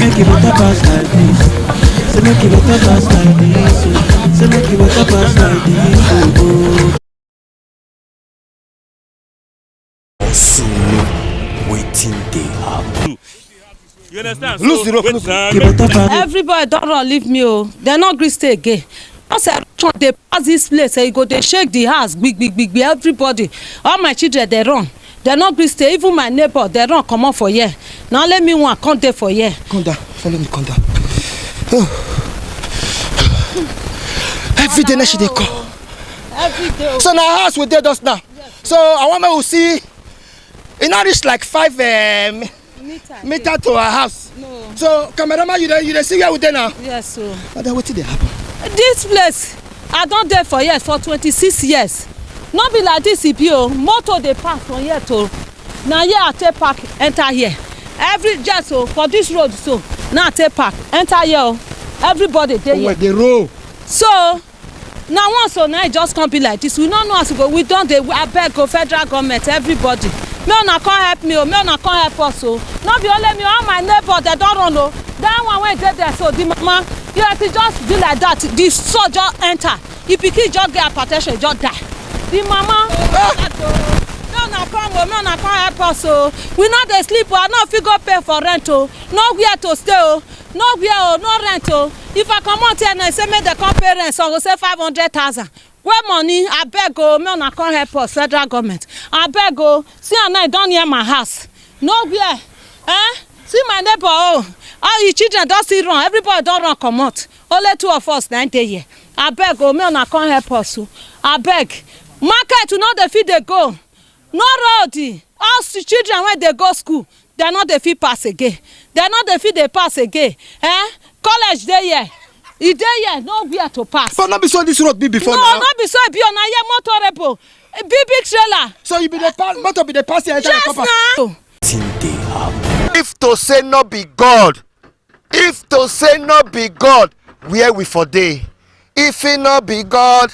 make it better pass like this. Say make it better pass like this. Say make it better pass like this. Also, waiting they happen. You understand? Lose the rope. Everybody don't leave me. Oh, they're not green stay again. I said they pass this place. They go, they shake the house. Big. Everybody, all my children, they run. They're not green stay. Even my neighbor, they run. Come on for here. Now let me one. Come there for here. Come down. Follow me. Come down. Oh. Every day, she dey call. Every day. So now house we did us now. Yes. So I want me to see. It now reach like 5 meter to our house. No. So cameraman, you see where we there now? Yes, so. But then what did they happen? This place, I don't there for years, for 26 years. Not be like this EPO. Motor they pass from here to. Now here I take park, enter here. Every just so for this road so. Now I take park, enter here. Everybody there. Oh, they roll. So now once so now it just can't be like this. We don't know how to go. We don't. I beg go federal government, everybody. Me una can't help me. Me una can't help us. So not be only me. All my neighbors they don't run. No. That one when they there. So the mama, you have to just do like that. The soldier enter. If you can just get hypertension, just die. The mama. Me una can't help us. So we not dey sleep. I not fit go pay for rent. Oh, nowhere to stay. Oh, nowhere. Oh, no rent. Oh. If I come out here and I say make the come pay rent, so I go say 500,000. Where money? I beg go. Me una can't help us. Federal government. I beg go. See and I down near my house. Nowhere. See my neighbor. Oh, all you children don't see run. Everybody don't run come out. Only 2 of us 90 here. I beg go. Me una can't help us. I beg. Market to know the feed they go. No road. All the children when they go school, they not the feed pass again. They not the feed they pass again. College they here. Is there here? Nowhere to pass. But not be so this road be before no, now. No, not be so be on a motorable. Big trailer. So you be the pass, motor be the pass here. Just now. If to say not be God, where we for day? If it not be God,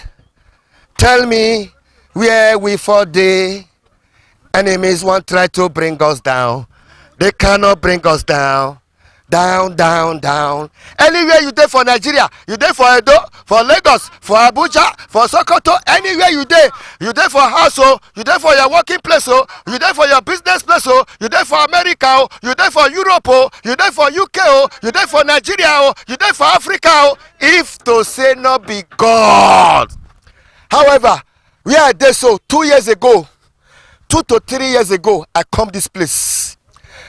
tell me where we for day. Enemies want try to bring us down. They cannot bring us down. Down. Anywhere you there for Nigeria, you there for Edo, for Lagos, for Abuja, for Sokoto, anywhere you there for house, oh, you there for your working place, oh, you there for your business place, oh, you there for America, oh, you there for Europe, oh, you there for UK, oh, you there for Nigeria, oh, you there for Africa, oh, if to say not be God. However, we are there so 2 years ago, 2 to 3 years ago, I come this place.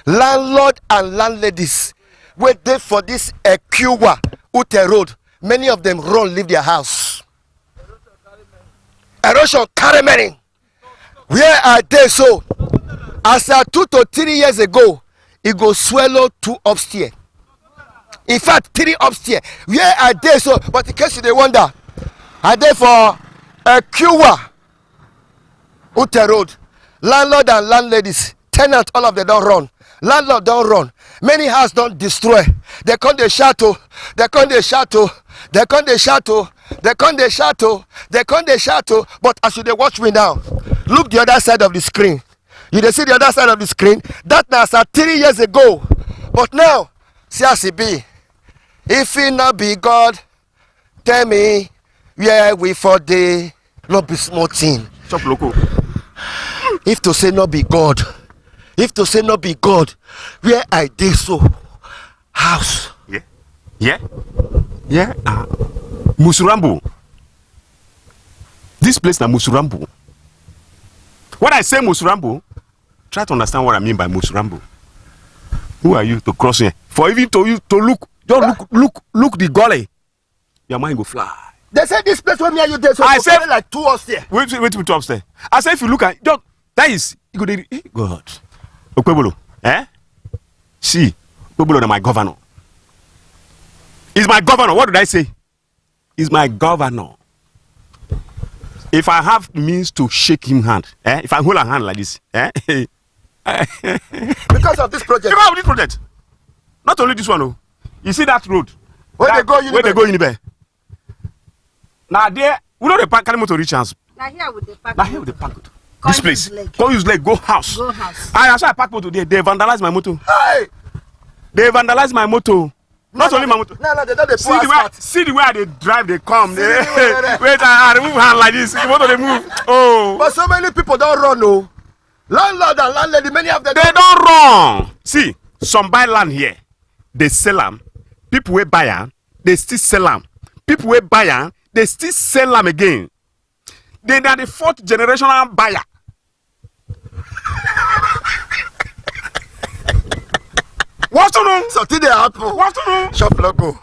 Landlord and landladies wait there for this Ekiwa Ute Road. Many of them run, leave their house. Erosion carry many. Where are they so? As 2 to 3 years ago, it go swallow 2 upstairs. In fact, 3 upstairs. Where are they so? But in case you they wonder, are they for Ekiwa Ute Road? Landlord and landladies, tenant, all of them don't run. Landlord don't run. Many houses don't destroy. They come the chateau. But as you they watch me now, look the other side of the screen. You they see the other side of the screen. That now 3 years ago. But now, see as it be. If it not be God, tell me where we for the not be small thing. Chop loco. If to say not be God, where I did so, house. Yeah. Musurambu. This place na Musurambu. When I say Musurambu, try to understand what I mean by Musurambu. Who are you to cross here? For even to you to look, just look the gully. Your mind go fly. They say this place where me and you there, so I say like 2 upstairs. Wait, 2 upstairs. I say if you look at just that is you go there. God. Okwebolo, See, Okwebolo is my governor. He's my governor. What did I say? He's my governor. If I have means to shake him hand, if I hold a hand like this, because of this project. Because of this project. Not only this one, oh. You see that road? Where they go Unibe? Now there, we know the park carry motor reach house. Now here with the park. This place. Go use leg. Go house. Go house. I park motor there. They vandalize my motor. Hey! They vandalize my motor. Not only my motor. No, they don't dey See pour the way, asphalt. see the way they drive, they come. They, the way wait, I remove hand like this. The motor they move. Oh, But so many people don't run, no. Landlord and landlady, many of them. they don't run. See, some buy land here, they sell them. People will buy them, they still sell them. People will buy them, they still sell them again. They are the 4th generational buyer. What to know? Something they happen. What to know? Shop logo.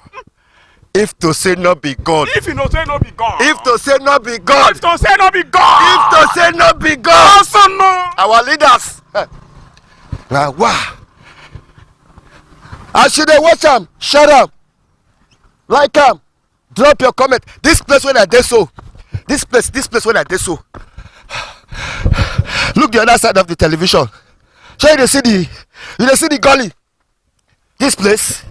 If to say not be God. If you know say no be God. If to say not be God. If to say no be God. If to say not be God. Also no. Our leaders. Now, wow. As you dey watch am, shut up. Like am. Drop your comment. This place where I dey so. This place where I dey so. Look the other side of the television. So you dey see the gully. This place.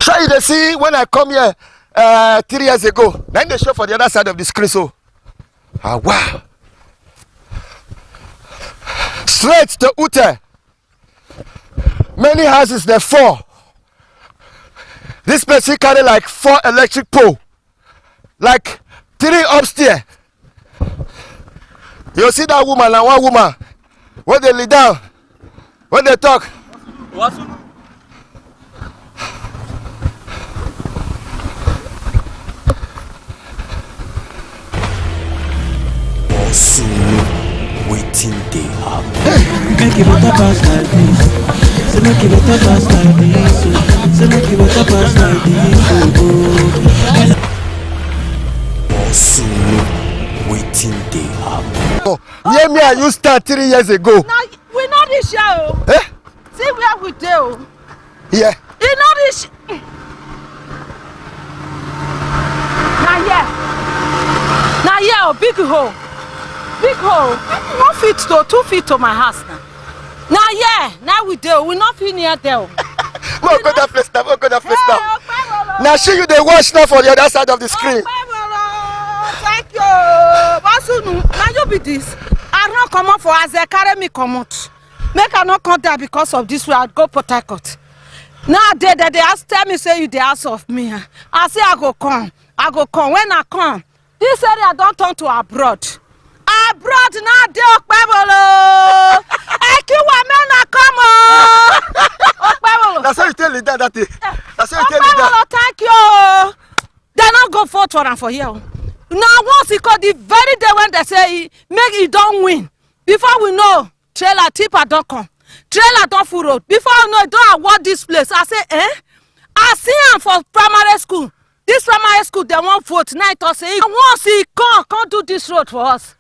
So you dey see when I come here 3 years ago. Then they show for the other side of the screen. So, wow. Straight to Ute. Many houses they fall. This place he carry like 4 electric pole, like 3 upstairs. You see that woman and one woman when they lay down, when they talk. What? Waiting they happen. Make it better pass like this. Say make it better pass like this. Say make it better pass like this. Waiting they happen. Oh, near me I used start 3 years ago. Now we know this year. Eh? See where we do. Yeah. You know this. Now yeah, big hole. Big hole. 1 feet to 2 feet to my house now. Now we do. We not fit near there. Go that place now. Go that place now. Now see you they watch now for the other side of the screen. Thank you. Now you be this. I not come out for as they carry me come out. Make I not come there because of this way. I go Port Harcourt. Now they tell me say you the ask of me. I say I go come. When I come, this area don't turn to abroad. Abroad now they Okpebolo. Ekiwa men na come on. Okpebolo. That's how you tell me that day. That's how you tell me that. Okpebolo, thank you. They not go vote for him for here. Now once he called the very day when they say make he don't win. Before we know, trailer tipper don't come. Trailer don't full road. Before we know, he don't award this place. I say, I see him for primary school. This primary school, they won't vote. Now I say, once he can't do this road for us.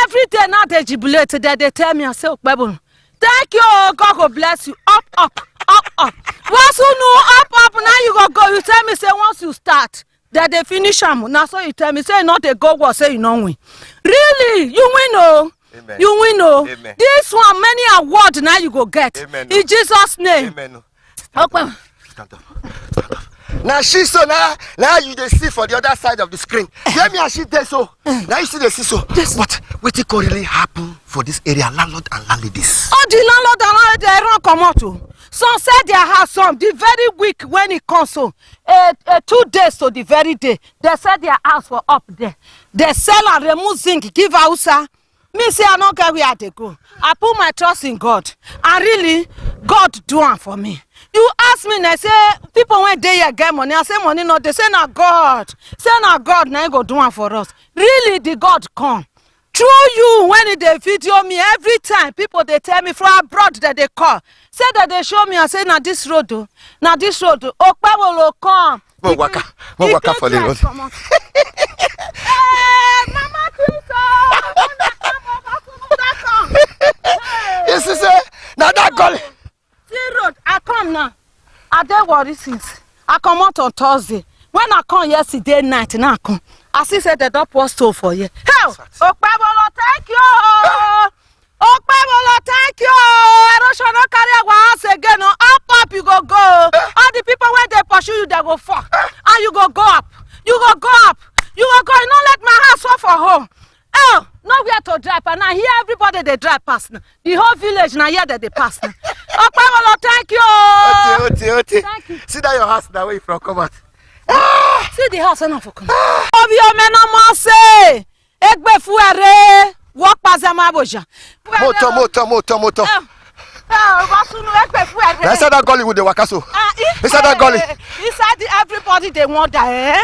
Every day now they jubilate. They tell me, I say, Bible, thank you, God will bless you. Up. Once you know up, now you go. You tell me, say, once you start, that they finish them. Now so you tell me, say, not a go, say you don't win. Really, you win, oh. Amen. You win, oh. Amen. This one, many awards now you go get. Amen. In Jesus' name. Amen. Okay. Stand up. Now she so now you they see for the other side of the screen. Let me and she there so. Now you see the see so. Yes. But what it could really happen for this area, landlord and landladies? Oh, the landlord and landlady they run come out too. Some said their house, some the very week when it comes so 2 days to the very day. They said their house were up there. They sell and remove zinc, give Hausa. Me say I don't care where they go. I put my trust in God. And really, God do it for me. You ask me, they say, people when they here get money, I say money no, they say na God. Say na God, now you go do it for us. Really, the God come. Through you, when they video me, every time, people they tell me from abroad that they call. Say that they show me, I say, na this road, Okpebolo come. Mo waka for the road. Mama Yes, you say, now that gully. See road, I come now. I dey worry since. I come out on Thursday. When I come yesterday night, now I come. I see say the door was stove for you. Hell, Okpebolo, thank you. Okpebolo, thank you. Erosion no carry our house again. Up you go. All the people when they pursue you, they go fuck. And you go up. You go up. Okpebolo, now here everybody they drive past now. The whole village now here that they pass now. Okpebolo, thank you. Oti. Thank you. See that your house now where you from come out. See the house enough for come. Obi o me no mo say. Egbe fuere. Walk past them aboja. Motor. Inside that gully with the wakaso. Inside that gully. Inside everybody they want that, eh?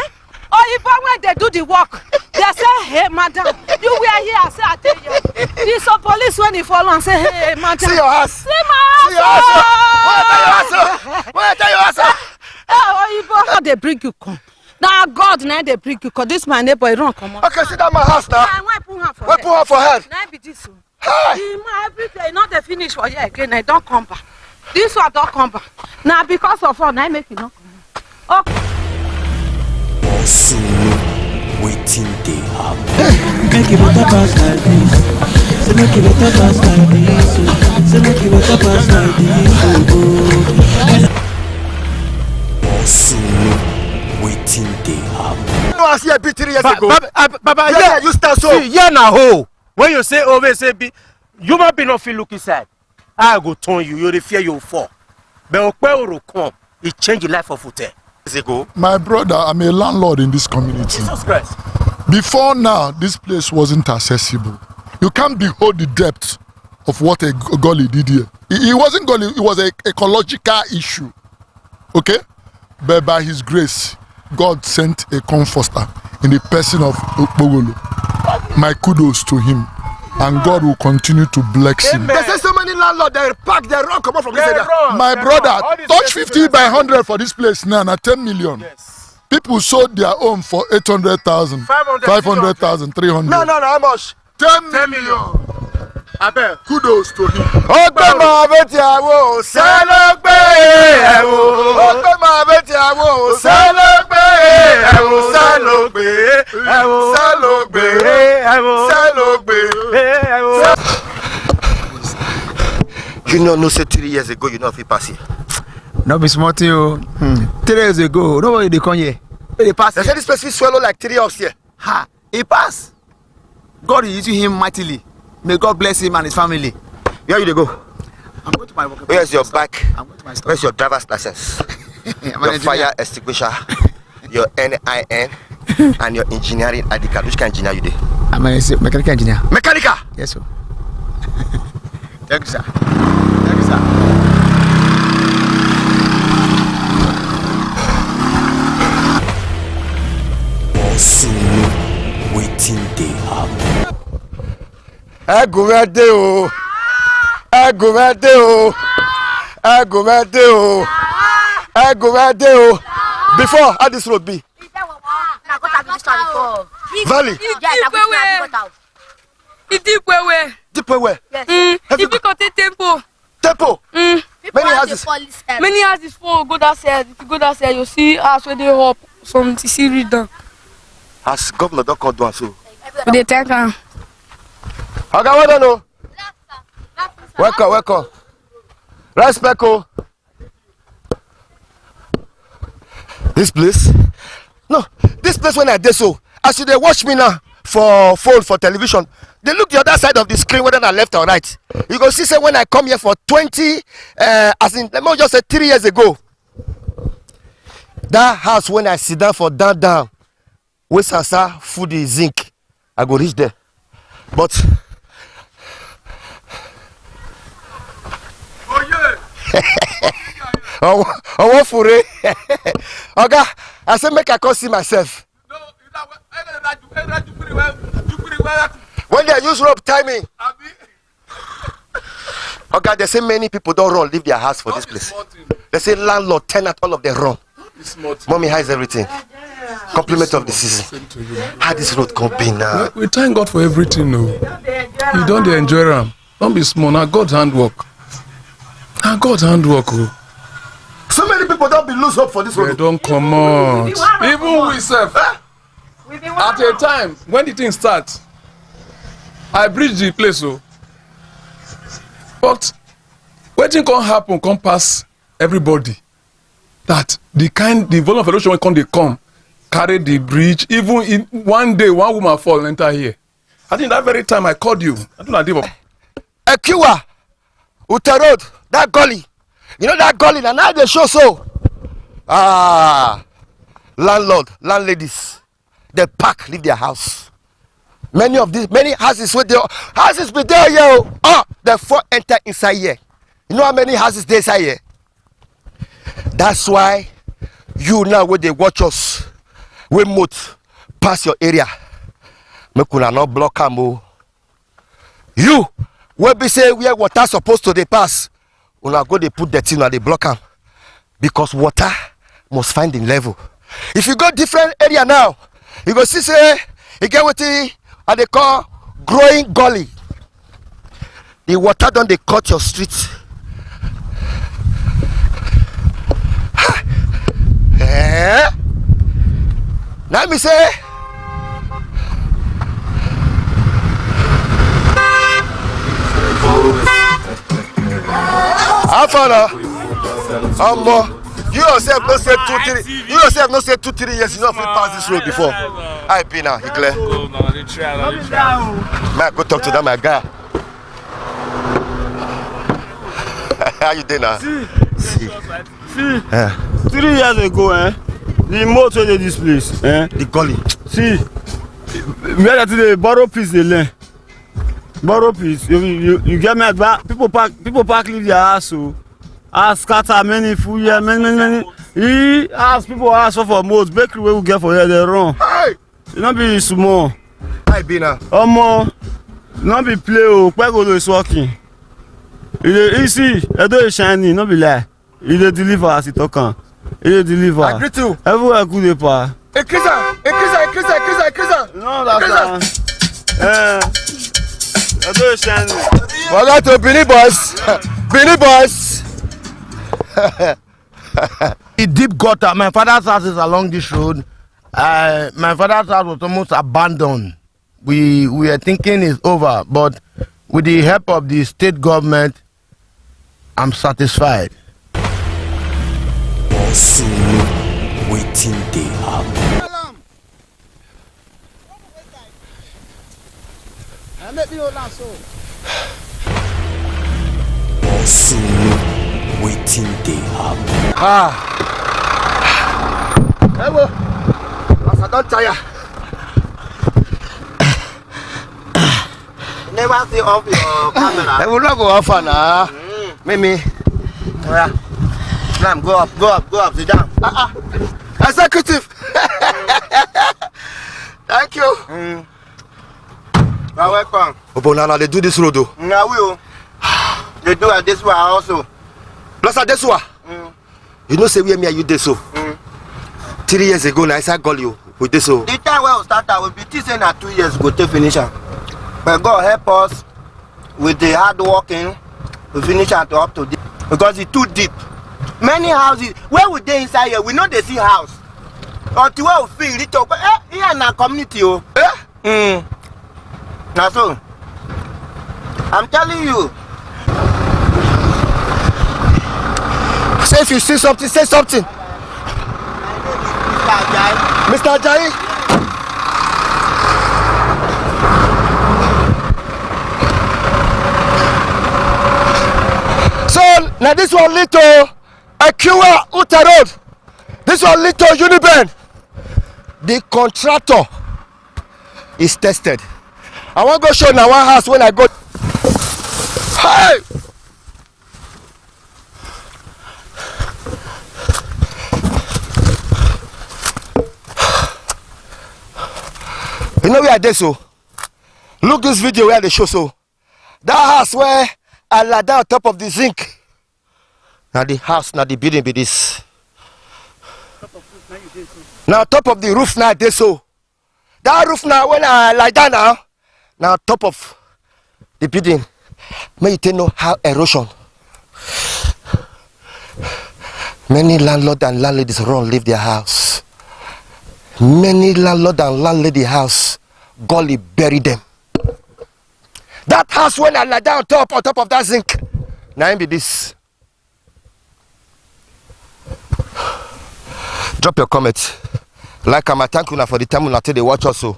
Oh, even when they do the work, they say, hey, madam, you were here. I say, I tell you. This some police when he follow and say, hey, madam. See your house. See my house. Where are your house? Oh, how they bring you come? Now God, now they bring you come. This my neighbor, he run come on. Okay, sit down my house now. Why put her for Where put her for head? Now be this one. Hey! Every day, not the finish for you again. I don't come back. This one don't come back. Now because of all, now make it not come back. Okay. Also, waiting they happen. Make it better pass like this. Say make it better pass like this. Say make it better pass like this. Also, waiting they happen. No, I see a bit 3 years ago. Baba, Yeah, you start so. see, yeah, na ho. When you say always say be, human being not feel look inside. I go turn you. You dey fear you fall. But Okpe will come. He change the life of Ute. Ago. My brother, I'm a landlord in this community. Jesus Christ. Before now, this place wasn't accessible. You can't behold the depth of what a gully did here. It wasn't gully, it was an ecological issue. Okay? But by his grace, God sent a comforter in the person of Okpebolo. My kudos to him. And God will continue to bless him. They say so many landlords they park their run come out from this area. My brother, touch 50 by 100 for this place now, 10 million. Yes. People sold their home for 800,000, 500,000, 300. No, how much? 10 million. Abel. Kudos to him. Ogbe ma beti awo selogbe ewo. Ogbe ma beti awo selogbe ewo. Selogbe. You know, say 3 years ago, you know if you pass here. No be smart you. 3 years ago, nobody they come here. They pass. They say this place will swallow like 3 hours here. Ha! He pass. God is using him mightily. May God bless him and his family. Where you dey go? I'm going to my work. Where's your bike? I'm going to my store. Where's your driver's license? I'm Your an fire engineer. extinguisher, your NIN, and your engineering ID card. Which kind of engineer you dey? I'm a mechanical engineer. Mechanical. Yes, sir. Thank you, sir. Thank you, sir. Also, waiting they happen. Agumede o. Agumede o. Agumede o. Agumede o. Before, how this road be? Valley. Deep way. Deep where? If you go to tempo. Tempo. Many houses. Many houses for go downstairs. If you go downstairs, you see house where they up from the city down. As governor don't come down so. But they take am. Oga, well done o. Welcome. Respect o. This place? No, this place when I did so. As you dey watch me now for phone, for television, they look the other side of the screen whether na left or right. You go see say when I come here for 20, as in let me just say 3 years ago. That house when I sit down for down, wey Sasa food is zinc, I go reach there. But oh, fure. Oga, I say make I come see myself. When they use rope timing. Oga, they say many people don't run, leave their house for this place. They say landlord, tenant, all of them run. Mommy hides everything. Compliment of the season. How this road can be now? We thank God for everything, no. You don't enjoy them. Don't be small. Now God's handwork. Now God's handwork, oh. So many people don't be lose hope for this They road. don't come out. Even we self. At a time when the thing starts, I bridge the place, oh. But wetin can happen, can pass everybody. That the volume of erosion when they come, carry the bridge. Even in one day, one woman fall enter here. I think that very time I called you. I don't know deal. Ekiwa, Uta Road, that gully. You know that gully, and now they show so. Landlord, landladies, they pack, leave their house. Many houses with their houses be there, yo. The four enter inside here. You know how many houses they inside here? That's why you now when they watch us, we move past your area. Make una not block am. You will be say where water supposed to they pass. Una go they put the thing and they block am. Because water must find the level. If you go different area now, you go see say you get what they call growing gully. The water don't they cut your streets. Let me say how far you yourself no say 2-3 you yourself no say 2-3 years you know if you pass this road before. I be now he clear. Man, go talk to that my guy. How you doing now? See. 3 years ago, the motor dey this place, the gully. See, where they borrow piece they learn. Borrow piece. You get me at back. People park leave their house, so ask scatter many full year, many. He ask people ask for modes. Bakery where we get for here they run. Hey, it not be small. I be now. Not be play o. Kwego is working. You see, I do shiny, not be lie. He dey deliver as he talk am. He dey deliver. I agree too. Everywhere good dey pa. Increaser. No, that's I do shiny. Forgot to Billy Boys. The deep gutter. My father's house is along this road. My father's house was almost abandoned. We were thinking it's over, but with the help of the state government, I'm satisfied. Sulu, waiting they happen. Sulu, waiting they happen. Hello. As I don't tire. Never see off your camera. I will not go off now. Mimi. Yeah. Slam, go up, sit down. Executive. Thank you. You're welcome. Obonana, they do this road though. Now we they do at this one also. Plus at this one. You know say where me are you this so? 3 years ago now I said call you with this so. The time when we start we be saying that 2 years go to finish am. But God help us with the hard working to finish it up to this because it's too deep. Many houses where we dey inside here we know they see house until where we feel reach up here na community o. Na so I'm telling you. Say if you see something, say something. Mr. Ajayi. So now this one lead to Ekiwa Uta Road. This one lead to Uniben. The contractor is tested. I want to go show now one house when I go. Hey! You know where they so? Look this video where they show so. That house where I lie down on top of the zinc. Now the house, now the building be this. Now top of the roof now they so. That roof now when I lie down now top of the building. May you know how erosion. Many landlord and landladies run leave their house. Many landlord and landlady house gully bury them. That house when I lie down on top of that zinc. Now be this. Drop your comment. Like and thank you for the time you they watch also.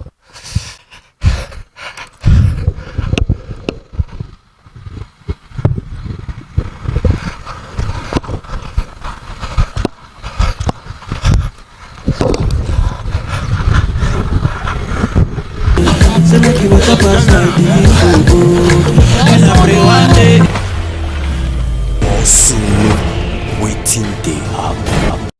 like this, oh. And I pray one day. Solo waiting they happen.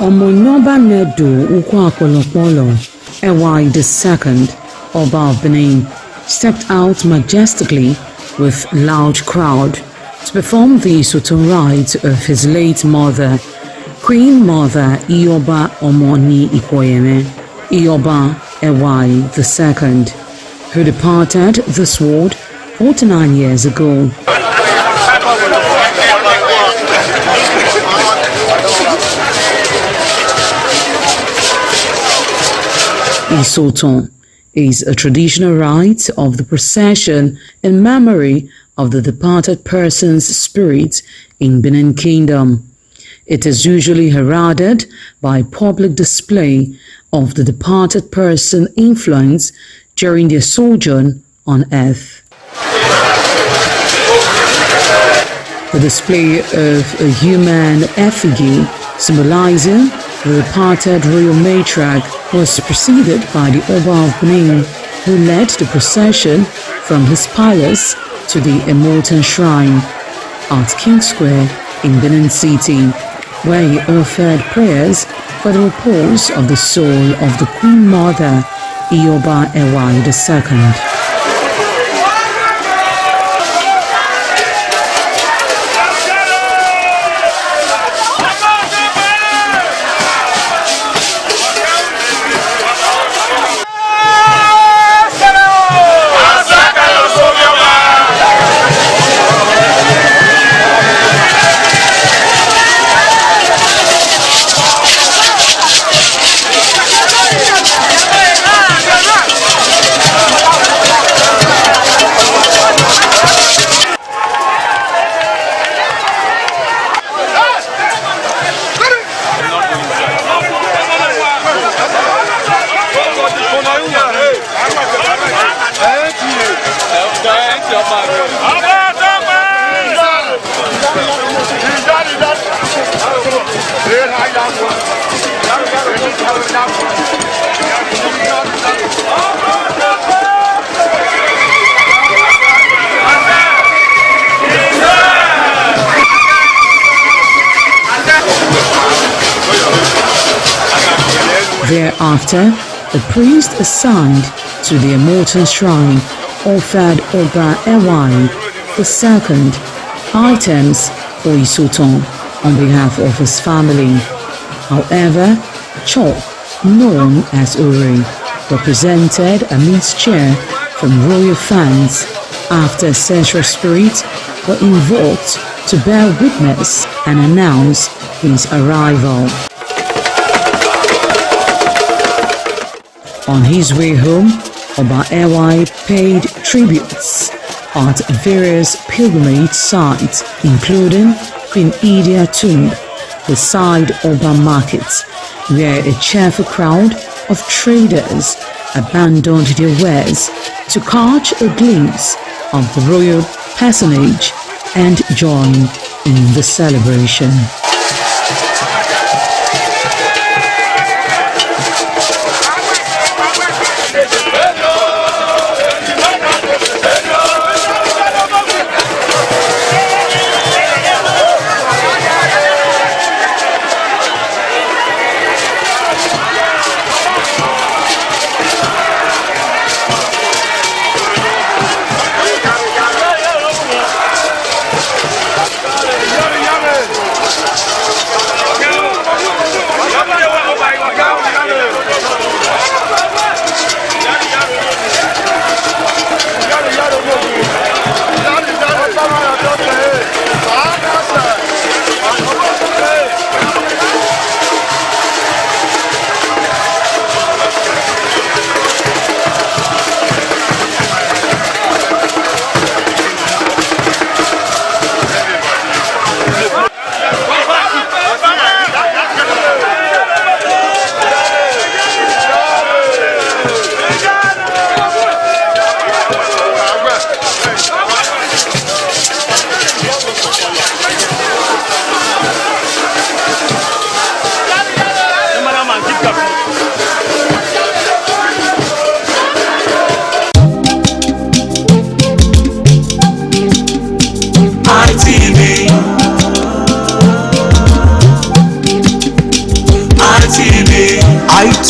Omonoba Nedu Ukwakolopolo, Ewai II, Oba of Benin, stepped out majestically with loud crowd to perform the Sultan rites of his late mother, Queen Mother Ioba Omoni Ikoyeme, Ioba Ewai II, who departed this world 49 years ago. Isoton is a traditional rite of the procession in memory of the departed person's spirit in Benin Kingdom. It is usually heralded by public display of the departed person's influence during their sojourn on earth. The display of a human effigy symbolizing the departed royal matriarch was preceded by the Oba of Benin, who led the procession from his palace to the Immortal Shrine at King Square in Benin City, where he offered prayers for the repose of the soul of the Queen Mother, Ioba Ewai II. Thereafter, the priest assigned to the Immortal Shrine offered Oba Ewai II items for Isoton on behalf of his family. However, chalk, known as Uri, represented a mixture from royal fans after ancestral spirits were invoked to bear witness and announce his arrival. On his way home, Oba Ewai paid tributes at various pilgrimage sites, including Queen Idia Tomb, beside Oba Market, where a cheerful crowd of traders abandoned their wares to catch a glimpse of the royal personage and join in the celebration.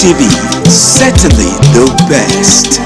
TV, certainly the best.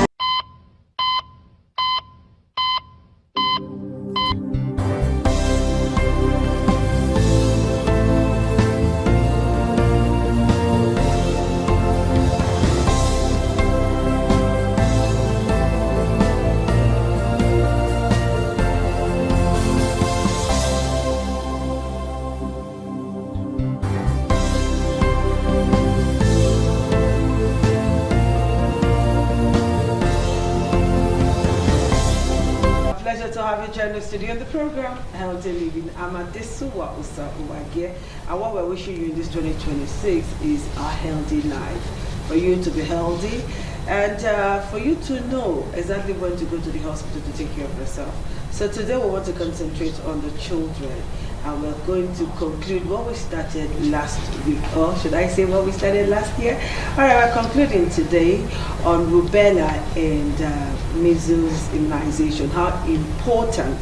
Join us today on the program Healthy Living. I'm Adesuwa Usa Uwage, and what we're wishing you in this 2026 is a healthy life, for you to be healthy and for you to know exactly when to go to the hospital to take care of yourself. So today we want to concentrate on the children, and we're going to conclude what we started last week, or should I say what we started last year? All right, we're concluding today on rubella and measles immunization, how important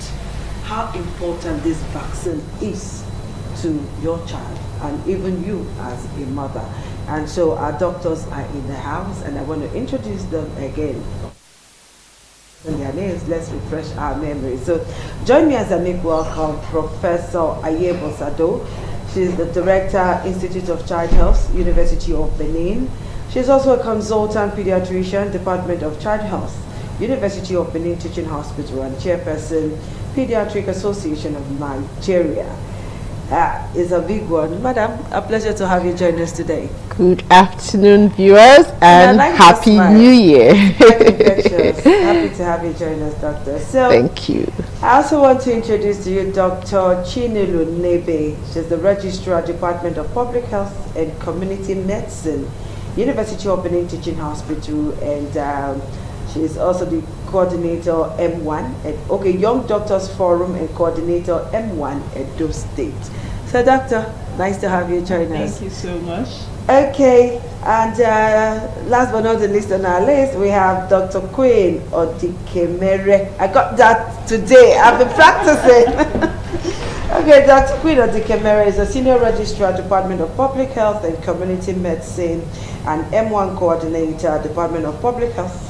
this vaccine is to your child and even you as a mother. And so our doctors are in the house, and I want to introduce them again. Their names, let's refresh our memory. So join me as I make welcome Professor Ayebo Sado. She's the Director, Institute of Child Health, University of Benin. She's also a consultant pediatrician, Department of Child Health, University of Benin Teaching Hospital, and Chairperson, Pediatric Association of Nigeria. Is a big one. Madam, a pleasure to have you join us today. Good afternoon, viewers, and Happy New Year. Happy to have you join us, Doctor. So, thank you. I also want to introduce to you Dr. Chinelo Nebe. She's the Registrar, Department of Public Health and Community Medicine, University of Benin Teaching Hospital, and she is also the coordinator M1 at Young Doctors Forum and coordinator M1 at Edo State. So, Doctor, nice to have you join us. Thank you so much. Okay, and last but not the least on our list, we have Dr. Queen Odikemere. I got that today. I've been practicing. Okay, Dr. Queen Odikemere is a senior registrar, Department of Public Health and Community Medicine, and M1 coordinator, Department of Public Health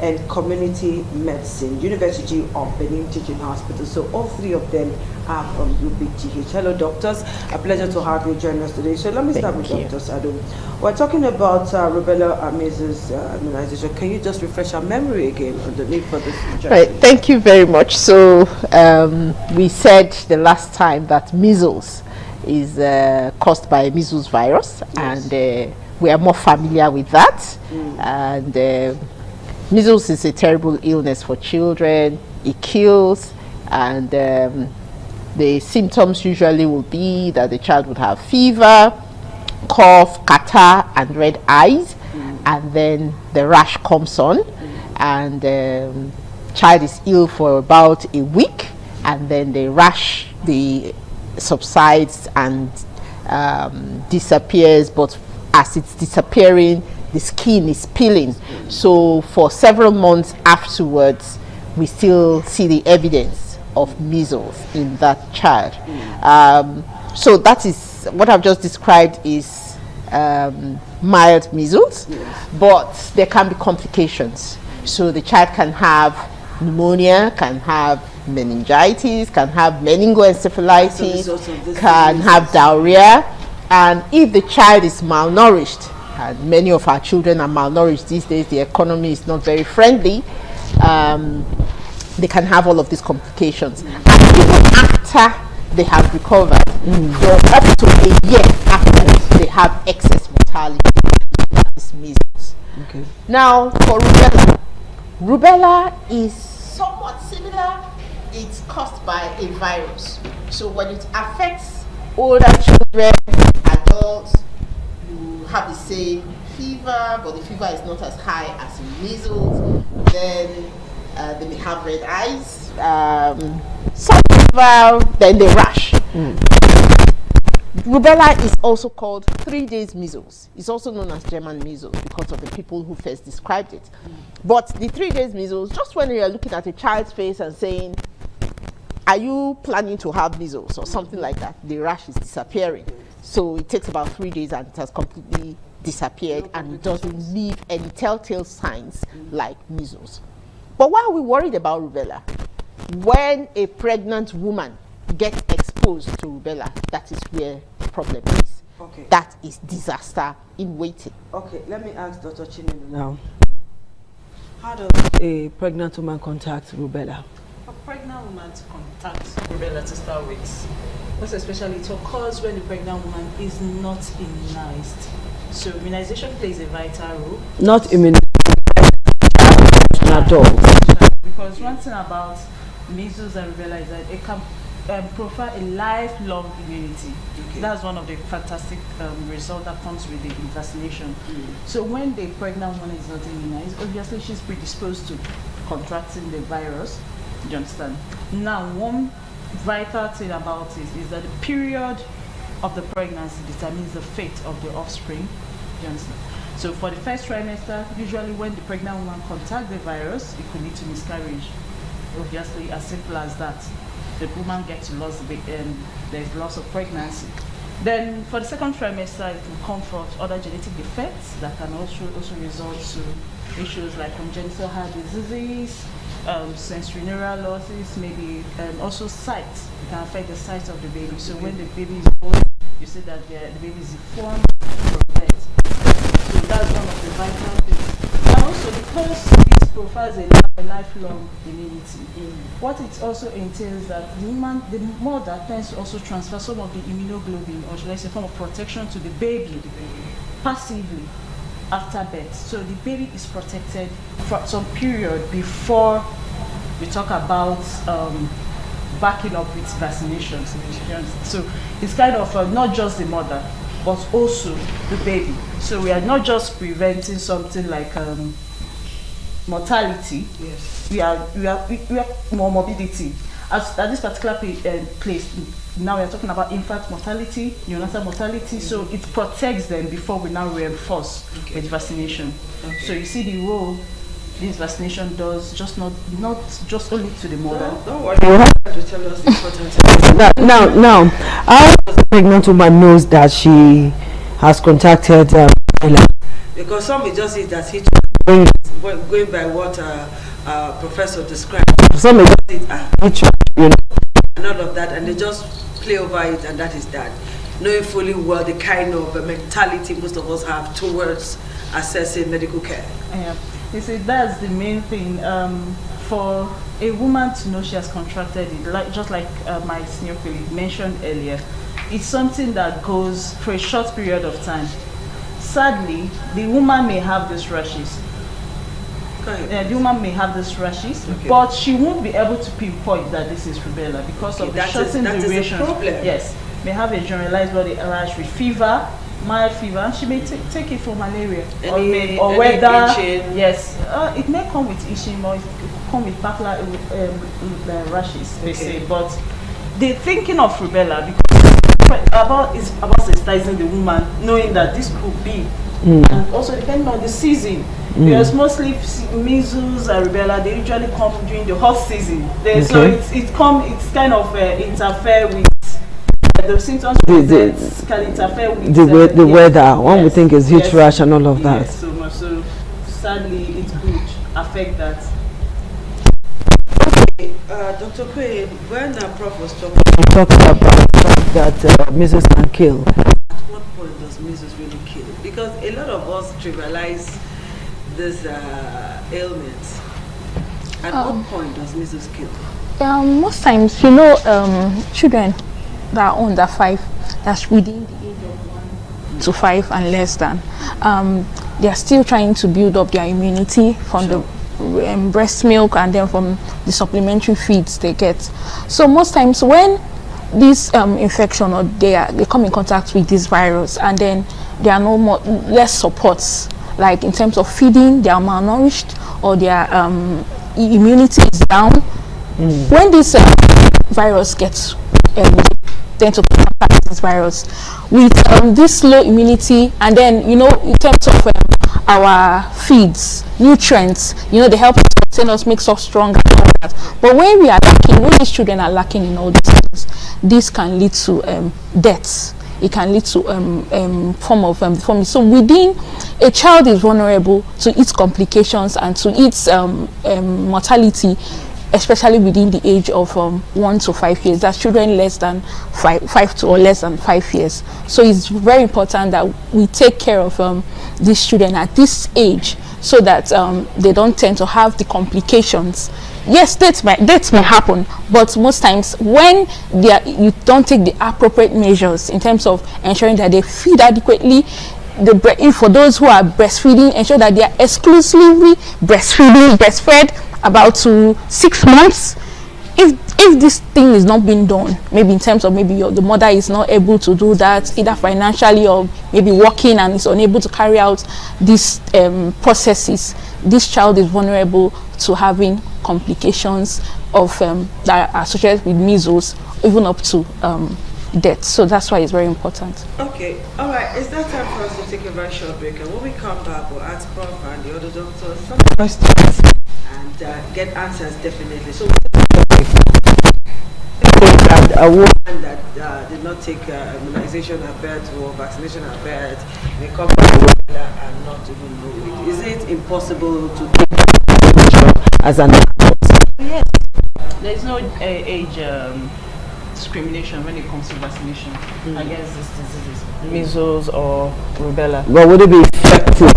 and Community Medicine, University of Benin Teaching Hospital. So all three of them are from UBGH. Hello, doctors. A pleasure to have you join us today. So let me start with Dr. Sado. We're talking about rubella and measles immunization. Can you just refresh our memory again on the need for this injection? Right. Thank you very much. So we said the last time that measles is caused by measles virus, yes. And we are more familiar with that. And measles is a terrible illness for children. It kills, and the symptoms usually will be that the child would have fever, cough, catarrh, and red eyes, and then the rash comes on, and child is ill for about a week, and then the rash subsides and disappears. But as it's disappearing, the skin is peeling. So for several months afterwards, we still see the evidence of measles in that child. So that is what I've just described is mild measles, but there can be complications. So the child can have pneumonia, can have meningitis, can have meningoencephalitis, can have diarrhea, and if the child is malnourished, and many of our children are malnourished these days, the economy is not very friendly, they can have all of these complications. And even after they have recovered, for up to a year afterwards, they have excess mortality. That is measles. Okay. Now, for rubella is somewhat similar. It's caused by a virus. So when it affects older children, adults, you have the same fever, but the fever is not as high as in measles. Then they may have red eyes, some fever, then they rash. Rubella is also called 3 days measles. It's also known as German measles because of the people who first described it. But the 3 days measles, just when you're looking at a child's face and saying, are you planning to have measles or something like that, the rash is disappearing. So it takes about 3 days and it has completely disappeared and doesn't leave any telltale signs like measles. But why are we worried about rubella? When a pregnant woman gets exposed to rubella, that is where the problem is. Okay. That is disaster in waiting. Okay, let me ask Dr. Chinelu now. How does a pregnant woman contact rubella? A pregnant woman to contact rubella to start with, most especially it occurs when the pregnant woman is not immunized. So immunization plays a vital role. Not immunized in adults. Because one thing about measles and rubella is that it can provide a lifelong immunity. Okay. That's one of the fantastic results that comes with the vaccination. So when the pregnant woman is not immunized, obviously she's predisposed to contracting the virus. Do you understand? Now, one vital thing about it is that the period of the pregnancy determines the fate of the offspring. Do you understand? So for the first trimester, usually when the pregnant woman contacts the virus, it could lead to miscarriage. Obviously, as simple as that. The woman gets lost, there's loss of pregnancy. Then for the second trimester, it can come from other genetic defects that can also result to issues like congenital heart diseases, sensorineural losses, maybe also sight. It can affect the sight of the baby. So when the baby is born, you see that the baby is deformed from birth. So that's one of the vital things. And also because it provides a lifelong immunity, what it also entails that the mother tends to also transfer some of the immunoglobulin, or should I say form of protection, to the baby passively after birth. So the baby is protected for some period before we talk about backing up with vaccinations. So it's kind of not just the mother, but also the baby. So we are not just preventing something like mortality. Yes. We are more morbidity. At this particular place, now we are talking about infant mortality, neonatal mortality. So it protects them before we now reinforce with vaccination. So you see the role this vaccination does, just not just only to the mother. Don't worry. You have to tell us the important thing. Now, how does the pregnant woman knows that she has contacted because some may just say that he going by what Professor described. Some may just say and all of that, and they just play over it, and that is that. Knowing fully well the kind of mentality most of us have towards accessing medical care. Yeah. You see, that's the main thing. For a woman to know she has contracted it, just like my senior colleague mentioned earlier, it's something that goes for a short period of time. Sadly, the woman may have these rashes. The woman may have these rashes, but she won't be able to pinpoint that this is rubella because of the shortened duration. Yes, may have a generalized body rash with fever, mild fever, and she may take it for malaria or whether itching. Yes, it may come with itching or it could come with papular rashes, they say. But they're thinking of rubella because it's about sensitizing the woman, knowing that this could be, and also depending on the season. Because mostly measles and rubella, they usually come during the hot season. So it's kind of interfere with the symptoms. Can interfere with the weather. One would think is heat rash and all of that. Yes, so much. So sadly, it could affect that. Okay, Dr. Quay, when Prof was talking about that measles can kill. At what point does measles really kill? Because a lot of us trivialize this ailment. At what point does measles kill? Most times, children that are under 5, that's within the age of 1 to 5 and less than, they are still trying to build up their immunity from the breast milk and then from the supplementary feeds they get. So most times when this infection or they come in contact with this virus and then there are less supports, like in terms of feeding, they are malnourished or their immunity is down. When this virus gets tend to contact this virus with this low immunity, and then in terms of our feeds, nutrients, they help sustain us, makes us stronger. But when we are lacking, when these children are lacking in all these things, this can lead to deaths it can lead to form of deformity. So within, a child is vulnerable to its complications and to its mortality, especially within the age of 1 to 5 years. That's children less than 5 to or less than 5 years. So it's very important that we take care of these children at this age, so that they don't tend to have the complications. Yes, death may happen, but most times when you don't take the appropriate measures in terms of ensuring that they feed adequately, for those who are breastfeeding, ensure that they are exclusively breastfed about to 6 months. If this thing is not being done, maybe in terms of the mother is not able to do that, either financially or maybe working and is unable to carry out these processes, this child is vulnerable to having complications of that are associated with measles, even up to death. So that's why it's very important. Okay, all right. It's that time for us to take a very short break, and when we come back, we'll ask Prof and the other doctors some questions and get answers definitely. So a woman that did not take immunization at birth or vaccination at birth may come back and not even know it. Is it impossible to take as an adult? Yes. There is no age discrimination when it comes to vaccination against these diseases, measles or rubella. But would it be effective?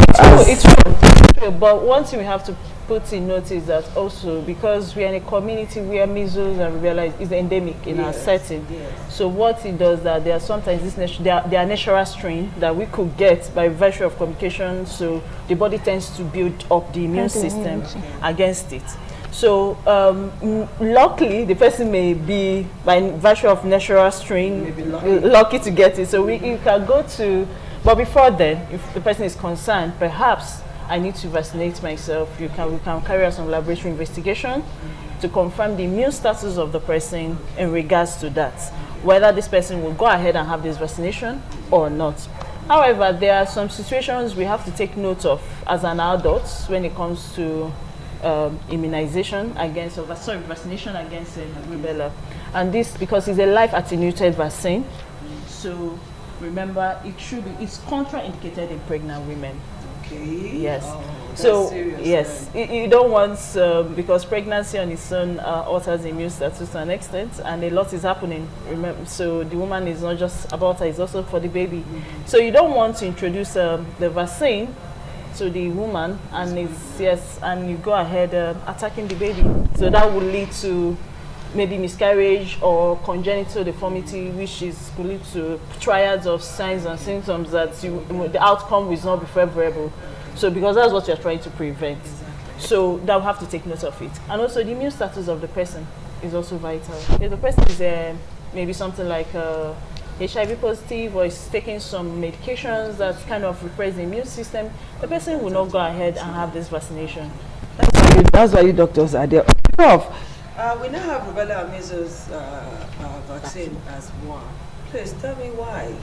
It's true. But one thing we have to put in notice that also, because we are in a community where measles and rubella is endemic in our setting, so what it does that there are sometimes there are natural strain that we could get by virtue of communication, so the body tends to build up the immune system against it. So luckily the person may be, by virtue of natural strain, lucky to get it. So you can go to, but before then, if the person is concerned, perhaps I need to vaccinate myself. We can carry out some laboratory investigation to confirm the immune status of the person in regards to that, whether this person will go ahead and have this vaccination or not. However, there are some situations we have to take note of as an adult when it comes to vaccination against rubella, and this because it's a life attenuated vaccine. So remember, it's contraindicated in pregnant women. Okay. Yes. Oh, so serious, yes, you don't want because pregnancy on its own alters the immune status to an extent, and a lot is happening. Remember, so the woman is not just about her; it's also for the baby. So you don't want to introduce the vaccine to the woman, and and you go ahead attacking the baby. So that will lead to maybe miscarriage or congenital deformity, which could lead to triads of signs and symptoms that the outcome will not be favorable. So because that's what you're trying to prevent. So that we have to take note of it. And also the immune status of the person is also vital. If the person is maybe something like HIV positive or is taking some medications that kind of repress the immune system, the person will not go ahead and have this vaccination. That's why you doctors are there. Prof, we now have rubella and measles vaccine as one. Please tell me why.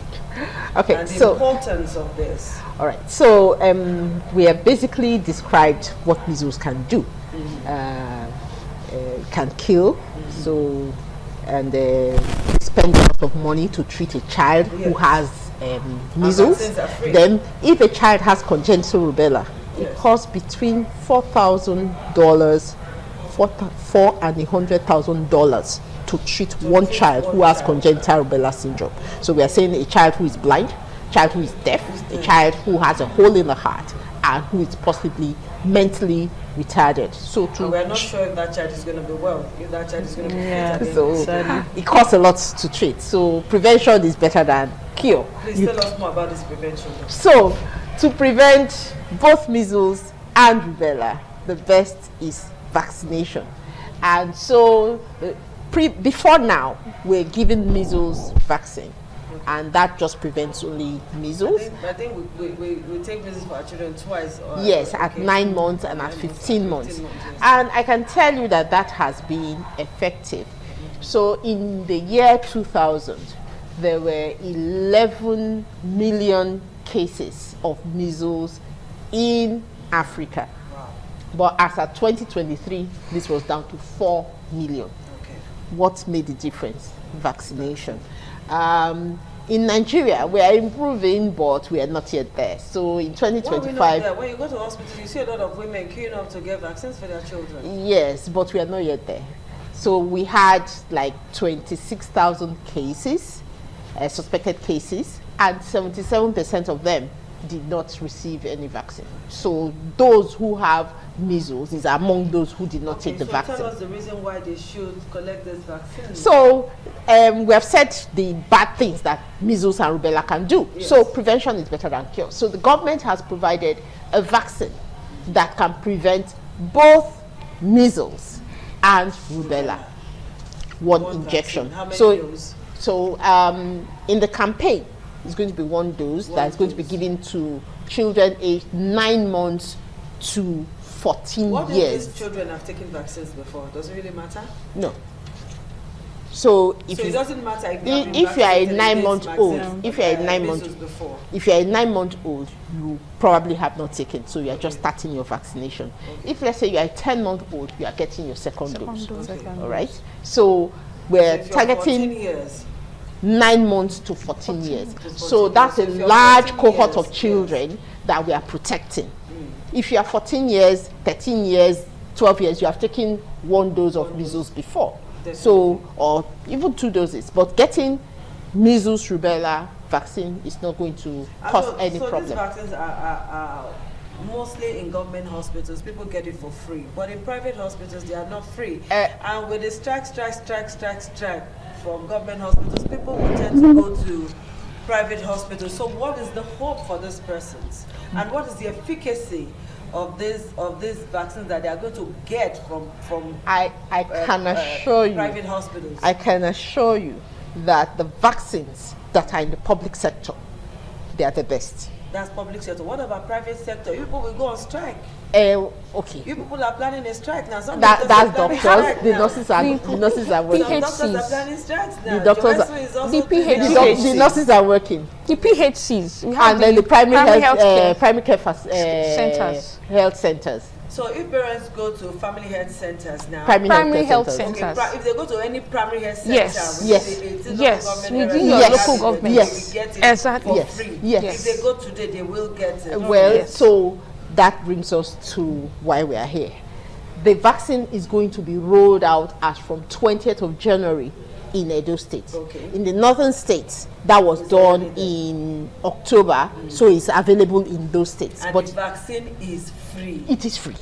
Okay, and the importance of this. All right, so we have basically described what measles can do. Can kill, so, and spend a lot of money to treat a child who has measles. Then, if a child has congenital rubella, it costs between $4,000 and $100,000 to treat one child who has congenital rubella syndrome. So we are saying a child who is blind, child who is deaf, a child who has a hole in the heart, and who is possibly mentally retarded. So we're not sure if that child is going to be well, if that child is going to be so it costs a lot to treat. So prevention is better than cure. Please tell us more about this prevention. So to prevent both measles and rubella, the best is vaccination. And so before now, we're giving measles vaccine, and that just prevents only measles. I think we take measles for our children twice. Yes, at 9 months and at 15 months. And I can tell you that that has been effective. So in the year 2000, there were 11 million cases of measles in Africa. Wow. But as at 2023, this was down to 4 million. Okay. What made the difference? Vaccination. in Nigeria, we are improving, but we are not yet there. So in 2025, when you go to hospitals, you see a lot of women queuing up to get vaccines for their children. yes, but we are not yet there. So we had like 26,000 cases, suspected cases, and 77% of them did not receive any vaccine. So those who have measles is among those who did not take the vaccine. Tell us the reason why they should collect this vaccine. So we have said the bad things that measles and rubella can do. Yes. So prevention is better than cure. So the government has provided a vaccine that can prevent both measles and rubella. One injection. How many So doses? in the campaign, it's going to be one dose that's going to be given to children aged 9 months to 14 What if years. these children have taken vaccines before? Does it really matter? No. So if So you it doesn't matter if if you are a 9-month-old, if you are a 9-month before. if you are a 9-month-old, you probably have not taken, so you are just starting your vaccination. If let's say you are a 10-month-old, you are getting your second dose. All right. So we're if you're 14 targeting years. 9 months to 14 years. So that's a large cohort of children that we are protecting. If you are 14 years, 13 years, 12 years, you have taken 1 dose of measles before. So, or even 2 doses. But getting measles, rubella vaccine is not going to cause any so problem. these vaccines are mostly in government hospitals. People get it for free. But in private hospitals, they are not free. And with the strike from government hospitals, people will tend to go to private hospitals. So what is the hope for these persons? And what is the efficacy of these vaccines that they are going to get from I can assure you, private hospitals? I can assure you that the vaccines that are in the public sector, they are the best. That's public sector. What about private sector? You people will go on strike. Okay. You people are planning a strike now. Some That's doctors doctors. The nurses are working. Some doctors are planning strikes now. The doctors Johannesburg is also the planning the nurses are working. The PHCs. We have And then the primary health centers. Health centers. So if parents go to family health centers now, Primary health centers. Okay, if they go to any primary health center, Yes. within Yes. the Within your local government. Yes. they will get it Exactly. for free. Yes. If they go today, they will get it. Well, so that brings us to why we are here. The vaccine is going to be rolled out as from 20th of January in Edo State. Okay. In the northern states, that was done in October, so it's available in those states. And But the vaccine is free. it is free.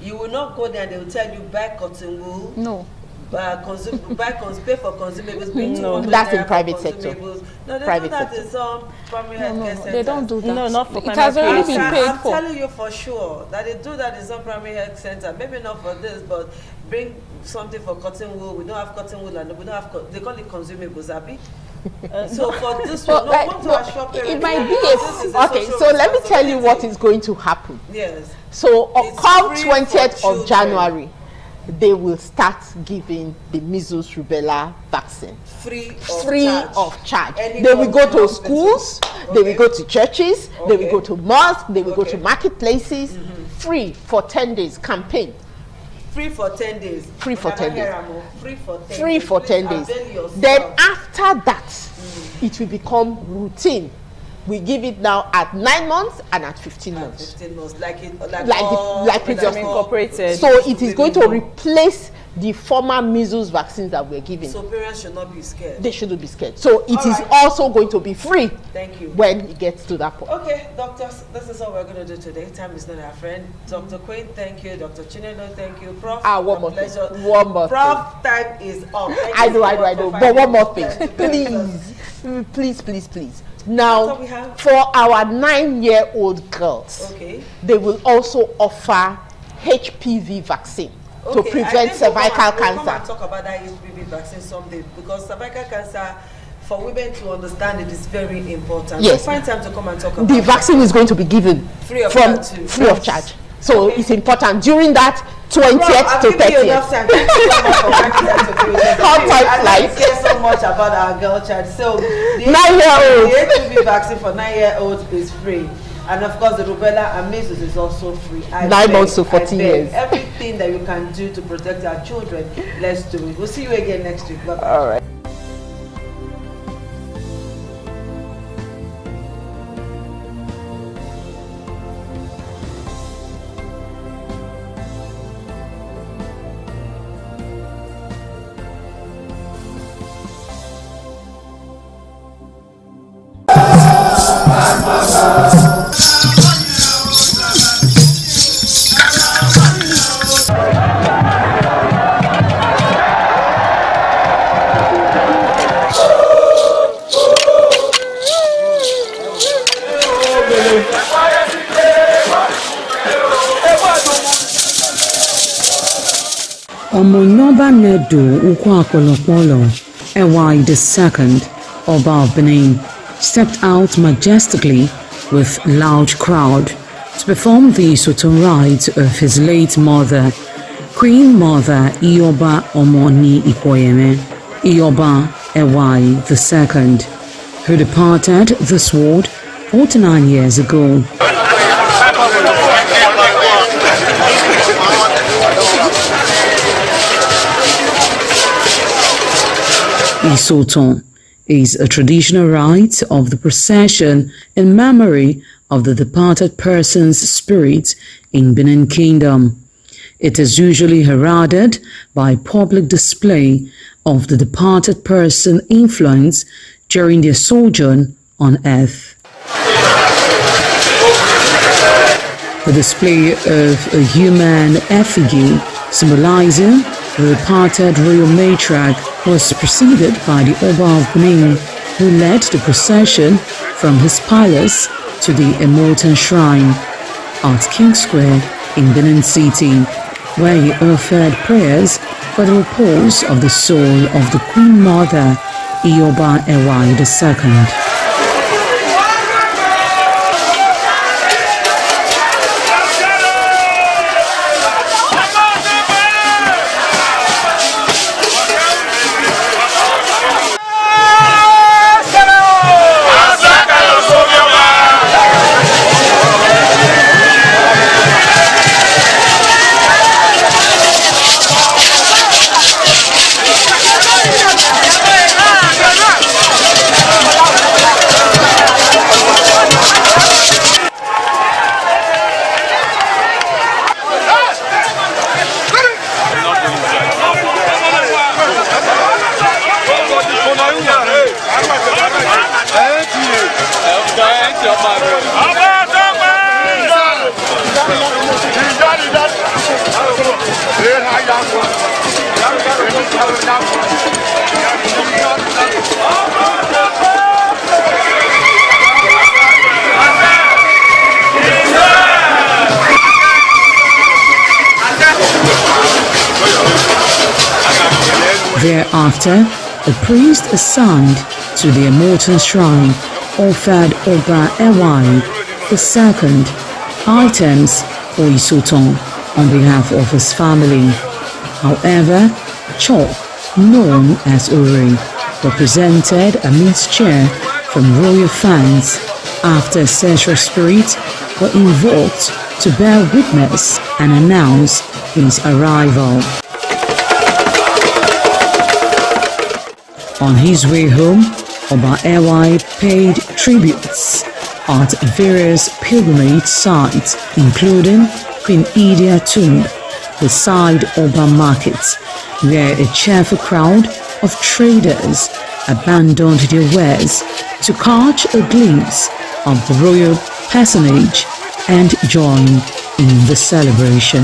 You will not go there and they will tell you buy cotton wool. No. Pay for consumables. Bring No, 200 that's in naira for private sector. consumables. No, they Private do that sector. in some primary health care centers. They don't do that. No, not for It has primary already been care. paid I'm for. telling you for sure that they do that in some primary health center. Maybe not for this, but bring something for cotton wool. We don't have cotton wool and we don't have. They call it consumables, Abi. So for this one, no, want to assure parents. It might be this is okay. social So let me tell you what responsibility. is going to happen. Yes. So It's come free 20th for of January, they will start giving the measles rubella vaccine Free of charge. Any They will go to government schools, they will go to churches, they will Okay. go to mosques, they will go to marketplaces. Free for 10 days campaign. Free for 10 days. Free for 10 days. Free for 10 Free days. for Please 10 days. avail yourself. Then after that, it will become routine. We give it now at 9 months and at 15 months. 15 months, like previous incorporated. So it is going to replace the former measles vaccines that we're giving. So parents should not be scared. They shouldn't be scared. So it All is right. also going to be free. Thank you. When it gets to that point. Okay, doctors, this is all we're going to do today. Time is not our friend. Dr. Queen, thank you. Dr. Chinelo, thank you. Prof, One more thing. One more Prof, time is up. Thank I you know. so much for But one more thing. finding time to be with us. Please. That's Now, all we have. for our 9-year-old girls, Okay. they will also offer HPV vaccine to Okay, prevent I think cervical we'll come and cancer. talk about that HPV vaccine someday because cervical cancer, for women to understand it, is very important. Yes. So find time to come and talk about The it. vaccine is going to be given Free of from charge too. free of charge. So it's important during that 20th I've to given you enough 30th. time. Thank you so much for finding time to be with us. How time I'd like flies. to hear so much about our girl child. So the 9-year-old. the HPV vaccine for 9-year-olds is free. And of course, the rubella and measles is also free. 9 months to 14 years. Everything that you can do to protect our children, let's do it. We'll see you again next week. Bye-bye. All right. Omonoba Nedo Ukwakolopolo, Ewai II, Oba of Benin, stepped out majestically with loud crowd to perform the Isoton rites of his late mother, Queen Mother Ioba Omoni Ikoyeme, Ioba Ewai II, who departed this world 49 years ago. Isoton is a traditional rite of the procession in memory of the departed person's spirit in Benin Kingdom. It is usually heralded by public display of the departed person's influence during their sojourn on earth. The display of a human effigy symbolizing the departed royal matriarch was preceded by the Oba of Benin, who led the procession from his palace to the Immortal Shrine at King Square in Benin City, where he offered prayers for the repose of the soul of the Queen Mother, Ioba Ewai II. Thereafter, the priest assigned to the Immortal Shrine offered Oba Ewai II items for Isoton on behalf of his family. However, chalk, known as Uri, represented a mixture from royal fans after ancestral spirits were invoked to bear witness and announce his arrival. On his way home, Oba Ewai paid tributes at various pilgrimage sites, including Queen Idia Tomb, beside Oba Market, where a cheerful crowd of traders abandoned their wares to catch a glimpse of the royal personage and join in the celebration.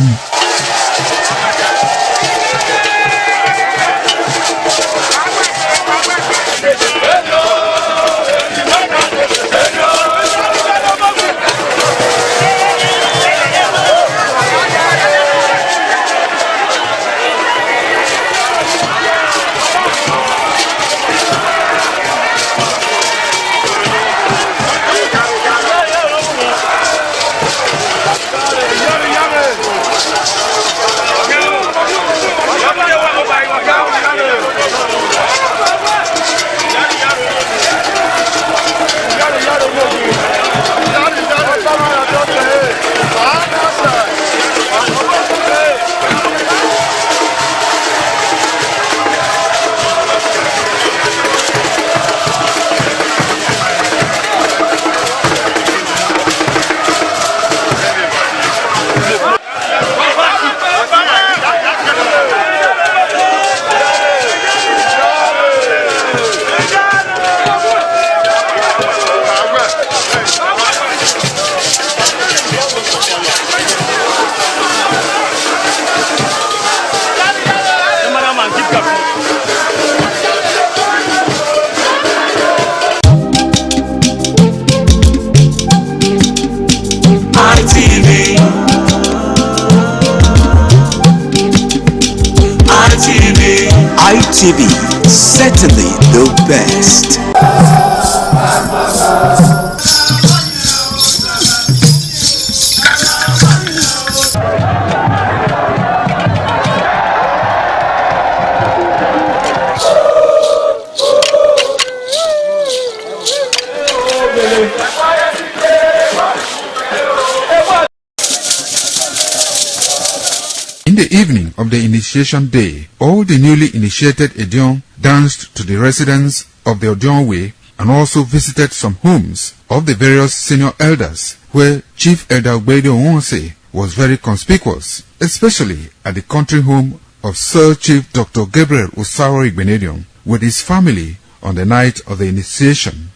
TV, certainly the best. In the evening of the initiation day, all the newly initiated Edion danced to the residents of the Odion Way and also visited some homes of the various senior elders, where Chief Elder Ogbeide Onwonse was very conspicuous, especially at the country home of Sir Chief Dr. Gabriel Osaro Igbenedion with his family on the night of the initiation.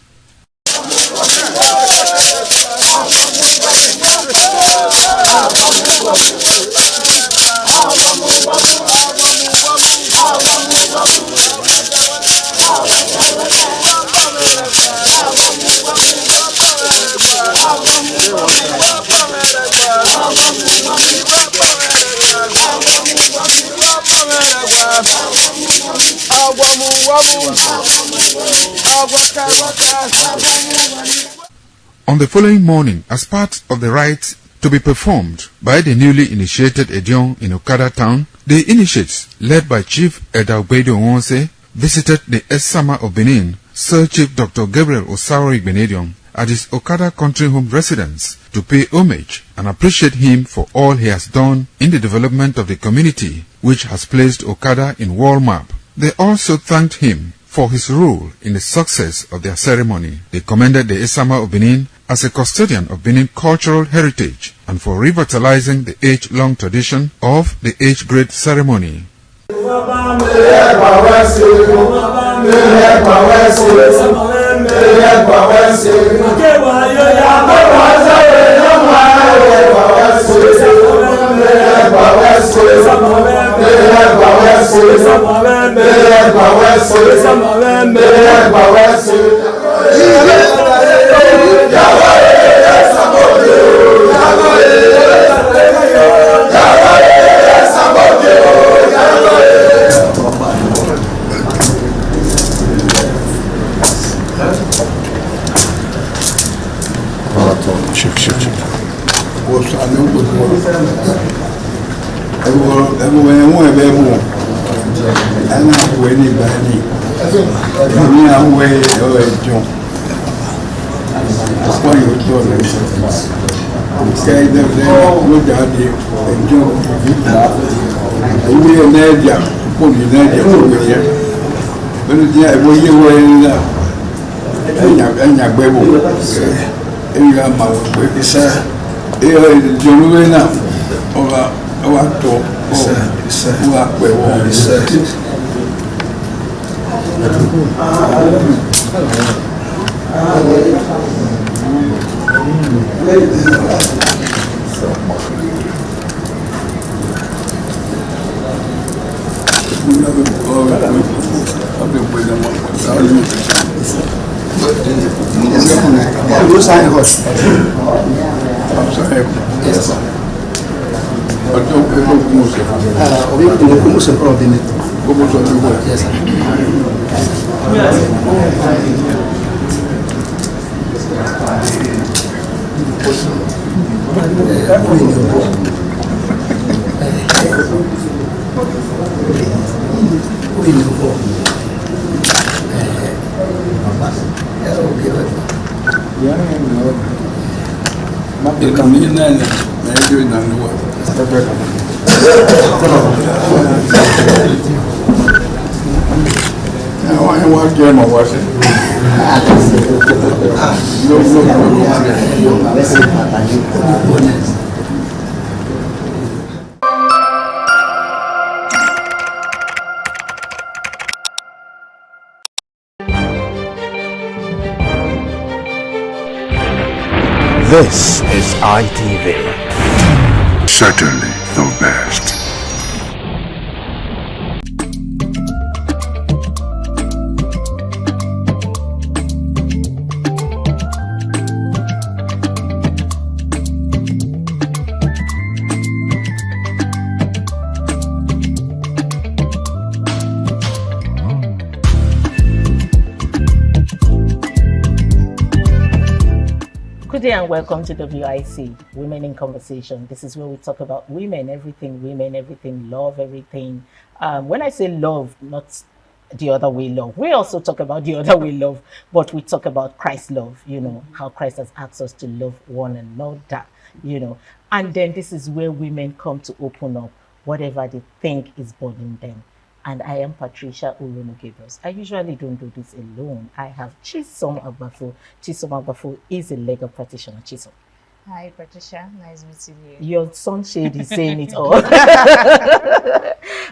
On the following morning, as part of the rite to be performed by the newly initiated Edion in Okada town, the initiates, led by Chief Elder Ogbeide Onwonse, visited the Esama of Benin, Sir Chief Dr. Gabriel Osaro Igbenedion, at his Okada country home residence to pay homage and appreciate him for all he has done in the development of the community, which has placed Okada in world map. They also thanked him for his role in the success of their ceremony. They commended the Esama of Benin as a custodian of Benin cultural heritage and for revitalizing the age-long tradition of the age-grade ceremony. This is ITV. Certainly the best. Good day and welcome to WIC, Women in Conversation. This is where we talk about women, everything, love, everything. When I say love, not the other way love. We also talk about the other way love, but we talk about Christ's love, you know, how Christ has asked us to love one another, you know. And then this is where women come to open up whatever they think is bothering them. And I am Patricia Olono-Gabriels. I usually don't do this alone. I have Chisom Agbafo. Chisom Agbafo is a legal practitioner. Chisom. Hi, Patricia. Nice meeting you. Your sunshade is saying it all.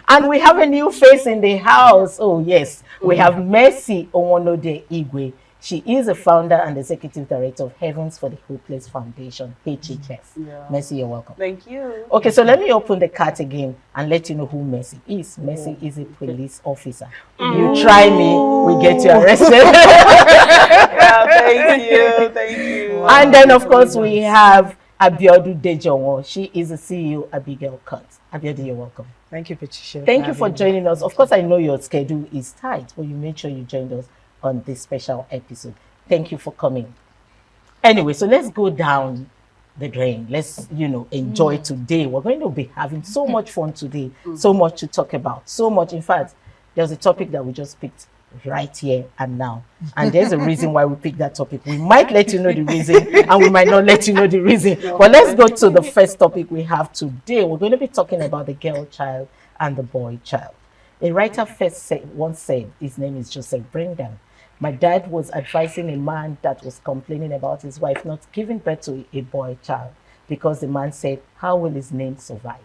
And we have a new face in the house. Oh, yes. We have Mercy Onwonode Igwe. She is a founder and executive director of Heavens for the Hopeless Foundation, HHF. Yeah. Mercy, you're welcome. Thank you. Okay, so let me open the card again and let you know who Mercy is. Mercy is a police officer. You try me, we get you arrested. Yeah, thank you. Thank you. And then, of course, we have Abiodun Dejonwo. She is the CEO, Abigail Cut. Abiodun, you're welcome. Thank you, Patricia. Thank you for joining us. Of course, I know your schedule is tight, but you made sure you joined us on this special episode. Thank you for coming. Anyway, so let's go down the drain. Let's, you know, enjoy today. We're going to be having so much fun today, so much to talk about, so much. In fact, there's a topic that we just picked right here and now. And there's a reason why we picked that topic. We might let you know the reason and we might not let you know the reason. But let's go to the first topic we have today. We're going to be talking about the girl child and the boy child. A writer once said, his name is Joseph Brendan, my dad was advising a man that was complaining about his wife not giving birth to a boy child because the man said, how will his name survive?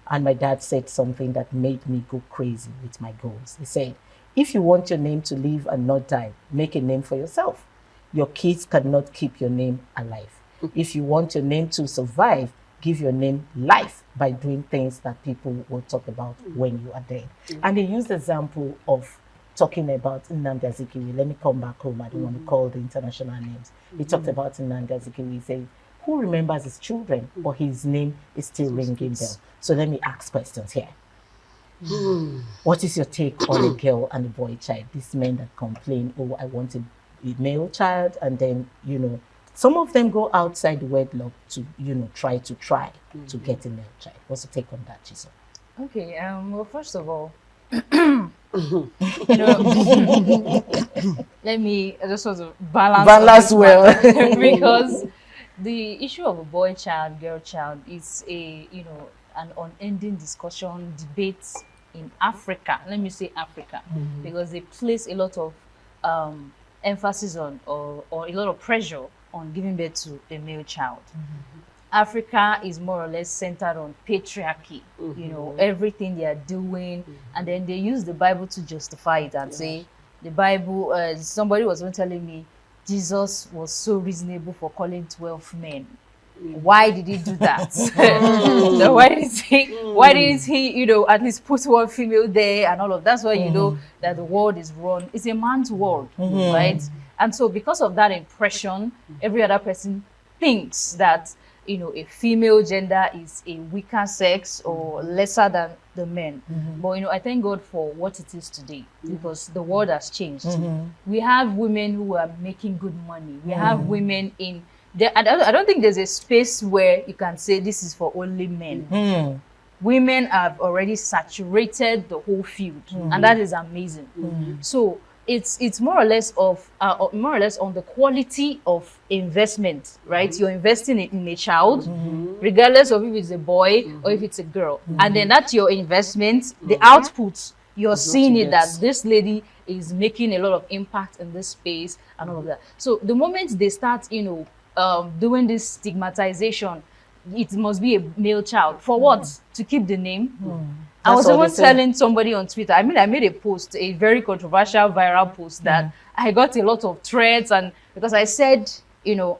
And my dad said something that made me go crazy with my goals. He said, if you want your name to live and not die, make a name for yourself. Your kids cannot keep your name alive. If you want your name to survive, give your name life by doing things that people will talk about when you are dead. And he used the example of talking about Nnamdi Azikiwe. Let me come back home. I don't want to call the international names. He talked about Nnamdi Azikiwe. He said, who remembers his children, but his name is still ringing bell. So let me ask questions here. What is your take on a girl and a boy child? These men that complain, oh, I want a male child, and then, you know, some of them go outside the wedlock to, you know, try to get a male child. What's your take on that, Chisom? Okay, well, first of all, you know, let me just sort of balance well because the issue of a boy child, girl child is a, you know, an unending discussion, debate in Africa. Let me say Africa, because they place a lot of emphasis on or a lot of pressure on giving birth to a male child. Africa is more or less centered on patriarchy, you know, everything they are doing, and then they use the Bible to justify it and say, the Bible, somebody was even telling me, Jesus was so reasonable for calling 12 men. Why did he do that? So why didn't he, you know, at least put one female there and all of that? That's why you know that the world is run. It's a man's world, right? And so because of that impression, every other person thinks that, you know, a female gender is a weaker sex or lesser than the men. But, you know, I thank God for what it is today because the world has changed. We have women who are making good money. We have women in there. I don't think there's a space where you can say this is for only men. Women have already saturated the whole field, and that is amazing. So it's more or less on the quality of investment, right? You're investing in a child, regardless of if it's a boy or if it's a girl, and then that's your investment. The output, you're seeing it that this lady is making a lot of impact in this space and all of that. So the moment they start, you know, doing this stigmatization, it must be a male child for what? To keep the name. I was even telling somebody on Twitter, I mean, I made a post, a very controversial viral post that I got a lot of threads, and because I said, you know,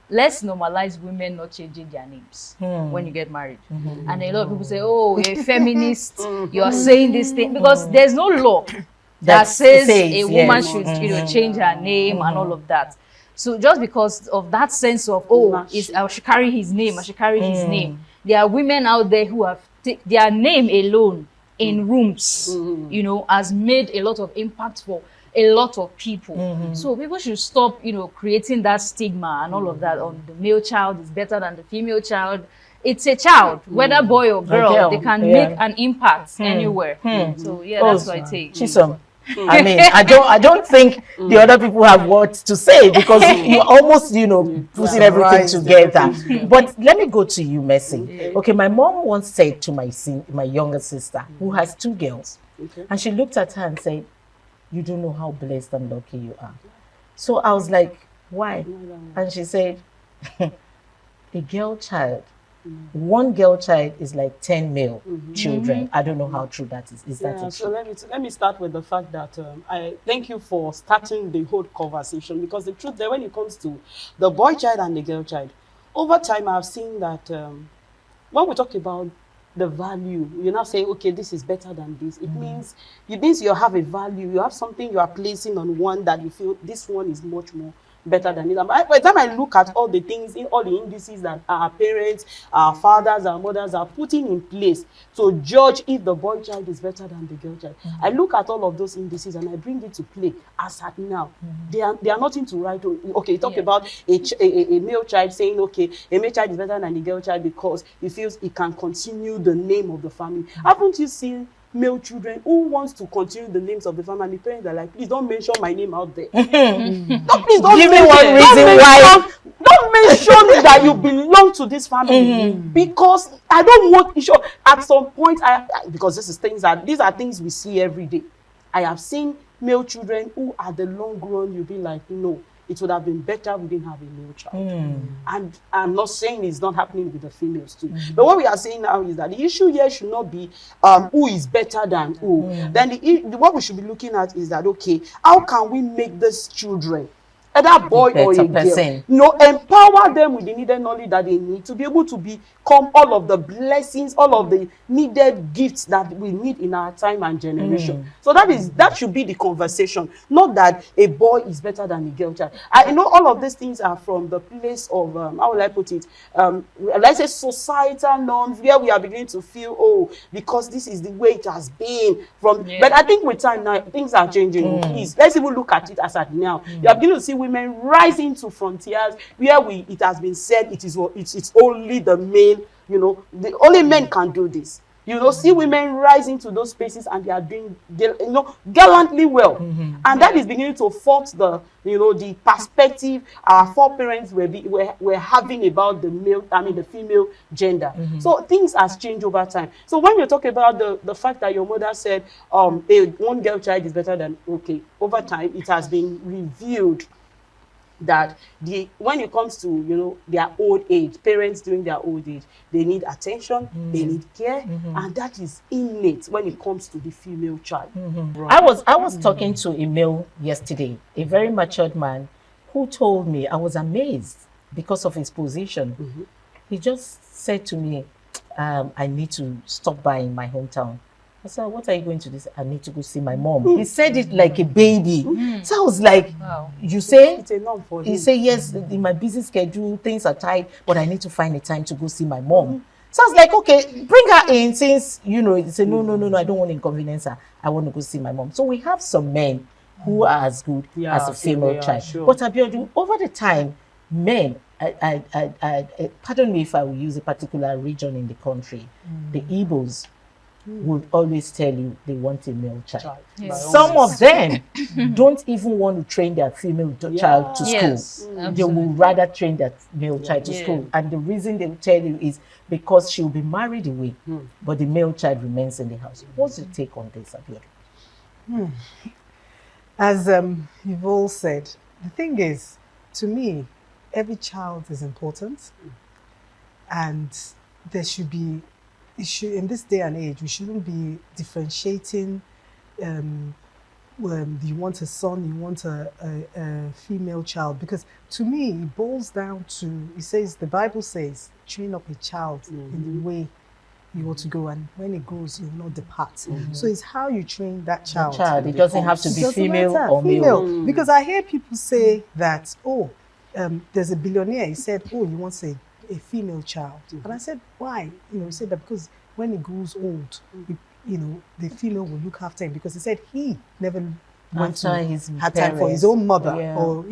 let's normalize women not changing their names when you get married. And a lot of people say, oh, you're a feminist, you're saying this thing, because there's no law that says a woman should, you know, change her name and all of that. So just because of that sense of, oh, I should carry his name, I should carry his name. There are women out there who have their name alone in rooms, you know, has made a lot of impact for a lot of people. So people should stop, creating that stigma and all of that on the male child is better than the female child. It's a child, whether boy or girl, they can make an impact anywhere. So yeah, that's what I take. Chisom. I mean, I don't think the other people have words to say because you almost, putting everything together. But let me go to you, Mercy. Okay, my mom once said to my younger sister, who has 2 girls, and she looked at her and said, "You don't know how blessed and lucky you are." So I was like, "Why?" And she said, "A girl child. 1 girl child is like 10 male children." I don't know how true that is. Is that true? So let me start with the fact that I thank you for starting the whole conversation, because the truth there, when it comes to the boy child and the girl child, over time I've seen that when we talk about the value, you're not saying, okay, this is better than this. It means you have a value, you have something you are placing on one that you feel this one is much more better than it. And by the time I look at all the things, in all the indices that our parents, our fathers, our mothers are putting in place to judge if the boy child is better than the girl child, I look at all of those indices and I bring it to play as at now. They are nothing to write on. Okay, you talk about a male child saying, okay, a male child is better than the girl child because he feels he can continue the name of the family. Haven't you seen male children who wants to continue the names of the family, and the parents are like, please don't mention my name out there. Please don't give me one reason why. Don't mention that you belong to this family, because I don't want issue. At some point, because these are things we see every day. I have seen male children who at the long run you'll be like, no, it would have been better we didn't have a male child. And I'm not saying it's not happening with the females too. But what we are saying now is that the issue here should not be who is better than who. Then what we should be looking at is that, okay, how can we make these children, either boy or a girl, empower them with the needed knowledge that they need to be able to become all of the blessings, all of the needed gifts that we need in our time and generation. So that should be the conversation, not that a boy is better than a girl child. I know all of these things are from the place of how will I put it, let's say societal norms, where we are beginning to feel, oh, because this is the way it has been from. But I think with time now things are changing. Please, let's even look at it as at now. You are beginning to see women rising to frontiers where it has been said it's only the male, the only men can do this. See women rising to those spaces and they are doing, gallantly well. And that is beginning to fault the perspective our foreparents were having about the female gender. So things has changed over time. So when you talk about the fact that your mother said one girl child is better than, okay, over time it has been revealed that when it comes to their old age, parents during their old age, they need attention, they need care, and that is innate when it comes to the female child. I was talking to a male yesterday, a very matured man, who told me, I was amazed because of his position. He just said to me, I need to stop by in my hometown. I said, what are you going to do? I need to go see my mom. He said it like a baby. So I was like, wow. You say? It's a norm for him. He said, yes, in my busy schedule, things are tight, but I need to find a time to go see my mom. So I was like, okay, bring her in, since, he said, no, I don't want to inconvenience her. I want to go see my mom. So we have some men who are as good as a female child. Sure. But Abiodun, over the time, men, pardon me if I will use a particular region in the country, the Igbos would always tell you they want a male child. Yes. Some of them don't even want to train their female child to school. They will rather train their male child to school. And the reason they will tell you is because she will be married away, but the male child remains in the house. What's your take on this, Abiodun? As you've all said, the thing is, to me, every child is important, and there should be, in this day and age, we shouldn't be differentiating. You want a son, you want a female child, because to me it boils down to, the Bible says, train up a child in the way you ought to go, and when it grows, you will not depart. So it's how you train that child. It doesn't have to be female or male. Because I hear people say that, there's a billionaire, he said, you want a female child. And I said, why? He said that because when he grows old, the female will look after him, because he said he never went to After his had time for his parents. own mother, Yeah. or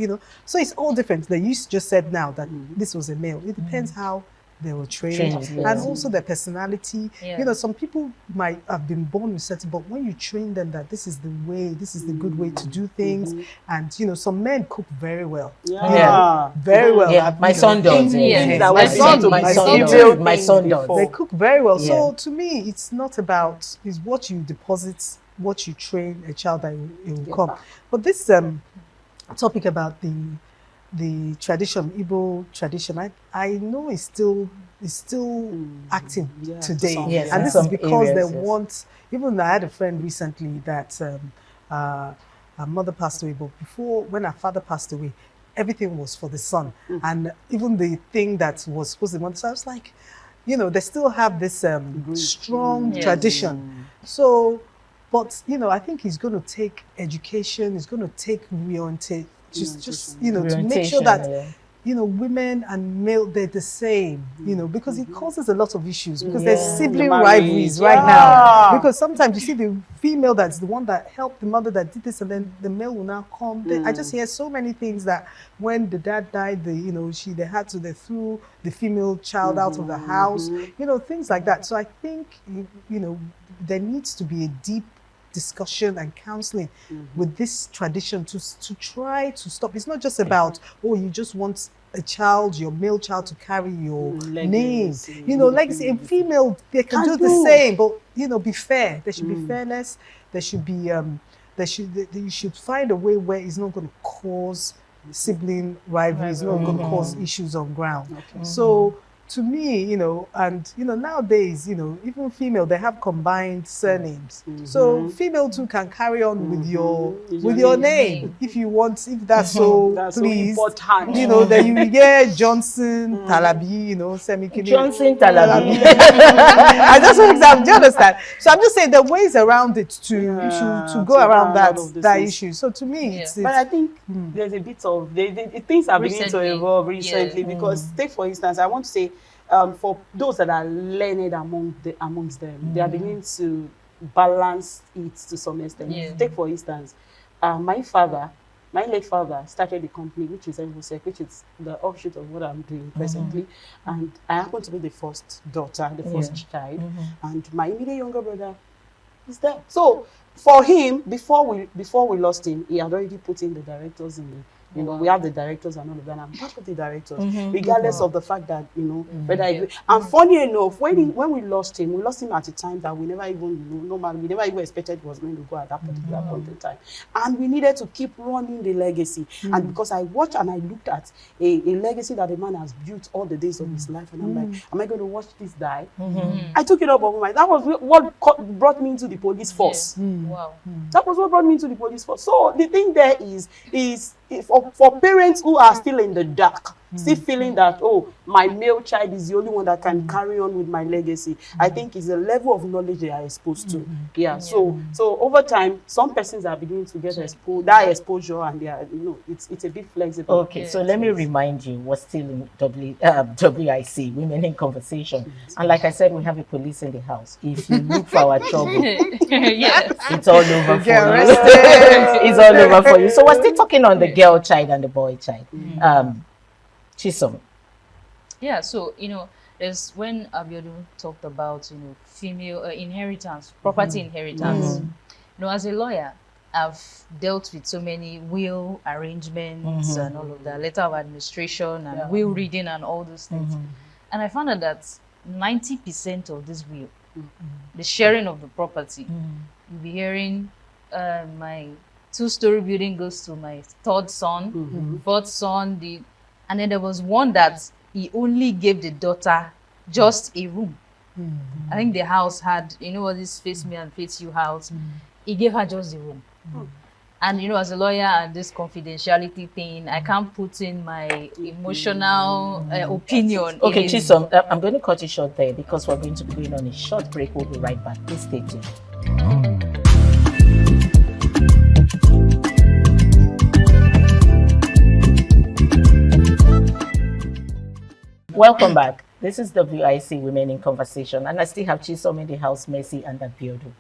so it's all different. You just said now that this was a male. It depends how they were trained, Trained, and yes. also their personality. Yeah. Some people might have been born with certain, but when you train them that this is the way, this is the good way to do things, and some men cook very well. Yeah. Very well. Yeah, my son does. Yeah. My son does. My son does. They cook very well. Yeah. So to me, it's not about it's what you deposit, what you train a child that it will come. But this topic about the tradition, Igbo tradition, I know is still acting today. Yes, and in this some is because areas, they yes. want, even I had a friend recently that her mother passed away, but when her father passed away, everything was for the son. And even the thing that was supposed to be mother, so I was like, they still have this strong Yes. tradition. So, but, I think he's going to take education, he's going to take reorientation, just to make sure that, women and male, they're the same, because it causes a lot of issues, because there's sibling rivalries right now. Because sometimes you see the female that's the one that helped the mother that did this, and then the male will now come. I just hear so many things that when the dad died, they threw the female child out of the house, things like that. So I think, there needs to be a deep discussion and counseling with this tradition to try to stop. It's not just about, you just want a child, your male child, to carry your name. Legacy. A female, they can do the same, but be fair. There should be fairness. There should be you should find a way where it's not going to cause sibling rivalries, not going to cause issues on ground. So to me, nowadays, even female, they have combined surnames. So female too can carry on with your name if you want, if that's so please. So important. Then you get Johnson, Talabi, Semikini. Johnson, Talabi. I just want example. Do you understand? So I'm just saying the ways around it to go around that issue. So to me, it's but I think there's a bit of things are beginning to evolve recently because take for instance, I want to say for those that are learned amongst them, they are beginning to balance it to some extent. Take for instance, my late father started a company which is Evosec, which is the offshoot of what I'm doing presently, and I happen to be the first daughter, the first child, and my immediate younger brother is there. So for him, before we lost him, he had already put in the directors in the. We have the directors and all of that. I'm part of the directors, regardless of the fact that whether and funny enough, when we lost him at a time that we never even normally we never even expected was going to go at that particular point in time, and we needed to keep running the legacy. And because I watched and I looked at a legacy that a man has built all the days of his life, and I'm like, am I going to watch this die? I took it up on my. That was what brought me into the police force. Wow. That was what brought me into the police force. So the thing there is for parents who are still in the dark, still feeling that, my male child is the only one that can carry on with my legacy, I think is a level of knowledge they are exposed to. So over time, some persons are beginning to get that exposure, and they are, it's a bit flexible. Okay, so let me remind you, we're still in WIC, Women in Conversation. And like I said, we have a police in the house. If you look for our trouble, it's all over for you. It's all over for you. So we're still talking on the girl child and the boy child. Chisom. Yeah, so there's when Abiodun talked about female inheritance, property inheritance. As a lawyer, I've dealt with so many will arrangements and all of that, letter of administration and will reading and all those things. And I found out that 90% of this will, the sharing of the property, you'll be hearing my 2-story building goes to my third son, fourth son, and then there was one that he only gave the daughter just a room. I think the house had, what this face me and face you house, he gave her just the room. And as a lawyer and this confidentiality thing, I can't put in my emotional opinion. Okay, Chisom, I'm going to cut you short there because we're going to be going on a short break. We'll be right back. Please stay tuned. Welcome back. This is WIC Women in Conversation, and I still have Chisom in the house, Mercy and Abiodun.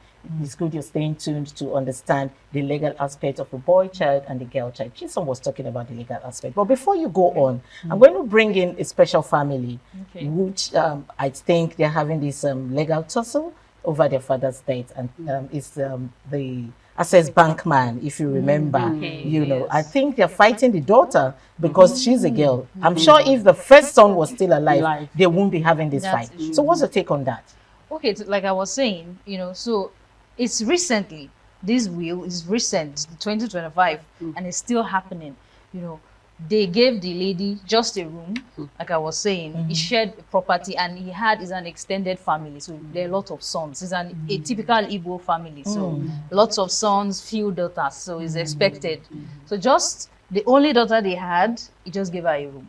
it's good you're staying tuned to understand the legal aspect of the boy child and the girl child. Chisom was talking about the legal aspect. But before you go on, I'm going to bring in a special family, which I think they're having this legal tussle over their father's death. And it's the Access Bank man, if you remember. I think they're fighting the daughter because she's a girl. I'm sure if the first son was still alive, they won't be having this fight. So what's your take on that? Okay, like I was saying, so it's recently, this will is recent, 2025, and it's still happening. They gave the lady just a room, like I was saying. He shared property, and is an extended family. So there are a lot of sons. It's a typical Igbo family. So lots of sons, few daughters. So it's expected. So just the only daughter they had, he just gave her a room.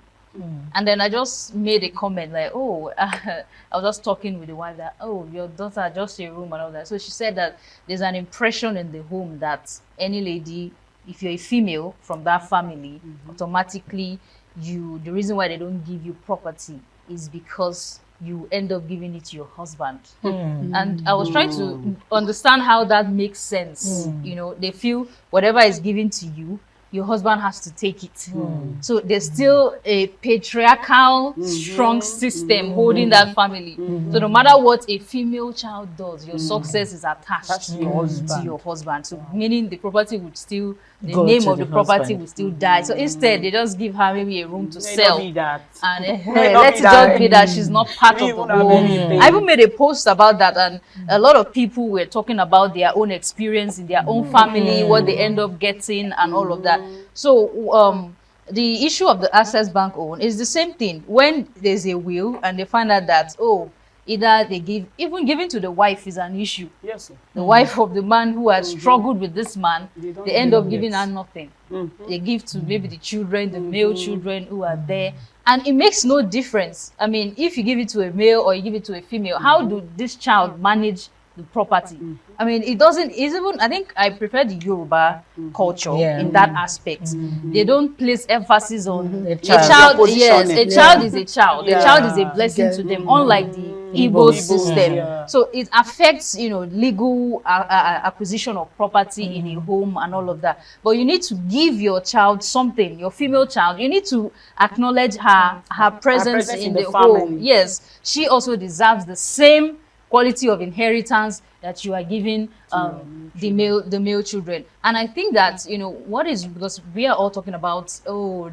And then I just made a comment like, I was just talking with the wife that, your daughter just a room and all that. So she said that there's an impression in the home that any lady, if you're a female from that family, automatically the reason why they don't give you property is because you end up giving it to your husband. And I was trying to understand how that makes sense. They feel whatever is given to you, your husband has to take it. So there's still a patriarchal, strong system holding that family. So no matter what a female child does, your success is attached to your husband. So meaning the property would still, the name of the property would still die. So instead, they just give her maybe a room to sell. And let it just be that she's not part of the home. I even made a post about that, and a lot of people were talking about their own experience in their own family, what they end up getting and all of that. So the issue of the Access Bank own is the same thing. When there's a will and they find out that, either they even giving to the wife is an issue. Yes, sir. The wife of the man who has struggled with this man, they end up giving her nothing. They give to maybe the children, the male children who are there. And it makes no difference. I mean, if you give it to a male or you give it to a female, how do this child manage the property? I mean, it doesn't, it's even, I think I prefer the Yoruba culture in that aspect. They don't place emphasis on a child. Yes, a child is a child. A child is a blessing to them, unlike the Igbo system. So it affects, legal acquisition of property in a home and all of that. But you need to give your child something, your female child. You need to acknowledge her presence in the home. Yes, she also deserves the same quality of inheritance that you are giving the male children. And I think that what is, because we are all talking about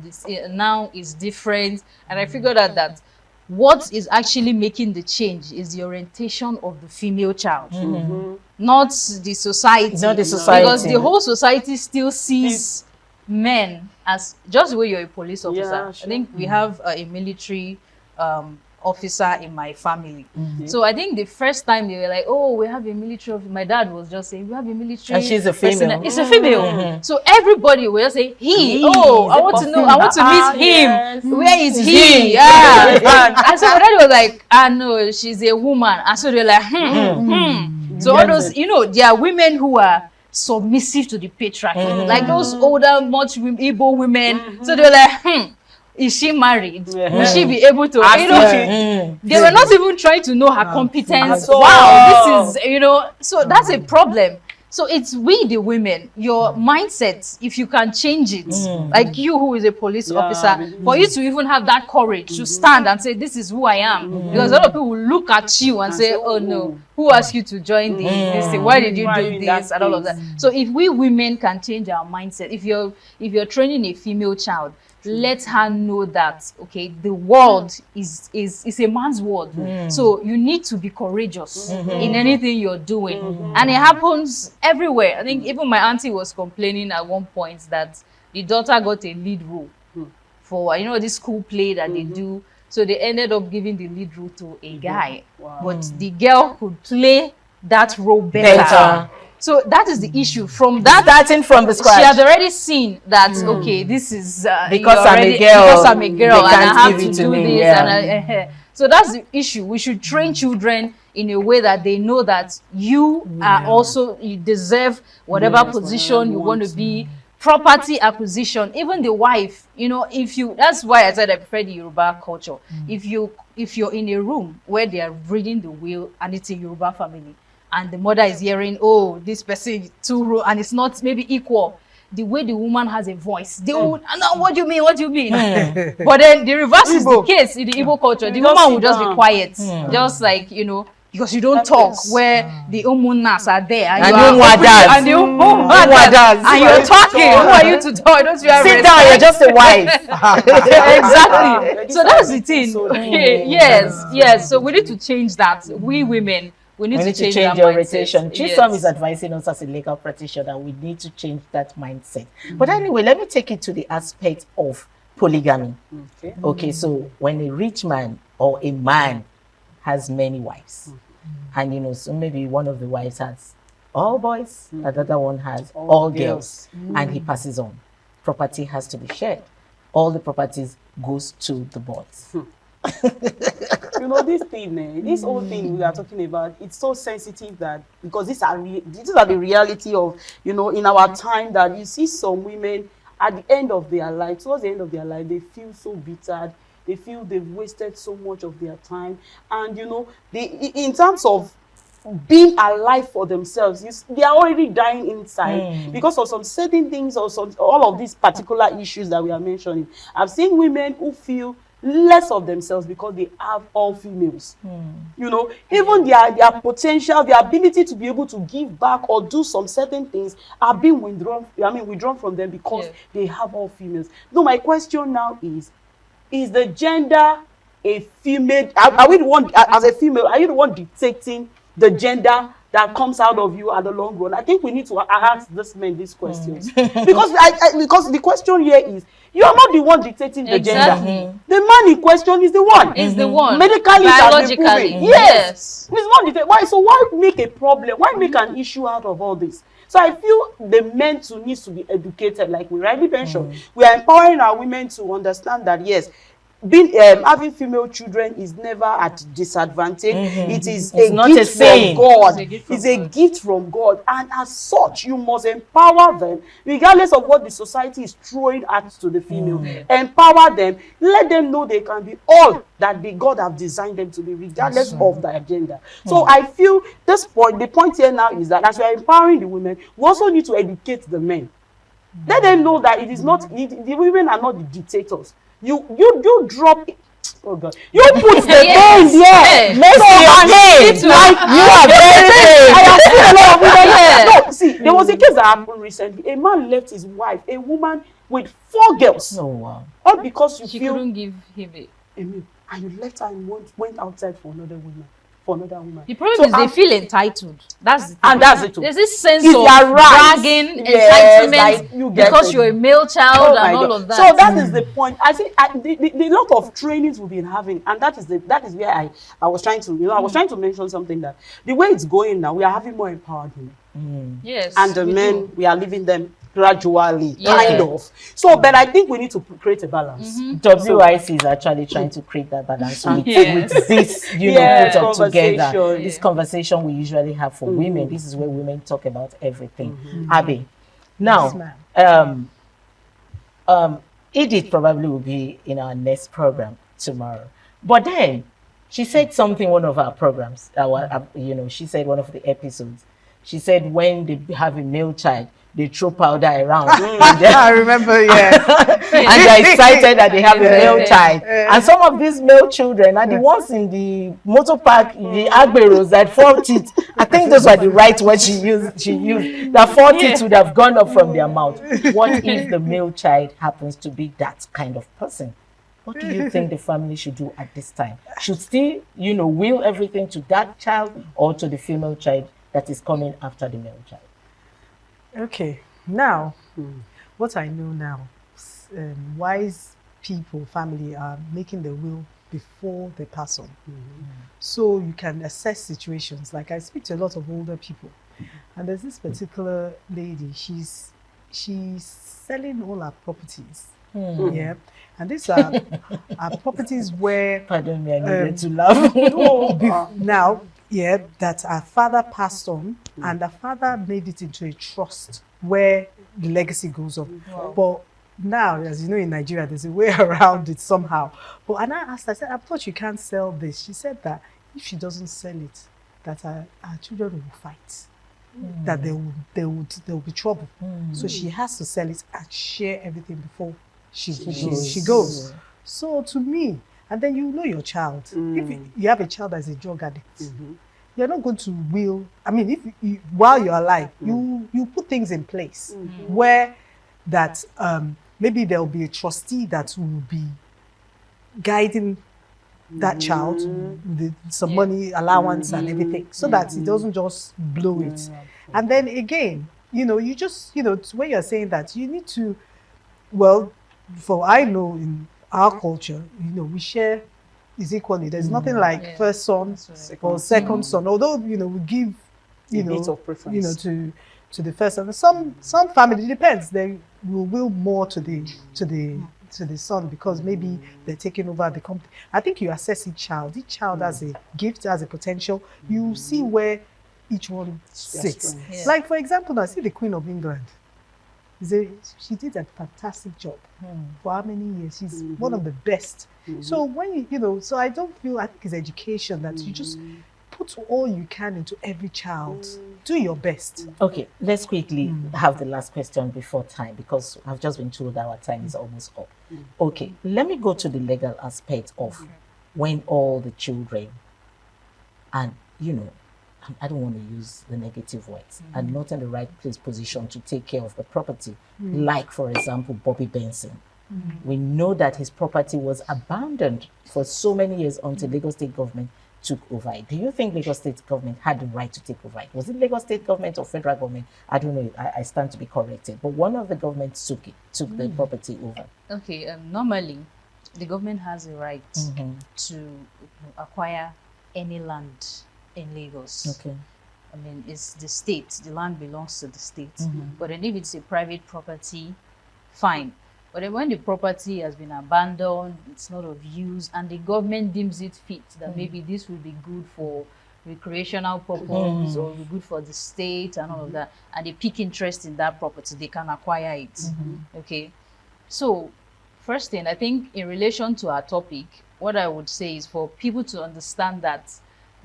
this now is different, and I figured out that what is actually making the change is the orientation of the female child, not the society. Not the society, because the whole society still sees men as just the way you're a police officer. I think we have a military officer in my family. So I think the first time they were like, we have a military officer, my dad was just saying, we have a military, and she's a female. It's a female. So everybody will just say, he. I want to know, I want to meet him. Where is he? Yeah. And so my dad was like, no, she's a woman. And so they're like, So all those, there are women who are submissive to the patriarchy, like those older, much Igbo women. So they're like, is she married? Will she be able to, they were not even trying to know her competence. Wow, this is, so that's a problem. So it's we, the women, your mindset, if you can change it, like you who is a police officer, for you to even have that courage to stand and say, this is who I am. Because a lot of people will look at you and say, oh no, who asked you to join this thing? Why did you do this? And all of that. So if we women can change our mindset, if you're training a female child, let her know that, okay, the world is a man's world. So you need to be courageous in anything you're doing. And it happens everywhere. I think even my auntie was complaining at one point that the daughter got a lead role for, this school play that they do. So they ended up giving the lead role to a guy. But the girl could play that role better. So that is the issue. From that, starting from the scratch, she had already seen that. Okay, this is because I'm a girl. Because I'm a girl, and I have to do this. So that's the issue. We should train children in a way that they know that you are also, you deserve whatever position you want to be. Property acquisition, even the wife. That's why I said I prefer the Yoruba culture. If you're in a room where they are reading the will and it's a Yoruba family, and the mother is hearing, oh, this person is too rude, and it's not maybe equal. The way the woman has a voice, they would, no, what do you mean? What do you mean? But then the reverse is the case in the Igbo culture. The woman will just be quiet, just like, you know, because you don't talk, where the umunas are there and you're talking. Who are you to talk? Don't you have sit down, you're just a wife. Exactly. So that's the thing. Yes. So we need to change that. We women, we need to change your orientation. Chisom is Yes. advising us as a legal practitioner. We need to change that mindset. But anyway, let me take it to the aspect of polygamy. Okay, so when a rich man or a man has many wives, and you know, so maybe one of the wives has all boys, another one has all girls, and he passes on. Property has to be shared. All the properties goes to the boys. You know, this thing, this whole thing we are talking about, it's so sensitive that, because these are the reality of, you know, in our time, that you see some women at the end of their life, towards the end of their life, they feel so bitter. They feel they've wasted so much of their time. And, you know, in terms of being alive for themselves, they are already dying inside because of some certain things, or all of these particular issues that we are mentioning. I've seen women who feel less of themselves because they have all females. You know, even their potential, their ability to be able to give back or do some certain things are being withdrawn from them because they have all females. No, my question now is the gender a female? Are we the one, as a female, are you the one dictating the gender that comes out of you at the long run? I think we need to ask this men these questions. because the question here is, you are not the one dictating the gender. The man in question is the one. Is the one. Medically, biologically. Yes. It's not why? So why make a problem? Why make an issue out of all this? So I feel the men too needs to be educated, like we rightly mentioned. We are empowering our women to understand that yes, having female children is never at disadvantage. It is a gift from God. It's a gift from God, and as such, you must empower them, regardless of what the society is throwing at to the female. Empower them, let them know they can be all that God have designed them to be, regardless of their gender. So I feel this point. The point here now is that as we are empowering the women, we also need to educate the men. Let them know that it is not the women are not the dictators. You drop it. Oh God! You put the pain there. Like you are very. I have seen a lot of women. No, see, there was a case that happened recently. A man left his wife, a woman with 4 girls. Oh wow! All because she couldn't give him a meal, and you left her and went outside for another woman. The problem is they feel entitled. That's the thing. And that's it. There's this sense of bragging, entitlement, because you're a male child and all of that. So that is the point. I think the lot of trainings we've been having, and that is where I was trying to, I was trying to mention something, that the way it's going now, we are having more empowered women. Yes. And the men, we are leaving them gradually, kind of. So, but I think we need to create a balance. WIC is actually trying to create that balance with this, put up together. This conversation we usually have for women. This is where women talk about everything. Abby, now, Edith probably will be in our next program tomorrow. But then, she said something one of our programs, she said one of the episodes. She said when they have a male child, they throw powder around. I remember, and they're excited that they have a male child. And some of these male children are the ones in the motor park, the Agberos that 4 teeth. I think those were the right words she used. That 4 teeth would have gone up from their mouth. What if the male child happens to be that kind of person? What do you think the family should do at this time? Should still, will everything to that child or to the female child that is coming after the male child? Okay, now, what I know now, wise people, family are making the will before they pass on. So you can assess situations. Like I speak to a lot of older people, and there's this particular lady, she's selling all her properties. Yeah, and these are properties where... Pardon me, I needed to laugh. Now, that her father passed on, and the father made it into a trust where the legacy goes on. But now, as you know, in Nigeria, there's a way around it somehow. But and I asked her, I said, I thought you can't sell this. She said that if she doesn't sell it, that our children will fight, that there will be trouble. So she has to sell it and share everything before she goes. So to me, and then you know your child. If you have a child that's a drug addict, you're not going to will. I mean, if you, while you're alive, you put things in place where that maybe there will be a trustee that will be guiding that child with some money allowance and everything, so that it doesn't just blow it. And then again, you just when you're saying that, you need to, well, for I know in our culture, we share is equally. There's nothing like first son or second son, although we give a bit of preference to the first son. Some family, depends, they will more to the son, because maybe they're taking over the company. I think you assess each child has a gift, has a potential. You see where each one sits. Like, for example, now see the Queen of England. She did a fantastic job for how many years? She's one of the best. So when so I think it's education, that you just put all you can into every child. Do your best. Okay, let's quickly have the last question before time, because I've just been told our time is almost up. Okay, let me go to the legal aspect of when all the children and I don't want to use the negative words, are not in the right position to take care of the property. Like, for example, Bobby Benson. We know that his property was abandoned for so many years until Lagos State government took over it. Do you think Lagos State government had the right to take over it? Was it Lagos State government or federal government? I don't know. I stand to be corrected. But one of the governments took the property over. Okay, normally the government has a right to acquire any land in Lagos. Okay. I mean, it's the state. The land belongs to the state. But then if it's a private property, fine. But then when the property has been abandoned, it's not of use, and the government deems it fit that maybe this will be good for recreational purpose or will be good for the state and all of that, and they pick interest in that property, they can acquire it. Okay. So first thing, I think in relation to our topic, what I would say is for people to understand that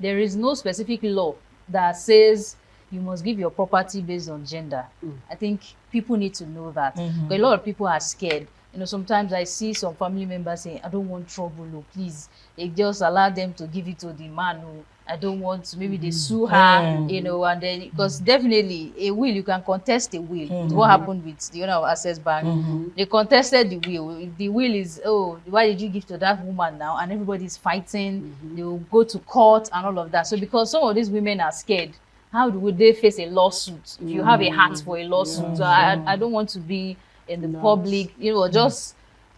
there is no specific law that says you must give your property based on gender. I think people need to know that. But a lot of people are scared. Sometimes I see some family members saying, I don't want trouble, oh, please. They just allow them to give it to the man who I don't want to. Maybe they sue her, and then, because definitely a will, you can contest a will. What happened with the owner of Access Bank? They contested the will. The will is, oh, why did you give to that woman now? And everybody's fighting. They will go to court and all of that. So because some of these women are scared, how would they face a lawsuit? If you have a heart for a lawsuit, so I don't want to be in the public, just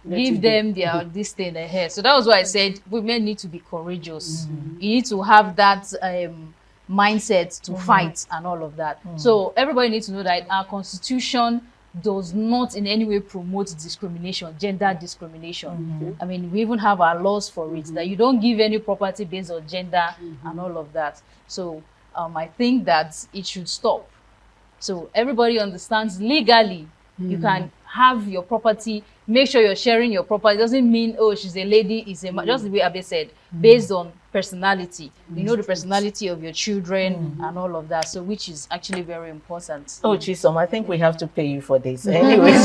give them this thing ahead. So that was why I said women need to be courageous. You need to have that mindset to fight and all of that. So everybody needs to know that our constitution does not in any way promote discrimination, gender discrimination. I mean, we even have our laws for it, that you don't give any property based on gender and all of that. So I think that it should stop. So everybody understands legally, you can have your property, make sure you're sharing your property. It doesn't mean, oh, she's a lady, is a man. Just the way Abe said, based on personality. You know the personality of your children and all of that. So which is actually very important. Oh, Chisom, I think we have to pay you for this. Anyways,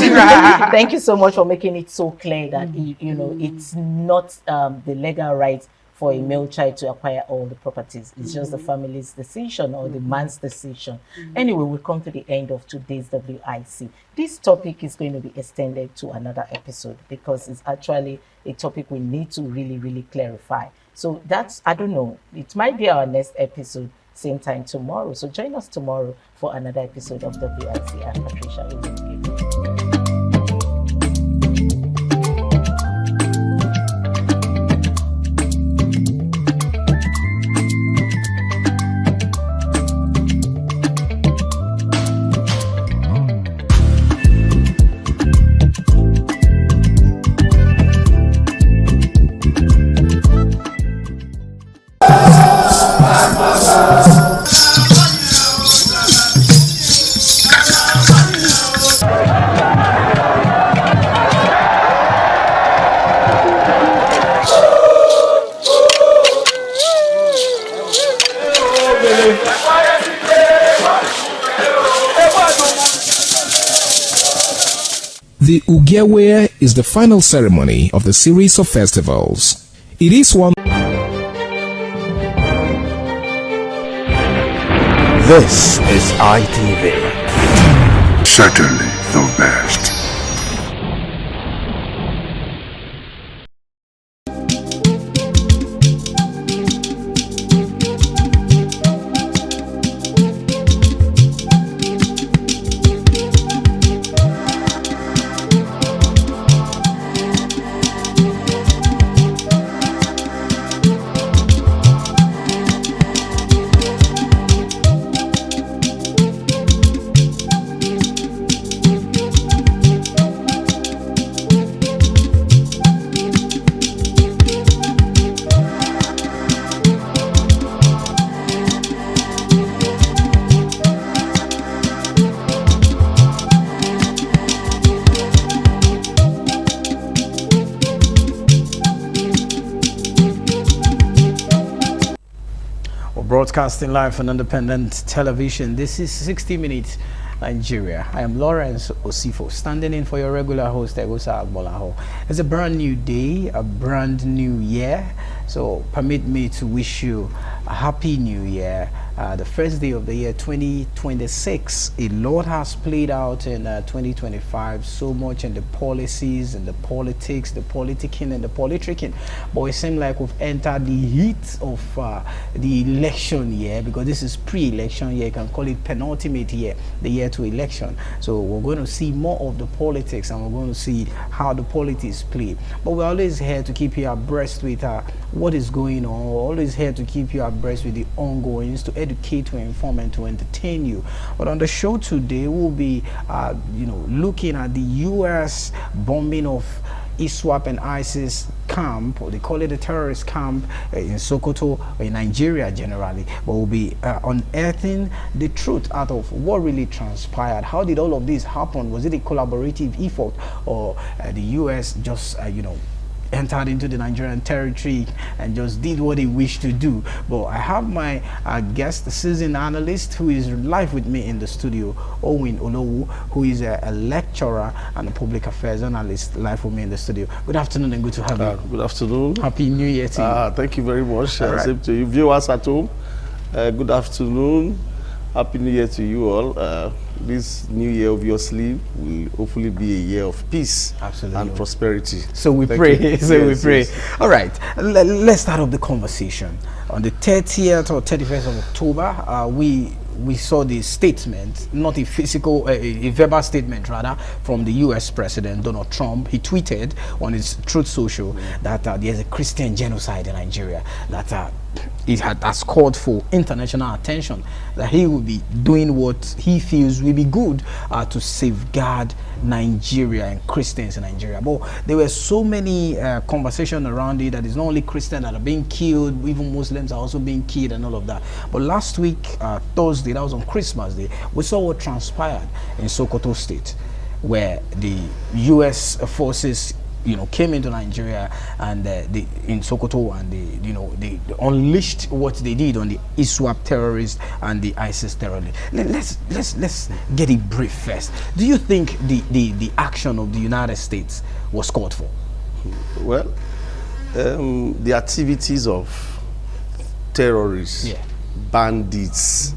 thank you so much for making it so clear that it's not the legal right for a male child to acquire all the properties. It's just the family's decision or the man's decision. Anyway, we'll come to the end of today's WIC. This topic is going to be extended to another episode because it's actually a topic we need to really, really clarify. So that's, I don't know, it might be our next episode, same time tomorrow. So join us tomorrow for another episode of WIC. I'm Patricia Ezekiel. Thank you. The Ugewe is the final ceremony of the series of festivals. It is one. This is ITV. Certainly the best. Broadcasting live on independent television. This is 60 Minutes Nigeria. I am Lawrence Osifo, standing in for your regular host, Egosa Agbolaho. It's a brand new day, a brand new year. So permit me to wish you a happy new year. The first day of the year 2026. A lot has played out in 2025, so much in the policies and the politics, the politicking and the politricking. But it seems like we've entered the heat of the election year, because this is pre-election year. You can call it penultimate year, the year to election. So we're going to see more of the politics, and we're going to see how the politics play. But we're always here to keep you abreast with what is going on. We're always here to keep you abreast with the ongoings, to educate, to inform, and to entertain you. But on the show today, we'll be looking at the U.S. bombing of ISWAP and ISIS camp, or they call it a terrorist camp in Sokoto, or in Nigeria generally. But we'll be unearthing the truth out of what really transpired. How did all of this happen? Was it a collaborative effort, or the U.S. just entered into the Nigerian territory and just did what they wished to do? But I have my guest, the seasoned analyst, who is live with me in the studio, Owen Olowu, who is a lecturer and a public affairs analyst, live with me in the studio. Good afternoon and good to have you. Good afternoon. Happy New Year to you. Thank you very much. All right. Same to you. Viewers at home, good afternoon. Happy New Year to you all. This new year, obviously, will hopefully be a year of peace and prosperity. So we pray. We pray. All right, let's start off the conversation. On the 30th or 31st of October, we saw the statement, not a physical, a verbal statement rather, from the U.S. President Donald Trump. He tweeted on his Truth Social that there's a Christian genocide in Nigeria, that it has called for international attention, that he will be doing what he feels will be good to safeguard Nigeria and Christians in Nigeria. But there were so many conversations around it, that it's not only Christians that are being killed, even Muslims are also being killed and all of that. But last week, Thursday, that was on Christmas Day, we saw what transpired in Sokoto State, where the U.S. forces came into Nigeria and in Sokoto, and they unleashed what they did on the ISWAP terrorists and the ISIS terrorists. Let's get it brief first. Do you think the action of the United States was called for? Well, the activities of terrorists, bandits,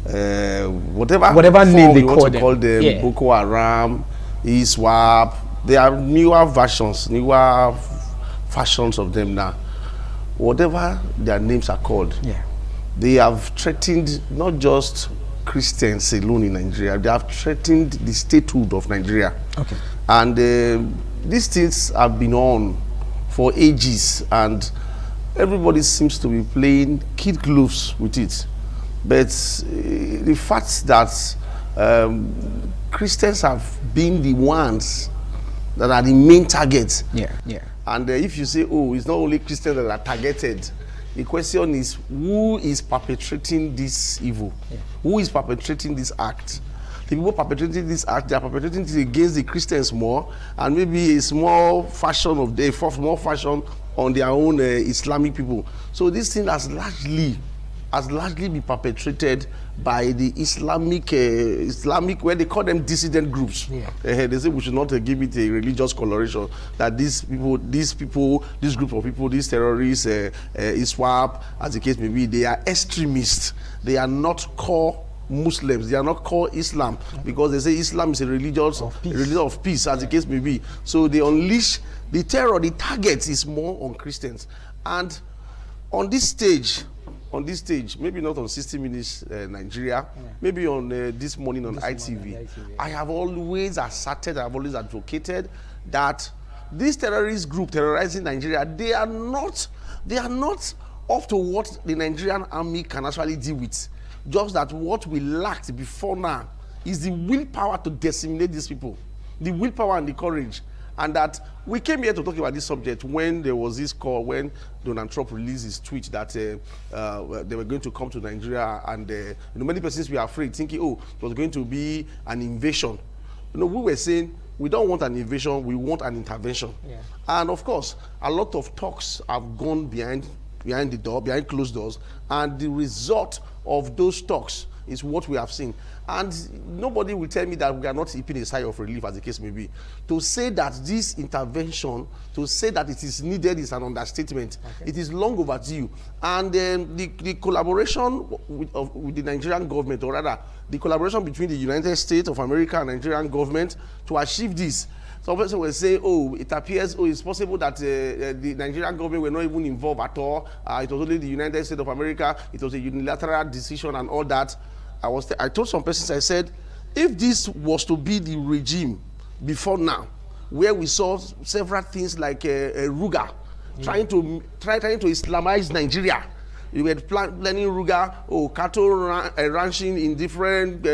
whatever name they call them, Boko Haram, ISWAP. There are newer fashions of them now. Whatever their names are called, they have threatened not just Christians alone in Nigeria. They have threatened the statehood of Nigeria. Okay. And these things have been on for ages, and everybody seems to be playing kid gloves with it. But the fact that Christians have been the ones that are the main targets. And if you say, oh, it's not only Christians that are targeted, the question is, who is perpetrating this evil? Who is perpetrating this act? The people perpetrating this act, they are perpetrating it against the Christians more, and maybe a small fashion on their own Islamic people. So this thing has largely has largely been perpetrated by the Islamic, where they call them dissident groups. They say we should not give it a religious coloration. That this group of people, these terrorists, ISWAP, as the case may be, they are extremists. They are not core Muslims. They are not called Islam because they say Islam is a religion of peace, as the case may be. So they unleash the terror. The target is more on Christians. And on this stage, maybe not on 60 Minutes Nigeria, maybe on This Morning on ITV, I have always asserted, I have always advocated that this terrorist group terrorizing Nigeria, they are not up to what the Nigerian army can actually deal with. Just that what we lacked before now is the willpower to disseminate these people, the willpower and the courage. And that we came here to talk about this subject when there was this call, when Donald Trump released his tweet that they were going to come to Nigeria, and many persons were afraid, thinking, oh, it was going to be an invasion. We were saying we don't want an invasion, we want an intervention. And of course, a lot of talks have gone behind the door, behind closed doors, and the result of those talks is what we have seen. And nobody will tell me that we are not heaping a sigh of relief, as the case may be. To say that this intervention, to say that it is needed, is an understatement. It is long overdue. And the collaboration with the Nigerian government, or rather the collaboration between the United States of America and Nigerian government to achieve this. Some person will say, oh, it appears, oh, it's possible that the Nigerian government were not even involved at all. It was only the United States of America. It was a unilateral decision and all that. I told some persons, I said, if this was to be the regime before now, where we saw several things like Ruga trying to Islamize Nigeria. You were planning Ruga, cattle ranching in different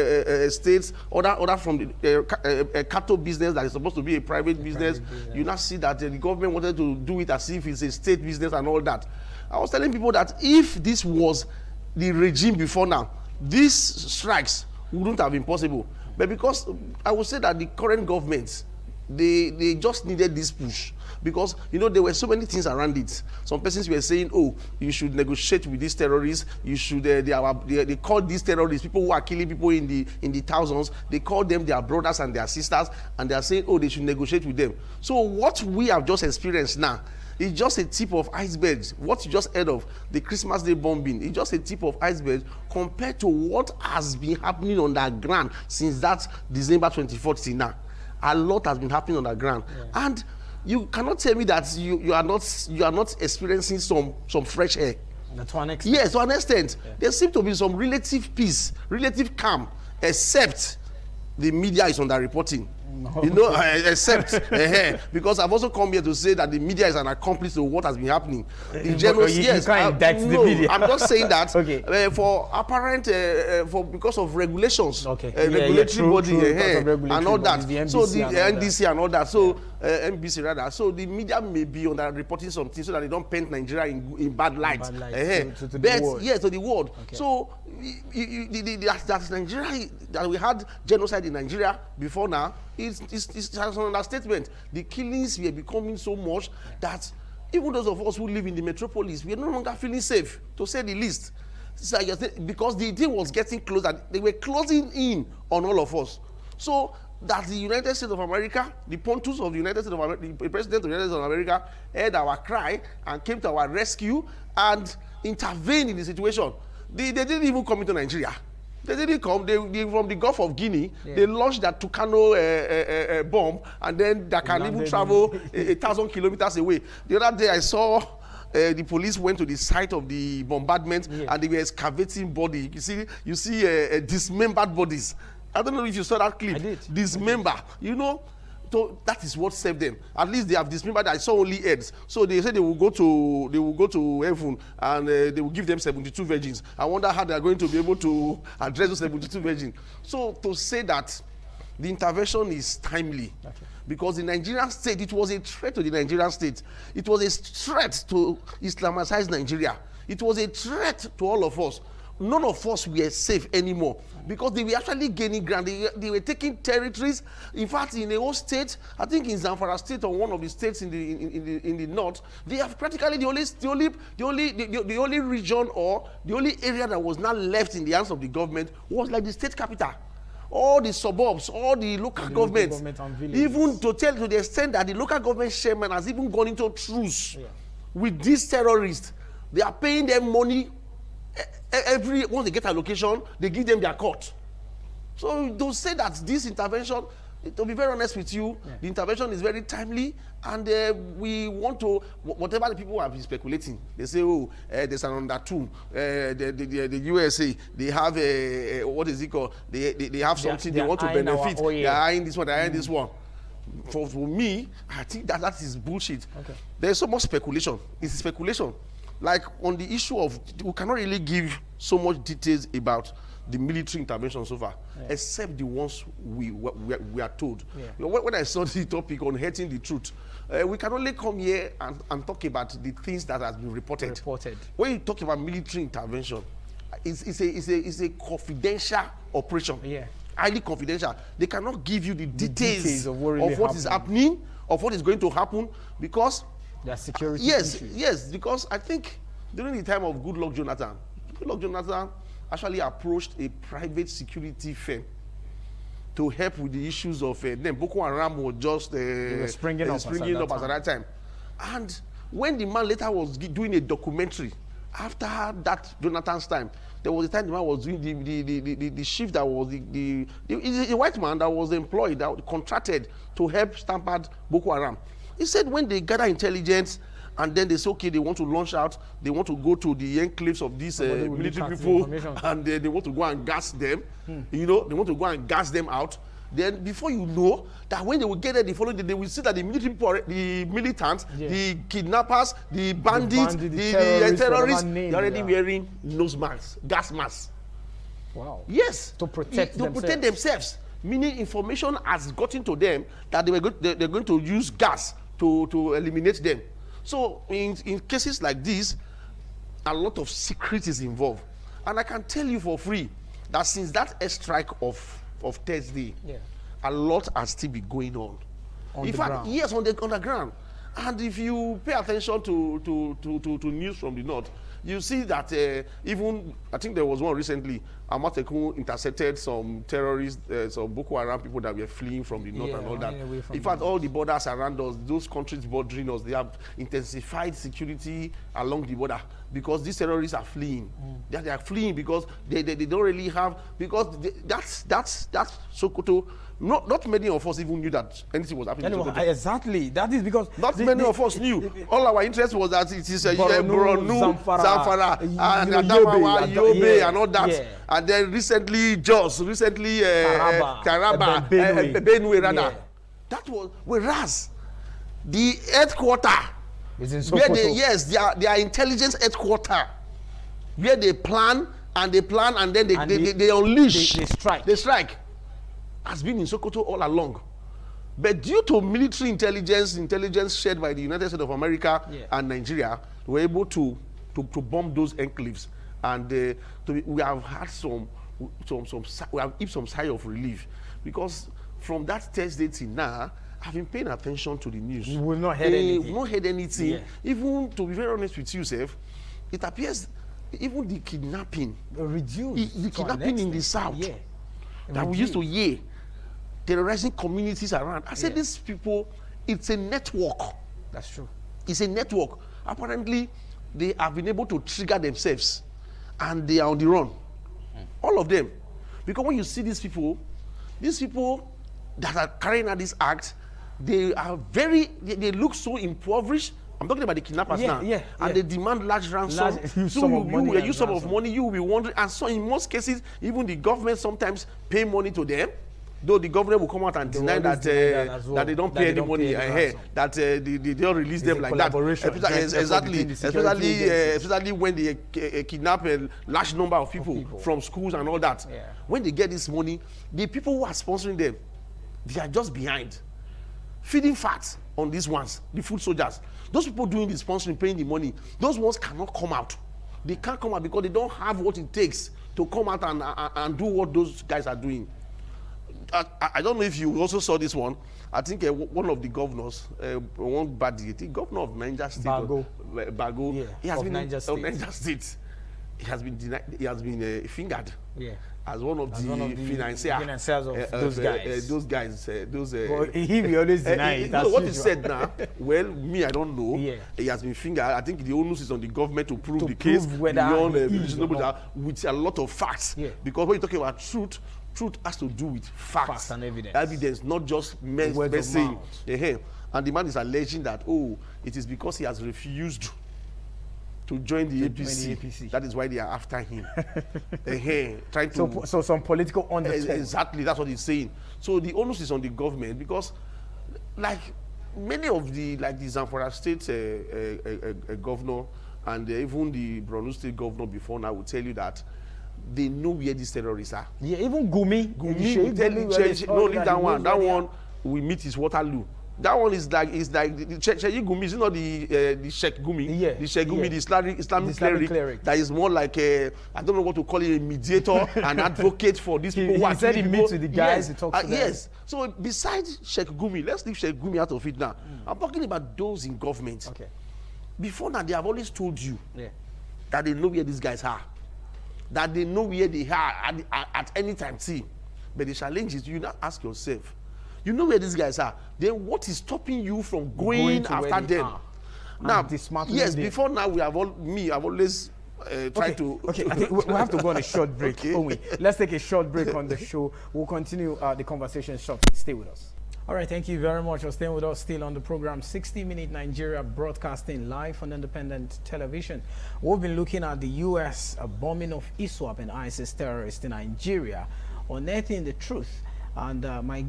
states, other from the cattle business that is supposed to be a private business. You now see that the government wanted to do it as if it's a state business and all that. I was telling people that if this was the regime before now, these strikes wouldn't have been possible. But because I would say that the current government, they just needed this push, because there were so many things around it. Some persons were saying, oh, you should negotiate with these terrorists. You should they call these terrorists, people who are killing people in the thousands, they call them their brothers and their sisters, and they are saying, oh, they should negotiate with them. So what we have just experienced now is just a tip of iceberg. What you just heard of the Christmas Day bombing is just a tip of iceberg compared to what has been happening on the ground since that December 24th till now. A lot has been happening on the ground, and you cannot tell me that you are not experiencing some fresh air. To an extent. Yes, to an extent. There seems to be some relative peace, relative calm, except the media is underreporting. Except because I've also come here to say that the media is an accomplice to what has been happening. The journalists, yes, the media. I'm just saying that for apparent, because of regulations, regulatory body and all that. So the NDC and all that. So NBC rather. So the media may be underreporting something so that they don't paint Nigeria in bad light. To the world. So that Nigeria, that we had genocide in Nigeria before now, it's an understatement. The killings were becoming so much that even those of us who live in the metropolis, we are no longer feeling safe, to say the least. Because the day was getting closer, they were closing in on all of us. So that the United States of America, the pontoons of the United States of America, the President of the United States of America heard our cry and came to our rescue and intervened in the situation. They didn't even come into Nigeria. They didn't come. They from the Gulf of Guinea. They launched that Tucano bomb, and then that can even travel 1,000 kilometers away. The other day I saw the police went to the site of the bombardment, and they were excavating body. You see dismembered bodies. I don't know if you saw that clip. I did. Dismember. So that is what saved them. At least they have dismembered. I saw only heads. So they said they will go to heaven, and they will give them 72 virgins. I wonder how they are going to be able to address those 72 virgins. So to say that the intervention is timely, because the Nigerian state, it was a threat to the Nigerian state. It was a threat to Islamize Nigeria. It was a threat to all of us. none of us were safe anymore because they were actually gaining ground. They were taking territories. In fact, in a whole state, I think in Zamfara state or one of the states in the north, they have practically the only region or the only area that was not left in the hands of the government was like the state capital. All the suburbs, all the local governments, even to the extent that the local government chairman has even gone into truce with these terrorists. They are paying them money once they get allocation, they give them their cut. So to say that this intervention, to be very honest with you, the intervention is very timely, and we want to, whatever the people have been speculating, they say, oh, there's an under two, the USA, they have a, what is it called? They have something they want to benefit. They are eyeing this one, they are eyeing this one. For me, I think that is bullshit. There's so much speculation. It's speculation. Like on the issue of, we cannot really give so much details about the military intervention so far, except the ones we are told. When I saw the topic on hating the truth, we can only come here and talk about the things that has been reported. When you talk about military intervention, it's a confidential operation. Highly confidential. They cannot give you the details of what is happening, of what is going to happen, because their security. Yes, because I think during the time of Goodluck Jonathan actually approached a private security firm to help with the issues of then Boko Haram was just springing up at that time. And when the man later was doing a documentary after that Jonathan's time, there was a time the man was doing the shift that was the white man that was employed, that contracted to help stamp out Boko Haram. He said when they gather intelligence and then they say, okay, they want to launch out, they want to go to the enclaves of these military people, and they want to go and gas them, you know, they want to go and gas them out. Then before you know that, when they will get there the following day, they will see that the military people, the militants, the kidnappers, the bandits, the terrorists, they're already wearing nose masks, gas masks. Wow. Yes. To protect themselves. Meaning information has gotten to them that they're going to use gas to eliminate them. So in cases like this, a lot of secret is involved. And I can tell you for free that since that airstrike of Thursday, a lot has still been going on. In fact, yes, on the ground. And if you pay attention to news from the north, you see that even, I think there was one recently, Amateku intercepted some terrorists, some Boko Haram people that were fleeing from the north and all that. In fact, all the borders around us, those countries bordering us, they have intensified security along the border because these terrorists are fleeing. They are fleeing because they don't really have, because that's Sokoto. Not many of us even knew that anything was happening. Exactly. That is because not many of us knew. All our interest was that it is Borno, Zamfara, and Adamawa, Yobe, and all that. And then recently, Taraba, Benue, rather. That was, whereas the headquarter is in Sokoto. Their intelligence headquarter, where they plan and then they unleash, they strike, has been in Sokoto all along. But due to military intelligence shared by the United States of America and Nigeria, we were able to bomb those enclaves, and we have had we have heaped some sigh of relief, because from that Thursday till now, I've been paying attention to the news. You will not heard anything. We've not heard anything. Even, to be very honest with you, Seth, it appears even the kidnapping reduced. The kidnapping in the south that we used to hear, terrorizing communities around. I said, these people, it's a network. That's true. It's a network. Apparently, they have been able to trigger themselves, and they are on the run. All of them. Because when you see these people that are carrying out this act, they are they look so impoverished. I'm talking about the kidnappers now. And they demand large ransom. Use some of money, you will be wondering. And so in most cases, even the government sometimes pay money to them. Though the government will come out and deny that they don't pay any money ahead, that they don't release them like that. Especially when they kidnap a large number of people from schools and all that. When they get this money, the people who are sponsoring them, they are just behind, feeding fat on these ones, the food soldiers. Those people doing the sponsoring, paying the money, those ones cannot come out They can't come out because they don't have what it takes to come out and do what those guys are doing. I don't know if you also saw this one. I think one of the governors, one bad, the governor of Niger State, Bago, yeah, he has been Niger Niger State. He has been denied. He has been fingered. Yeah. As one of the financiers of those guys. Well, he will always deny it. What he said now, well, me, I don't know. Yeah. He has been fingered. I think the onus is on the government to prove the case beyond reasonable doubt with a lot of facts. Yeah. Because when you're talking about truth has to do with facts and evidence. Evidence, not just men saying. And the man is alleging that, it is because he has refused to join the APC. That is why they are after him. Trying to so some political undertones. Exactly, that's what he's saying. So the onus is on the government because, like many of the Zamfara State governor and even the Borno State governor before now will tell you that they know where these terrorists are. Yeah, even Gumi no, leave that one. That one we meet his Waterloo. That one is like the Sheikh Gumi is not the Sheikh Gumi. Yeah. The Sheikh Gumi, the Islamic cleric that is more like I don't know what to call it, a mediator, an advocate for these people. He said he meets with the guys, he talks to them. Yes. So besides Sheikh Gumi, let's leave Sheikh Gumi out of it now. I'm talking about those in government. Okay. Before now, they have always told you that they know where these guys are, that they know where they are at any time. See, but the challenge is you now ask yourself. You know where these guys are. Then what is stopping you from going after them? Now, yes, before now I've always tried to. Okay, I think we'll have to go on a short break. Okay. Let's take a short break on the show. We'll continue the conversation shortly. Stay with us. All right, thank you very much for staying with us still on the program 60 Minute Nigeria, broadcasting live on independent television. We've been looking at the U.S. bombing of ISWAP and ISIS terrorists in Nigeria, unearthing the truth. And my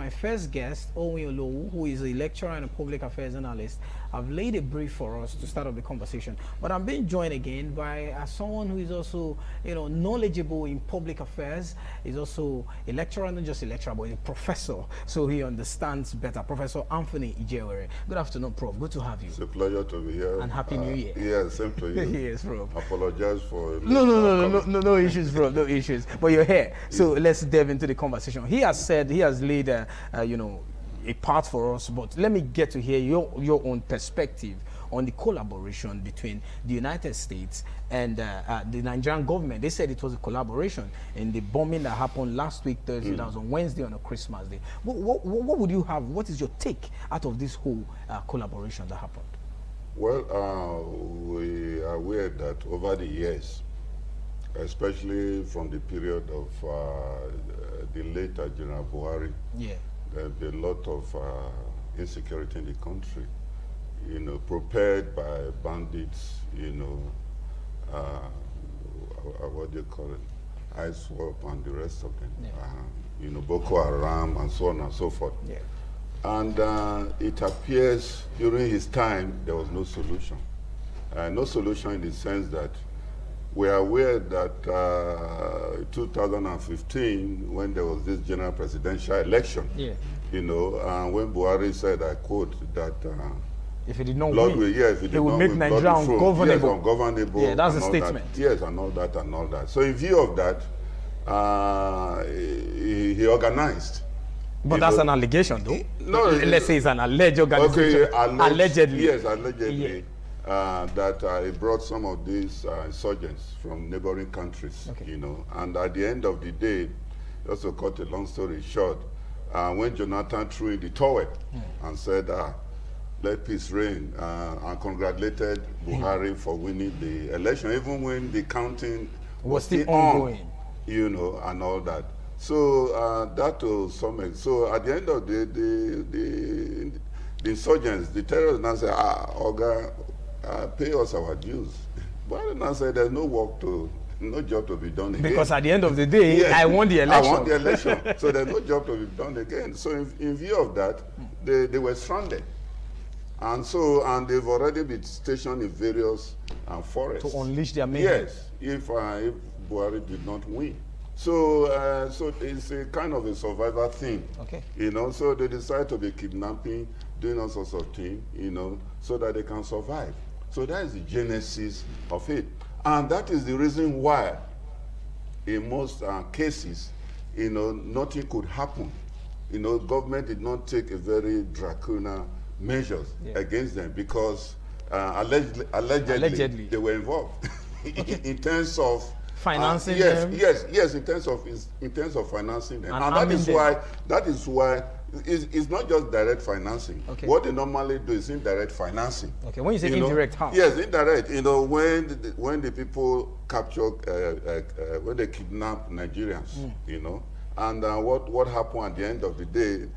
first guest, Owen Olowu, who is a lecturer and a public affairs analyst, have laid a brief for us to start off the conversation. But I'm being joined again by someone who is also, knowledgeable in public affairs. He's also a lecturer, not just a lecturer, but a professor, so he understands better. Professor Anthony Ijewere. Good afternoon, Prof. Good to have you. It's a pleasure to be here. And Happy New Year. Yeah, same to you. Yes, Prof. Apologize for no issues, Prof. No issues. But you're here, so let's delve into the conversation. He has laid a part for us, but let me get to hear your own perspective on the collaboration between the United States and the Nigerian government. They said it was a collaboration in the bombing that happened last week, Thursday. That was on Wednesday on a Christmas day. What would you have? What is your take out of this whole collaboration that happened? Well, we are aware that over the years, especially from the period of the late General Buhari, there have been a lot of insecurity in the country, prepared by bandits, what do you call it, ISWAP and the rest of them, Boko Haram and so on and so forth. Yeah. And it appears during his time there was no solution. No solution in the sense that we are aware that 2015, when there was this general presidential election, when Buhari said, I quote, that if he did not Lord win, he would make Nigeria ungovernable. Yes, ungovernable. Yeah, that's a statement. Yes, and all that and all that. So in view of that, he organized. But that's an allegation, though. No, let's say it's an alleged organization. Okay, allegedly. Yes, allegedly. Yeah. That he brought some of these insurgents from neighboring countries, and at the end of the day, just to cut a long story short, when Jonathan threw in the towel and said, let peace reign, and congratulated Buhari for winning the election, even when the counting was still ongoing, and all that. So that to some extent. So at the end of the insurgents, the terrorists now say, Oga, pay us our dues. But now say there's no job to be done again. Because at the end of the day, I won the election. I won the election. So there's no job to be done again. So in view of that, they were stranded. And they've already been stationed in various forests. To unleash their men. Yes, if Buhari did not win. So it's a kind of a survivor thing. Okay. So they decide to be kidnapping, doing all sorts of things, so that they can survive. So that is the genesis of it. And that is the reason why, in most cases, nothing could happen. Government did not take a very draconian measures against them because allegedly they were involved in terms of financing them. Yes, in terms of financing them, and that is why it's not just direct financing. Okay. What they normally do is indirect financing. Okay, when you say indirect, how? Yes, indirect. When the people capture, when they kidnap Nigerians, and what happened at the end of the day,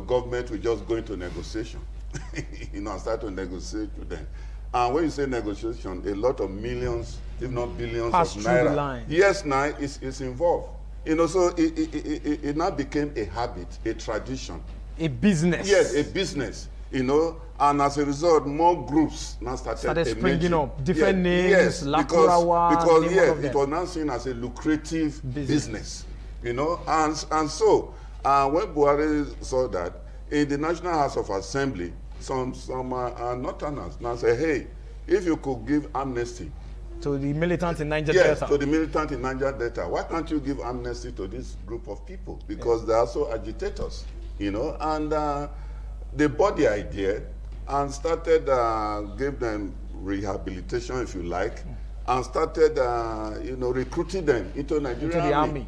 government will just go into negotiation, and start to negotiate with them. And when you say negotiation, a lot of millions, if not billions of naira. Yes, now it's involved. So it now became a habit, a tradition. A business. Yes, a business. And as a result, more groups now started springing up. Different names, yes, because it was now seen as a lucrative business. And so when Buhari saw that, in the National House of Assembly, some northerners now say, hey, if you could give amnesty to the militants in Niger Delta. Yes, to the militants in Niger Delta. Why can't you give amnesty to this group of people? Because they are also agitators, and they bought the idea and started, gave them rehabilitation, if you like, and started, recruiting them into Nigerian into the army.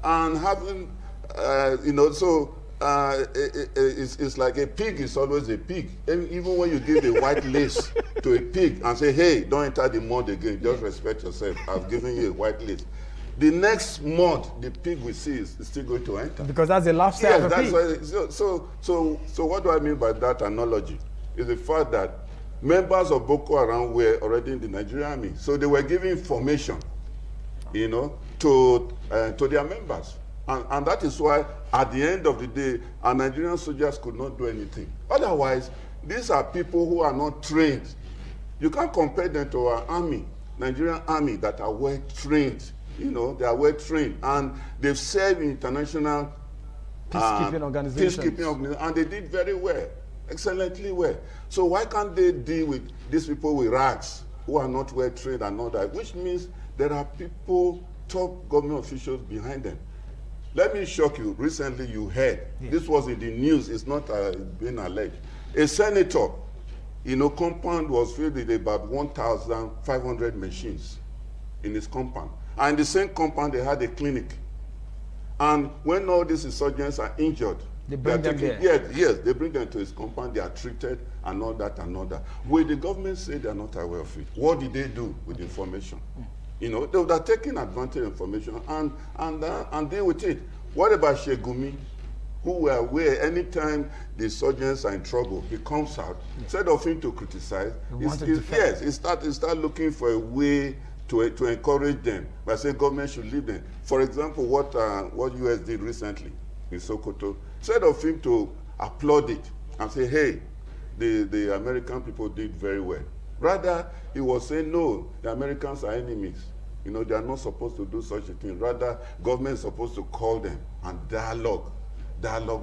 And having, it's like a pig is always a pig. And even when you give the white lace to a pig and say, hey, don't enter the mud again, just respect yourself, I've given you a white lace. The next mud the pig will see is still going to enter. Because that's the lifestyle of a pig. Why, so what do I mean by that analogy? Is the fact that members of Boko Haram were already in the Nigerian army. So they were giving information, to their members. And that is why, at the end of the day, our Nigerian soldiers could not do anything. Otherwise, these are people who are not trained. You can't compare them to our army, Nigerian army, that are well trained. They are well trained, and they've served in international peacekeeping organizations. And they did very well, excellently well. So why can't they deal with these people with rags who are not well trained and all that? Which means there are people, top government officials behind them. Let me shock you. Recently you heard, this was in the news, it's not being alleged. A senator, compound was filled with about 1,500 machines in his compound. And in the same compound, they had a clinic. And when all these insurgents are injured, they bring them there. Yes, they bring them to his compound, they are treated, and all that and all that. Will the government say they are not aware of it? What did they do with the information? They would have taken advantage of information and deal with it. What about Shegumi, who were aware anytime the insurgents are in trouble, he comes out, instead of him to criticize, he start looking for a way to encourage them by saying government should leave them. For example, what US did recently in Sokoto, instead of him to applaud it and say, hey, the American people did very well. Rather, he was saying, no, the Americans are enemies. They are not supposed to do such a thing. Rather, government is supposed to call them and dialogue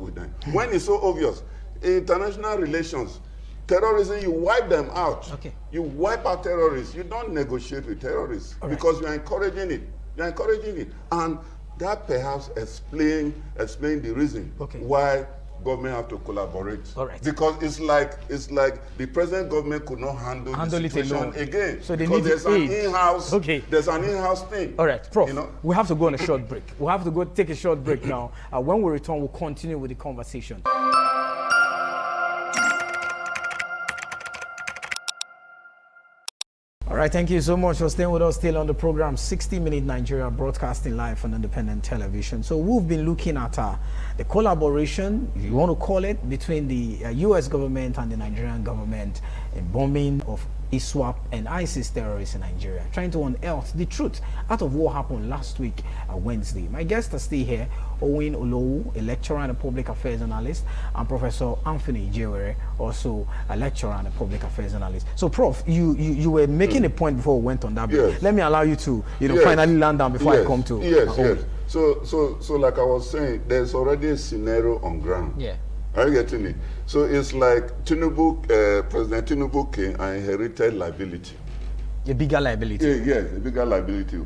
with them. When it's so obvious, in international relations, terrorism, you wipe them out. Okay. You wipe out terrorists. You don't negotiate with terrorists because you're encouraging it. You're encouraging it. And that perhaps explain the reason why government have to collaborate. Because it's like the present government could not handle the situation again. So they because need there's an in-house thing. All right, Prof, we have to go on a short break. We'll have to go take a short break now. When we return, we'll continue with the conversation. All right, thank you so much for staying with us still on the program 60 Minute Nigeria, broadcasting live on independent television. So we've been looking at the collaboration, if you want to call it, between the US government and the Nigerian government in bombing of ISWAP and ISIS terrorists in Nigeria, trying to unearth the truth out of what happened last week, Wednesday. My guests are still here: Owen Olowu, a lecturer and a public affairs analyst, and Professor Anthony Jewere, also a lecturer and a public affairs analyst. So, Prof, you were making a point before we went on that. Yes. Let me allow you to finally land down before I come to yes. So like I was saying, there's already a scenario on ground. Yeah. Are you getting it? So it's like President Tinubu came and inherited liability. A bigger liability. Yes, a bigger liability.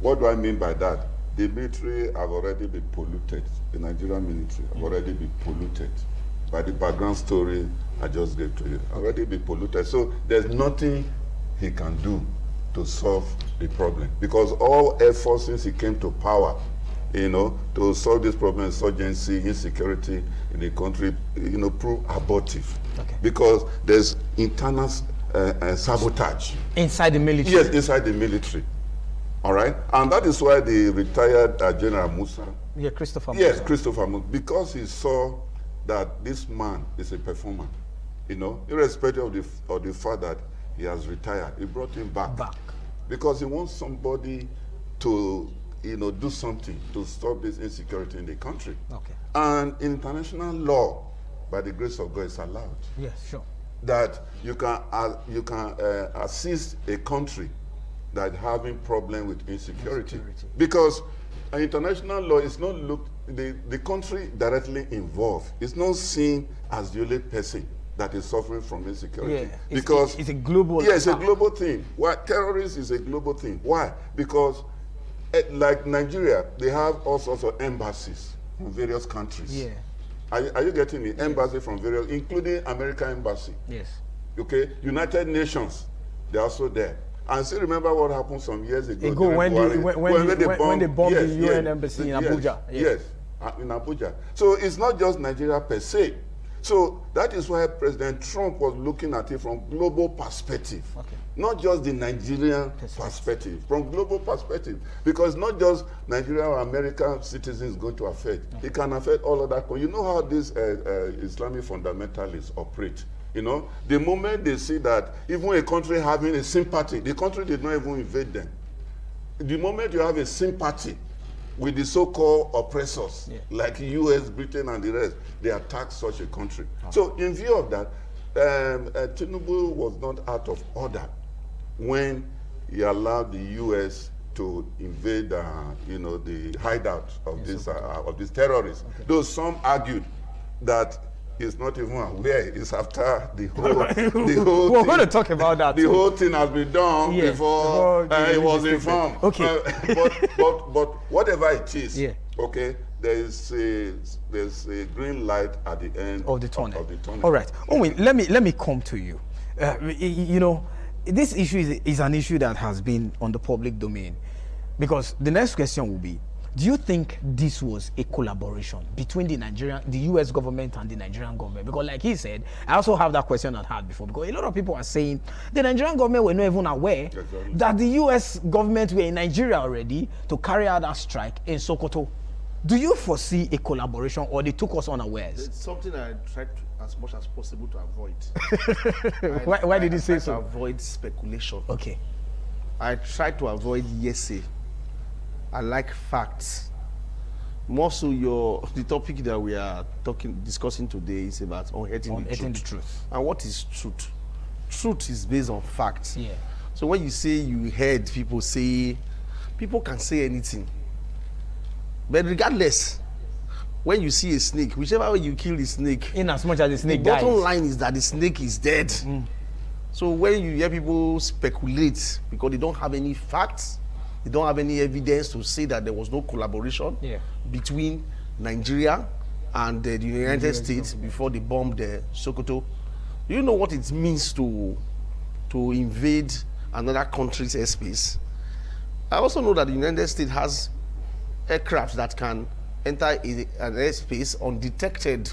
What do I mean by that? The military have already been polluted. The Nigerian military have already been polluted by the background story I just gave to you. Already been polluted. So there's nothing he can do to solve the problem, because all efforts since he came to power, to solve this problem, insurgency, insecurity in the country, prove abortive. Okay. Because there's internal sabotage. Inside the military? Yes, inside the military. All right? And that is why the retired General Musa. Yeah, Christopher Musa. Yes, Christopher Musa. Because he saw that this man is a performer, irrespective of the fact that he has retired, he brought him back. Because he wants somebody to do something to stop this insecurity in the country. Okay. And international law, by the grace of God, is allowed. Yes, sure. That you can assist a country that having problem with insecurity. Because international law is not looked, the country directly involved is not seen as the only person that is suffering from insecurity. Yeah, because it's a global. Yeah, it's a global thing. Why? Terrorism is a global thing. Why? Because like Nigeria, they have all sorts of embassies in various countries. Yeah. Are you getting me? Embassy from various, including American embassy. Yes. Okay. United Nations, they're also there. And still remember what happened some years ago. When they bombed the UN embassy in Abuja. Yes, in Abuja. So it's not just Nigeria per se. So that is why President Trump was looking at it from global perspective. Okay. Not just the Nigerian perspective, from global perspective. Because not just Nigeria or American citizens going to affect. Okay. It can affect all of that. You know how these Islamic fundamentalists operate. The moment they see that even a country having a sympathy, the country did not even invade them. The moment you have a sympathy with the so-called oppressors, like US, Britain, and the rest, they attack such a country. Oh. So in view of that, Tinubu was not out of order when he allowed the US to invade, the hideout of these terrorists. Okay. Though some argued that he's not even aware. It's after the whole We're going to talk about that. The whole thing has been done before it was informed. Okay. But whatever it is, okay, there's a green light at the end of the tunnel. All right. Owen, let me come to you. This issue is an issue that has been on the public domain, because the next question will be, do you think this was a collaboration between the US government and the Nigerian government? Because like he said, I also have that question I had before, because a lot of people are saying the Nigerian government were not even aware that the US government were in Nigeria already to carry out that strike in Sokoto. Do you foresee a collaboration, or they took us unawares? It's something I tried as much as possible to avoid. Why did you say so? To avoid speculation. Okay. I tried to avoid hearsay. I like facts. More so, the topic that we are discussing today is about unearthing the truth. And what is truth? Truth is based on facts. Yeah. So when you say you heard people say, people can say anything. But regardless, when you see a snake, whichever way you kill the snake, in as much as the snake dies, the bottom line is that the snake is dead. So when you hear people speculate because they don't have any facts, they don't have any evidence to say that there was no collaboration between Nigeria and the United States before they bombed Sokoto. You know what it means to invade another country's airspace. I also know that the United States has aircraft that can enter an airspace undetected.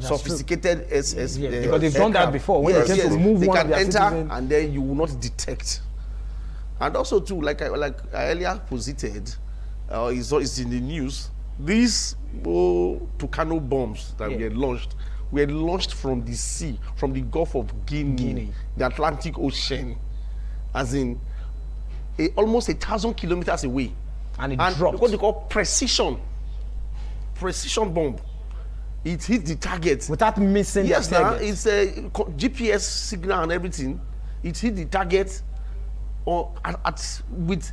Sophisticated because they've done that before. When they move they one can enter citizen, and then you will not detect. And also too, like I earlier posited, it's in the news. These Tucano bombs that were launched from the sea, from the Gulf of Guinea, the Atlantic Ocean, as in almost 1,000 kilometers away, and dropped. What they call precision bomb. It hit the target without missing the target. Yes, it's a GPS signal and everything. It hit the target with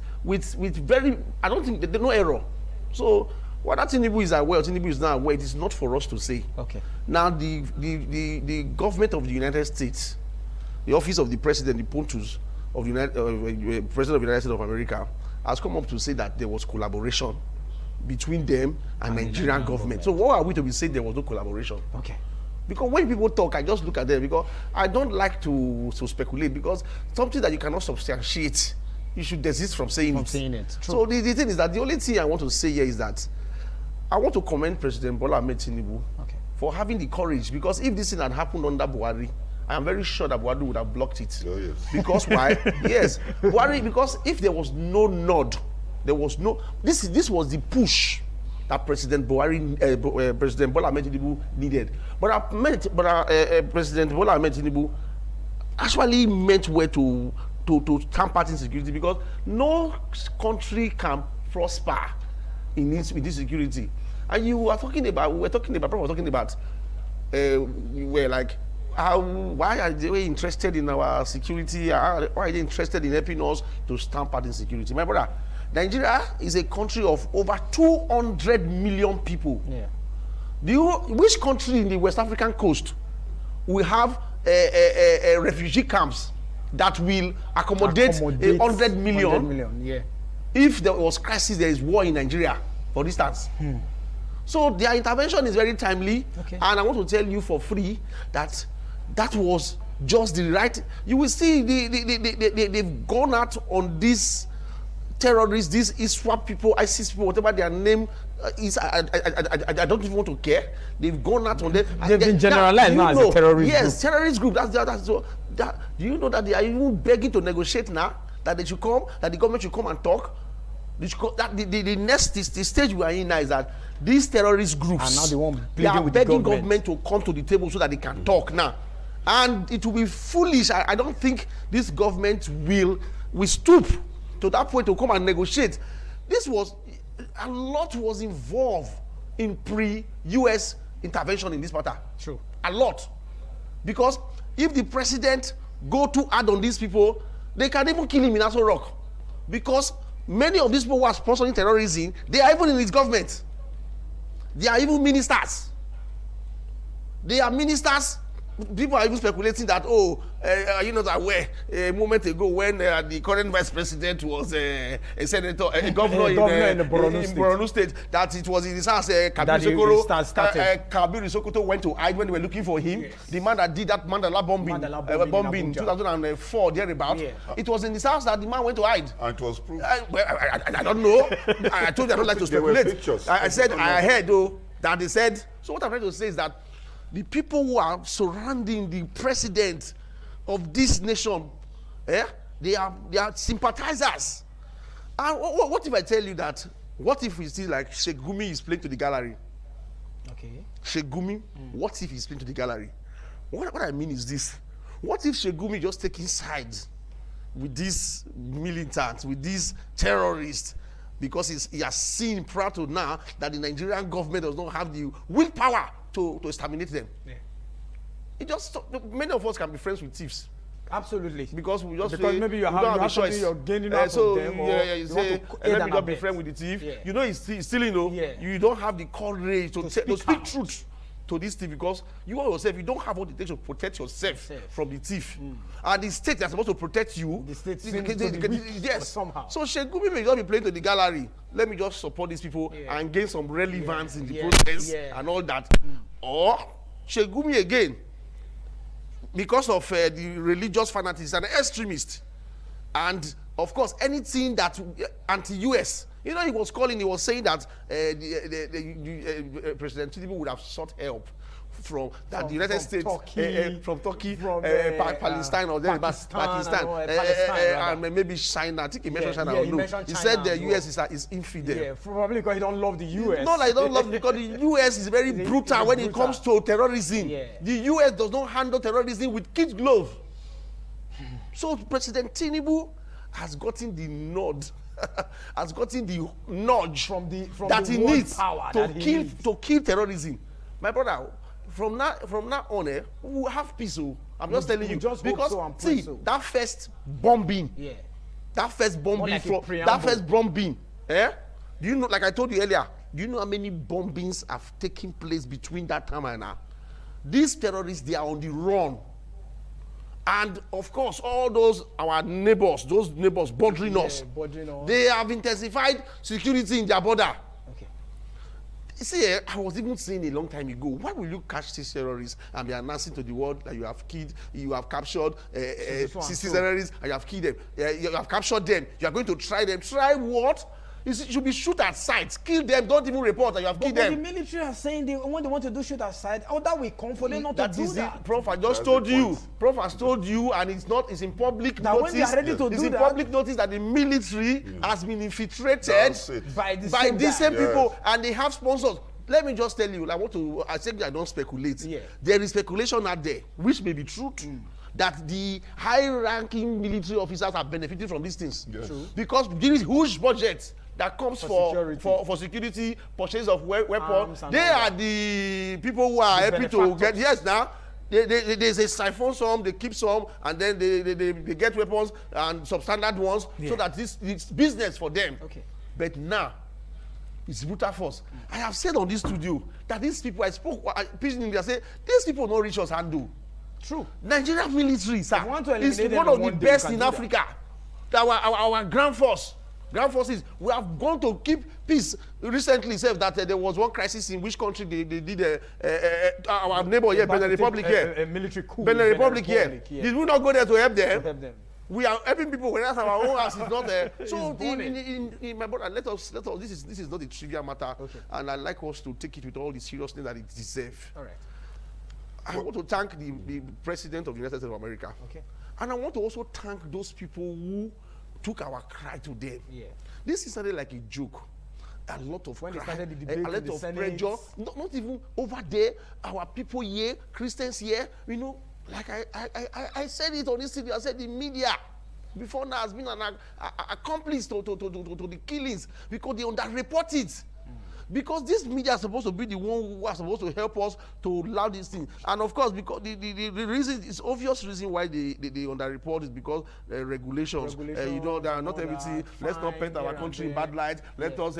very, I don't think there's no error. So what that Tinubu is aware, Tinubu is not aware, it is not for us to say. Okay. Now the government of the United States, the office of the president, the Pontus, of President of the United States of America has come up to say that there was collaboration between them and Nigerian government. So what are we to be saying there was no collaboration? Okay. Because when people talk, I just look at them because I don't like to speculate, because something that you cannot substantiate, you should desist from saying it. True. So the thing is that the only thing I want to say here is that I want to commend President Bola Ahmed Tinubu for having the courage, because if this thing had happened under Buhari, I am very sure that Buhari would have blocked it. Oh, yes. Because why? Yes, Buhari, because if there was no nod, there was no, this was the push that President Buhari, President Bola Ahmed Tinubu needed. But President Bola Ahmed Tinubu actually meant well to tamper insecurity, because no country can prosper in this with this security. And we were talking about, like, why are they interested in our security? Why are they interested in helping us to stamp out insecurity? My brother, Nigeria is a country of over 200 million people. Yeah. Which country in the West African coast will have refugee camps that will accommodate 100 million? 100 million, yeah. If there was crisis, there is war in Nigeria, for instance. So their intervention is very timely, and I want to tell you for free that that was just the right. You will see they've gone out on these terrorists, these ISWAP people, ISIS people, whatever their name is. I don't even want to care. They've gone out on them. They've been generalized now as a terrorist group. Yes, terrorist group. Do you know that they are even begging to negotiate now? That they should come, that the government should come and talk. The next stage we are in now is that these terrorist groups and now they are begging government to come to the table so that they can talk now. And it will be foolish. I don't think this government will stoop to that point to come and negotiate. A lot was involved in pre-US intervention in this matter. True. A lot. Because if the president go too hard on these people, they can even kill him in Aso Rock. Because many of these people who are sponsoring terrorism, they are even in his government. They are even ministers. They are ministers. People are even speculating that, you know that way a moment ago when the current vice president was a senator, a governor in Borno State, that it was in his house. Kabir Sokoto went to hide when they were looking for him. Yes. The man that did that Mandela bombing in 2004, thereabout. Yeah. It was in his house that the man went to hide. And it was proved. I don't know. I told you I don't like to speculate. I said I heard though that they said. So what I'm trying to say is that the people who are surrounding the president of this nation, they are sympathizers. And what if I tell you that? What if we see like Sheikh Gumi is playing to the gallery? Okay. Sheikh Gumi, what if he's playing to the gallery? What I mean is this: what if Sheikh Gumi just taking sides with these militants, with these terrorists, because he has seen prior to now that the Nigerian government does not have the willpower to exterminate them. Yeah. Many of us can be friends with thieves. Absolutely. Because we just maybe you have a choice. You're gaining out of them, you say, let me not be friends with the thief. Yeah. You know he's stealing, though. Yeah. You don't have the courage to speak truth to this thief, because you yourself, you don't have what it takes to protect yourself from the thief. And the state that's supposed to protect you, the state yes, somehow. So Sheikh Gumi may just be playing to the gallery. Let me just support these people and gain some relevance in the process and all that. Or Sheikh Gumi again, because of the religious fanatics, an extremist, and of course anything that anti-US. You know, he was saying that President Tinubu would have sought help from the United States, from Turkey, Palestine, or Pakistan, and maybe China. I think he mentioned China. He said the US is infidel. Yeah, probably because he don't love the US. No, I don't love because the US is very brutal when it comes to terrorism. Yeah. The US does not handle terrorism with kid glove. So President Tinubu has gotten the nod. Has gotten the nudge from that he needs to kill terrorism. My brother, from now on, we will have peace. I'm just telling you, just because that first bombing, do you know? Like I told you earlier, do you know how many bombings have taken place between that time and now? These terrorists, they are on the run. And of course, all those our neighbors, bordering us, they have intensified security in their border. Okay. See, I was even saying a long time ago, why will you catch these terrorists and be announcing to the world that you have killed, you have captured 60 terrorists and you have killed them, you have captured them, you are going to try them. Try what? You should be shoot at sight, kill them, don't even report that you have killed them. The military are saying when they want to do shoot at sight, that will come for them not to do that. Prof, I just told you. Prof has told you, and it's in public now notice. When they are ready to it's do in that, public notice that the military has been infiltrated by these same people, and they have sponsors. Let me just tell you, I said I don't speculate. Yeah. There is speculation out there, which may be true too, that the high-ranking military officers are benefiting from these things. Yes. Because there is huge budget that comes for security, purchase of weapons. They are the people who are happy to get, yes, now. They siphon some, they keep some, and then they get weapons and substandard ones, so that it's business for them. Okay. But now, it's brutal force. I have said on this studio that these people, I said, these people don't reach us handle. True. Nigerian military, sir, is one of the best in Africa. Our ground forces, we have gone to keep peace. Recently said that there was one crisis in which country they did our neighbor here, Benin Republic here. A military coup. Benin Republic here. Did we not go there to help them? We are helping people when that's our own house is not there. So in my brother, let us this is not a trivial matter, and I like us to take it with all the seriousness that it deserves. All right. I want to thank the President of the United States of America. Okay. And I want to also thank those people who took our cry to them. Yeah. This is something like a joke. A lot of when cry, they started the debate, a lot of pressure. Not even over there. Our people here, Christians here, you know, like I said it on this TV. I said the media before now has been an accomplice to the killings because they underreport it. Because this media is supposed to be the one who are supposed to help us to allow this thing, and of course, because the reason is obvious reason why they underreport is because regulations. You know, there are not everything. Let's not paint our country in bad light. Let us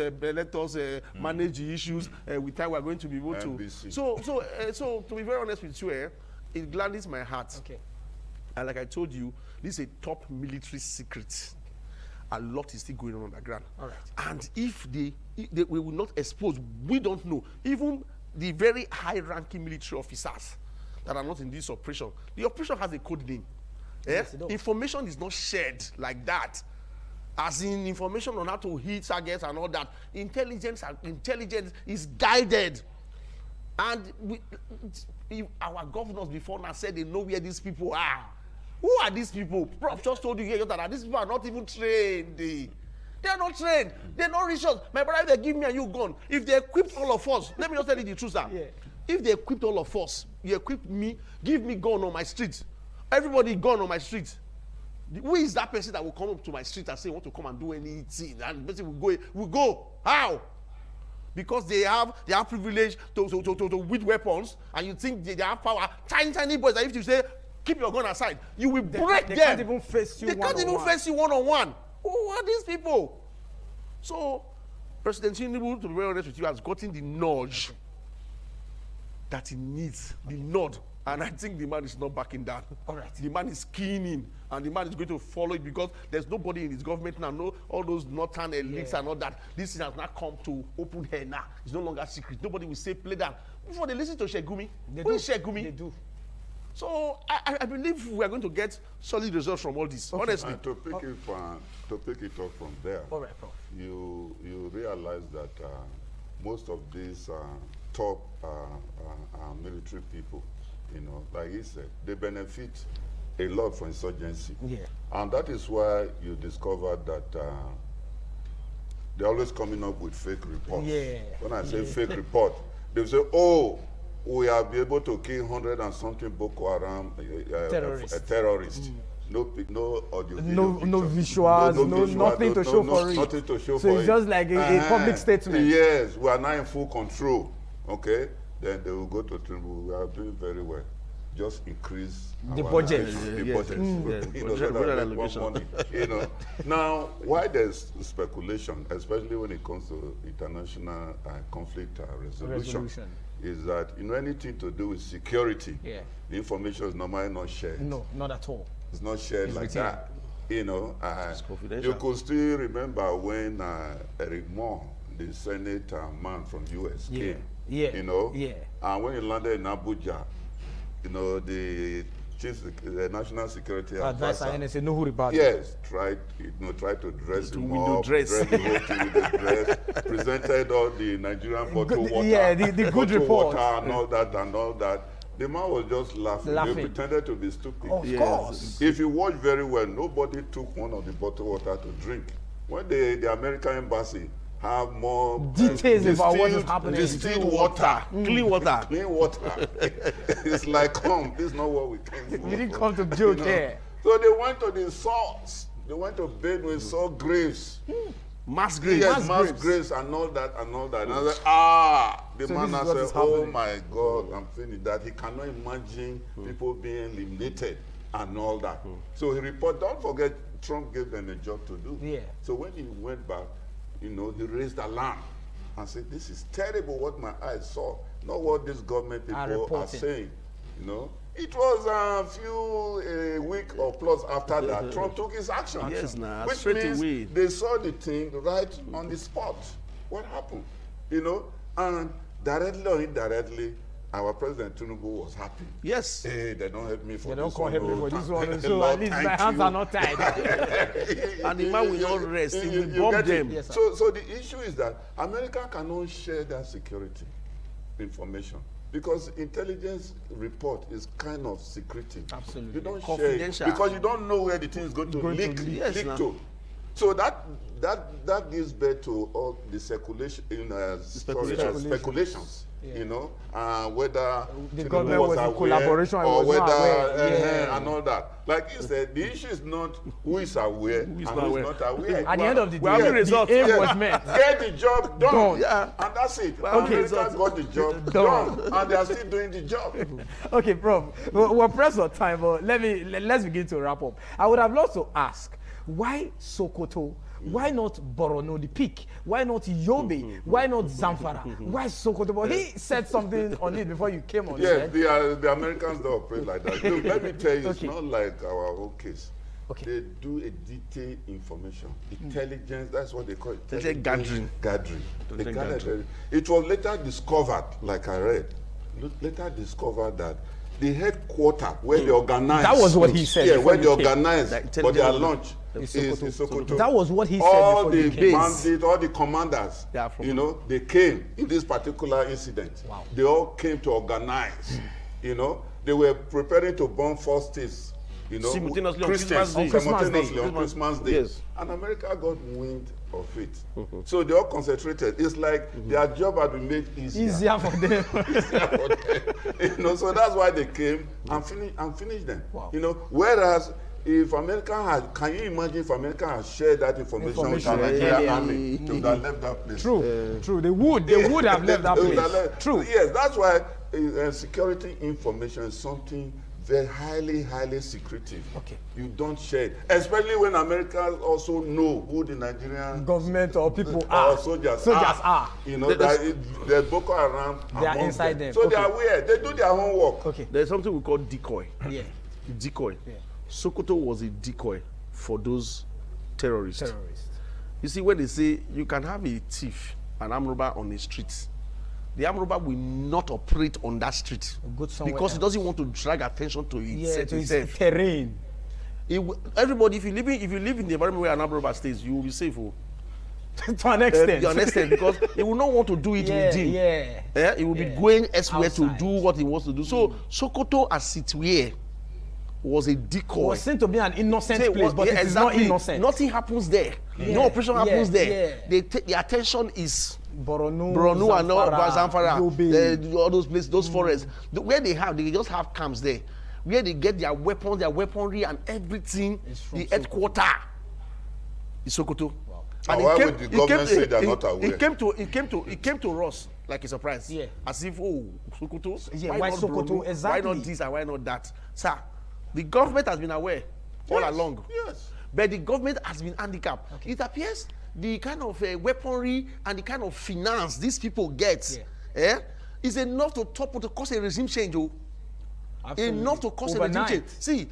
manage the issues with time. We are going to be able to. So to be very honest with you, it gladdens my heart. Okay. And like I told you, this is a top military secret. A lot is still going on the ground. All right. And if we will not expose, we don't know. Even the very high-ranking military officers that are not in this operation, the operation has a code name. Yes, information is not shared like that. As in information on how to hit targets and all that. Intelligence is guided. And our governors before now said they know where these people are. Who are these people? Prof just told you here that these people are not even trained. They are not trained. They are not rich. My brother, if they give me and you gun, if they equip all of us, let me just tell you the truth, sir. Yeah. If they equipped all of us, you equip me, give me gun on my street. Everybody gun on my street. Who is that person that will come up to my street and say want to come and do anything? And basically will go. How? Because they have privilege to with weapons, and you think they have power. Tiny boys that if you say keep your gun aside, you will break them. They can't even face you. They can't even face you one-on-one. Who are these people? So President Tinubu, to be very honest with you, has gotten the nudge that he needs. The nod. And I think the man is not backing down. All right. The man is keen in, and the man is going to follow it because there's nobody in his government now. No, all those northern elites and all that. This thing has not come to open hair now. It's no longer secret. Nobody will say play that. Before they listen to Shegumi, who is Shegumi? They do. So I believe we are going to get solid results from all this. Okay. Honestly. And to pick it up from there, all right, Prof. You realize that most of these top military people, you know, like he said, they benefit a lot from insurgency. Yeah. And that is why you discovered that they're always coming up with fake reports. Yeah. When I say fake report, they say, oh, we have been able to kill 100 and something Boko Haram terrorists. No audio, no visuals, nothing to show for it. Nothing to show so for it's just like a public statement. Yes, we are now in full control. Okay, then they will go to Tinubu. We are doing very well. Just increase the budget. You know. Now, why there's speculation, especially when it comes to international conflict resolution, is that, anything to do with security, Yeah. the information is normally not shared. No, not at all. It's not shared It's like routine. that. It's confidential. You could still remember when Eric Moore, the Senate man from US, Yeah. came. Yeah. Yeah. And when he landed in Abuja, the the national security Advisor, NSA, know who about yes, tried to dress him up, dress the whole thing with the dress, presented all the Nigerian bottled water, the good bottled report, water and all that. The man was just laughing. They pretended to be stupid. Of course. If you watch very well, nobody took one of the bottled water to drink. When the American embassy have more details about what is happening, distilled water, clean water, it's like, this is not what we came for. We didn't come to joke here. So they went to the source. They went to bed with salt graves. Mass graves. Yes, mass graves and all that. And I said, the So man this is now what said, is oh happening. my God, I'm feeling that. He cannot imagine people being eliminated and all that. So he reported, don't forget, Trump gave them a job to do. Yeah. So when he went back, he raised alarm and said, this is terrible what my eyes saw, not what these government people are saying. It was a week or plus after that, Trump took his action. Yes, nah, which straight means away. they saw the thing right on the spot. What happened? And directly or indirectly, our President Tinubu was happy. Yes. Hey, they don't help me for They this don't come one. help me for this one. So Lord, at least my thank hands you. are not tied. And the man will not rest. He will You bomb get it? them. Yes, sir. So the issue is that America cannot share that security information because intelligence report is kind of secretive. Absolutely. You don't Confidential. share it because you don't know where the thing is going to leak Yes, leak nah. to. So that gives birth to all the speculations. Yeah. Whether The Tinubu government was in aware collaboration, or was not whether aware. and all that. Like he said, the issue is not who is aware and who is not aware. At the end of the Well, day, the result- the aim Yes. was met. Get the job done. Done. Yeah. And that's it. Well, America results- got the job Done. done. And they are still doing the job. Okay, Prof, we're pressed for time, but let's begin to wrap up. I would have loved to ask, why Sokoto? Why not Borono, the peak? Why not Yobe? Why not Zamfara? Why Sokoto? But he said something on it before you came on. Yes, the Americans don't operate like that. Look, let me tell you, it's Okay. not like our own case. Okay. They do a detailed information, intelligence. That's what they call it. They say gathering. Gathering. They Gathering. gathered. It was later discovered, like I read, later discovered that the headquarters where they organize. That was what he said Yeah, before where they you came. organize Like for their intelligence. launch Is is Sokoto. Sokoto. That was what he said All before you the came. bandits, all the commanders, They are from- they came in this particular incident. Wow. They all came to organize. They were preparing to bomb four states. Simultaneously on Christians, Christmas Day. simultaneously on Christmas Christmas Day. Yes. And America got wind of it. So they all concentrated. It's like their job had been made Easier for them. So that's why they came and finished them. Wow. Whereas if America had, can you imagine if America had shared that information with the Information. Nigerian army, they would have left that place. True. They would have left that They would have place. left. True. Yes, that's why security information is something very highly secretive. Okay. You don't share it, especially when Americans also know who the Nigerian Government or people are. soldiers are. There's Boko Haram. They are among inside them. So Okay. they are aware. They do their homework. Okay. There's something we call decoy. Yeah. Decoy. Yeah. Sokoto was a decoy for those terrorists. You see, when they say you can have a thief, an armed robber on the street, the armed robber will not operate on that street because he doesn't want to drag attention to his terrain. Everybody, if you live in the environment where an armed robber stays, you will be safe. To an extent. To an extent, because he will not want to do it within. Yeah. He will be going elsewhere to do what he wants to do. So Sokoto, as it were, was a decoy. It was seen to be an innocent place, but it is not innocent. Nothing happens there. No operation happens there. The attention is Borono and Zamfara, all those places, those forests, where they just have camps there, where they get their weapons, their weaponry, and everything. The headquarter is Sokoto. Wow. And why would the government say they're not aware? It came to us like a surprise. Yeah. As if, Sokoto. Yeah, why Sokoto? Brunu? Exactly. Why not this and why not that? Sir, the government has been aware all along. Yes. But the government has been handicapped. Okay. It appears the kind of weaponry and the kind of finance these people get, is enough to cause a regime change. Oh. Absolutely. Enough to cause Overnight. a regime change. See,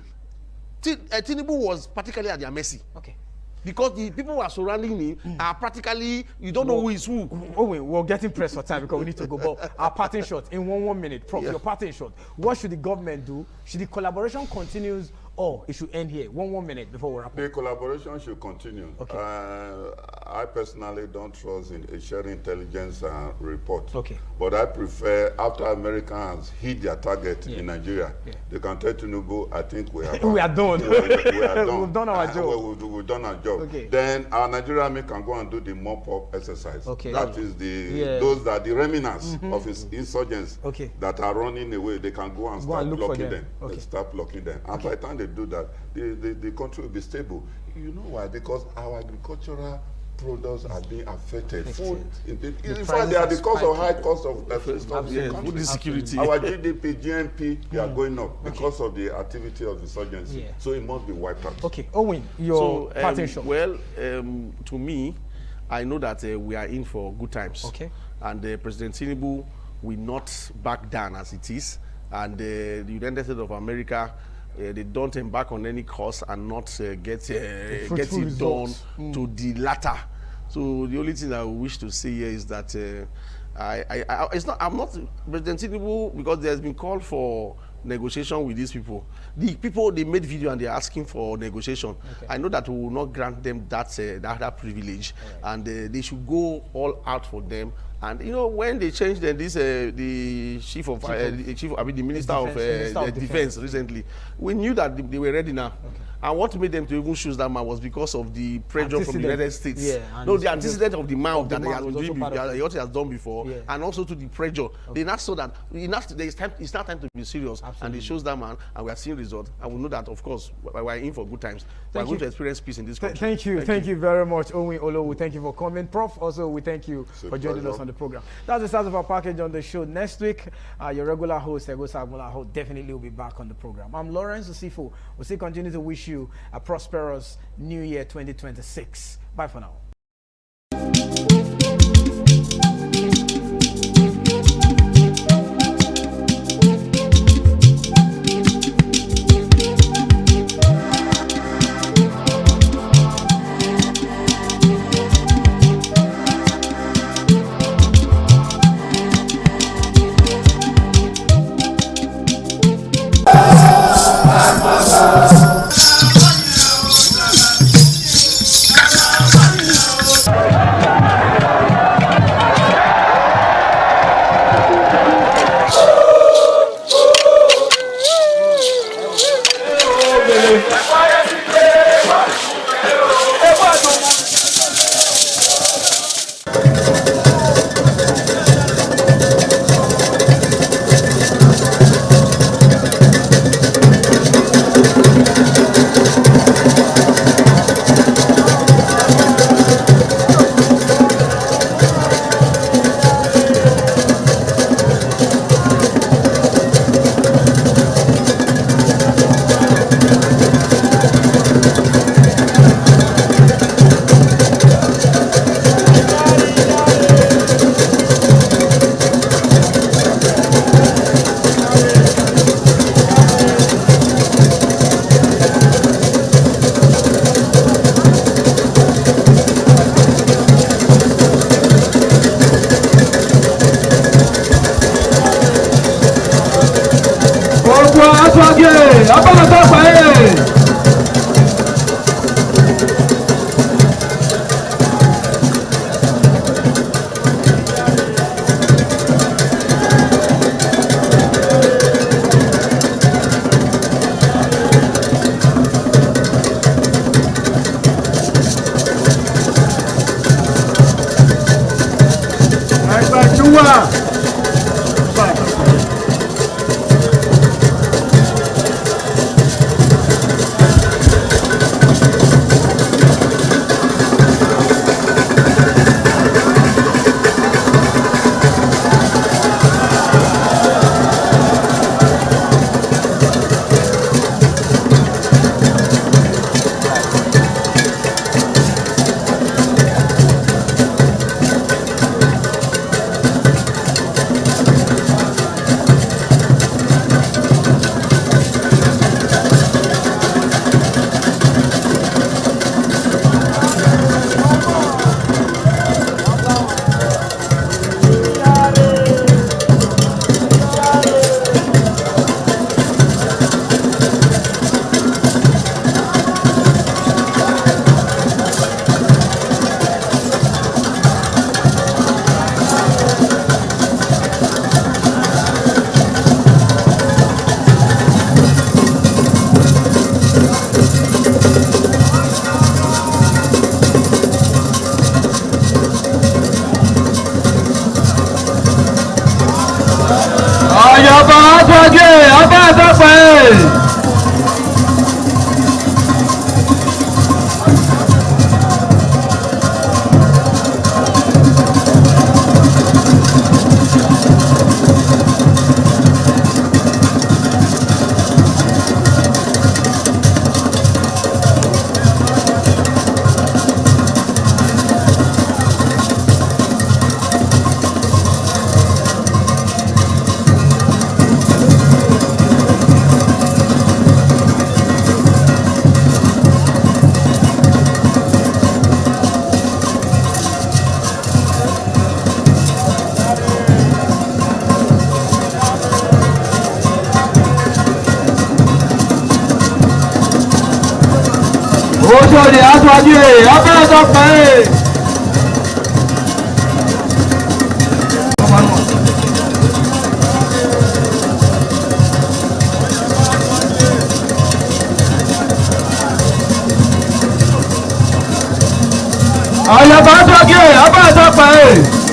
Tinubu was particularly at their mercy. Okay. Because the people who are surrounding him are practically, you don't know who is who. Oh, wait, we're getting pressed for time because we need to go. But our parting shot in one minute. Prof, your parting shot. What should the government do? Should the collaboration continues or it should end here? One minute before we wrap up. The collaboration should continue. Okay. I personally don't trust in sharing intelligence reports. Okay. But I prefer, after America has hit their target in Nigeria, they can tell Tinubu, I think we have we are done. we are done. We've done our job. We've done our job. Okay. Then our Nigerian army can go and do the mop-up exercise. Okay. That is those are the remnants of his insurgents Okay. that are running away. They can go and start blocking them. Okay. They start blocking them. And by the time they do that, the country will be stable. You know why? Because our agricultural products are being affected. Food, in fact, they are the cause of high cost of stuff in the country. Food insecurity. Our GDP, GNP, they are going up because of the activity of insurgency. So it must be wiped out. Okay, Owen, your parting shot. Well, to me, I know that we are in for good times. Okay. And President Tinubu will not back down as it is. And the United States of America, they don't embark on any course and not get it done to the latter. So the only thing I wish to say here is that I'm not President Tinubu, because there's been called for negotiation with these people. The people, they made video and they're asking for negotiation. Okay. I know that we will not grant them that privilege, and they should go all out for them. And you know, when they changed the Minister of Defense recently, we knew that they were ready now. Okay. And what made them to even choose that man was because of the pressure from the United States. Yeah, no, the antecedent of the man that he has done before, and also to the pressure. Okay. They now saw that it's not time to be serious. Absolutely. And they chose that man, and we are seeing results. And we know that, of course, we're in for good times. We're going to experience peace in this country. Thank you very much, Owen Olowu. Thank you for coming. Prof, also, we thank you for joining us on the program. That's the start of our package on the show. Next week, your regular host, Egosa Agbola, definitely will be back on the program. I'm Lawrence Osifo. We'll still continue to wish you a prosperous New Year 2026. Bye for now. Everybody, that's what you hear. I'm going to talk for it. I'm going to talk for it.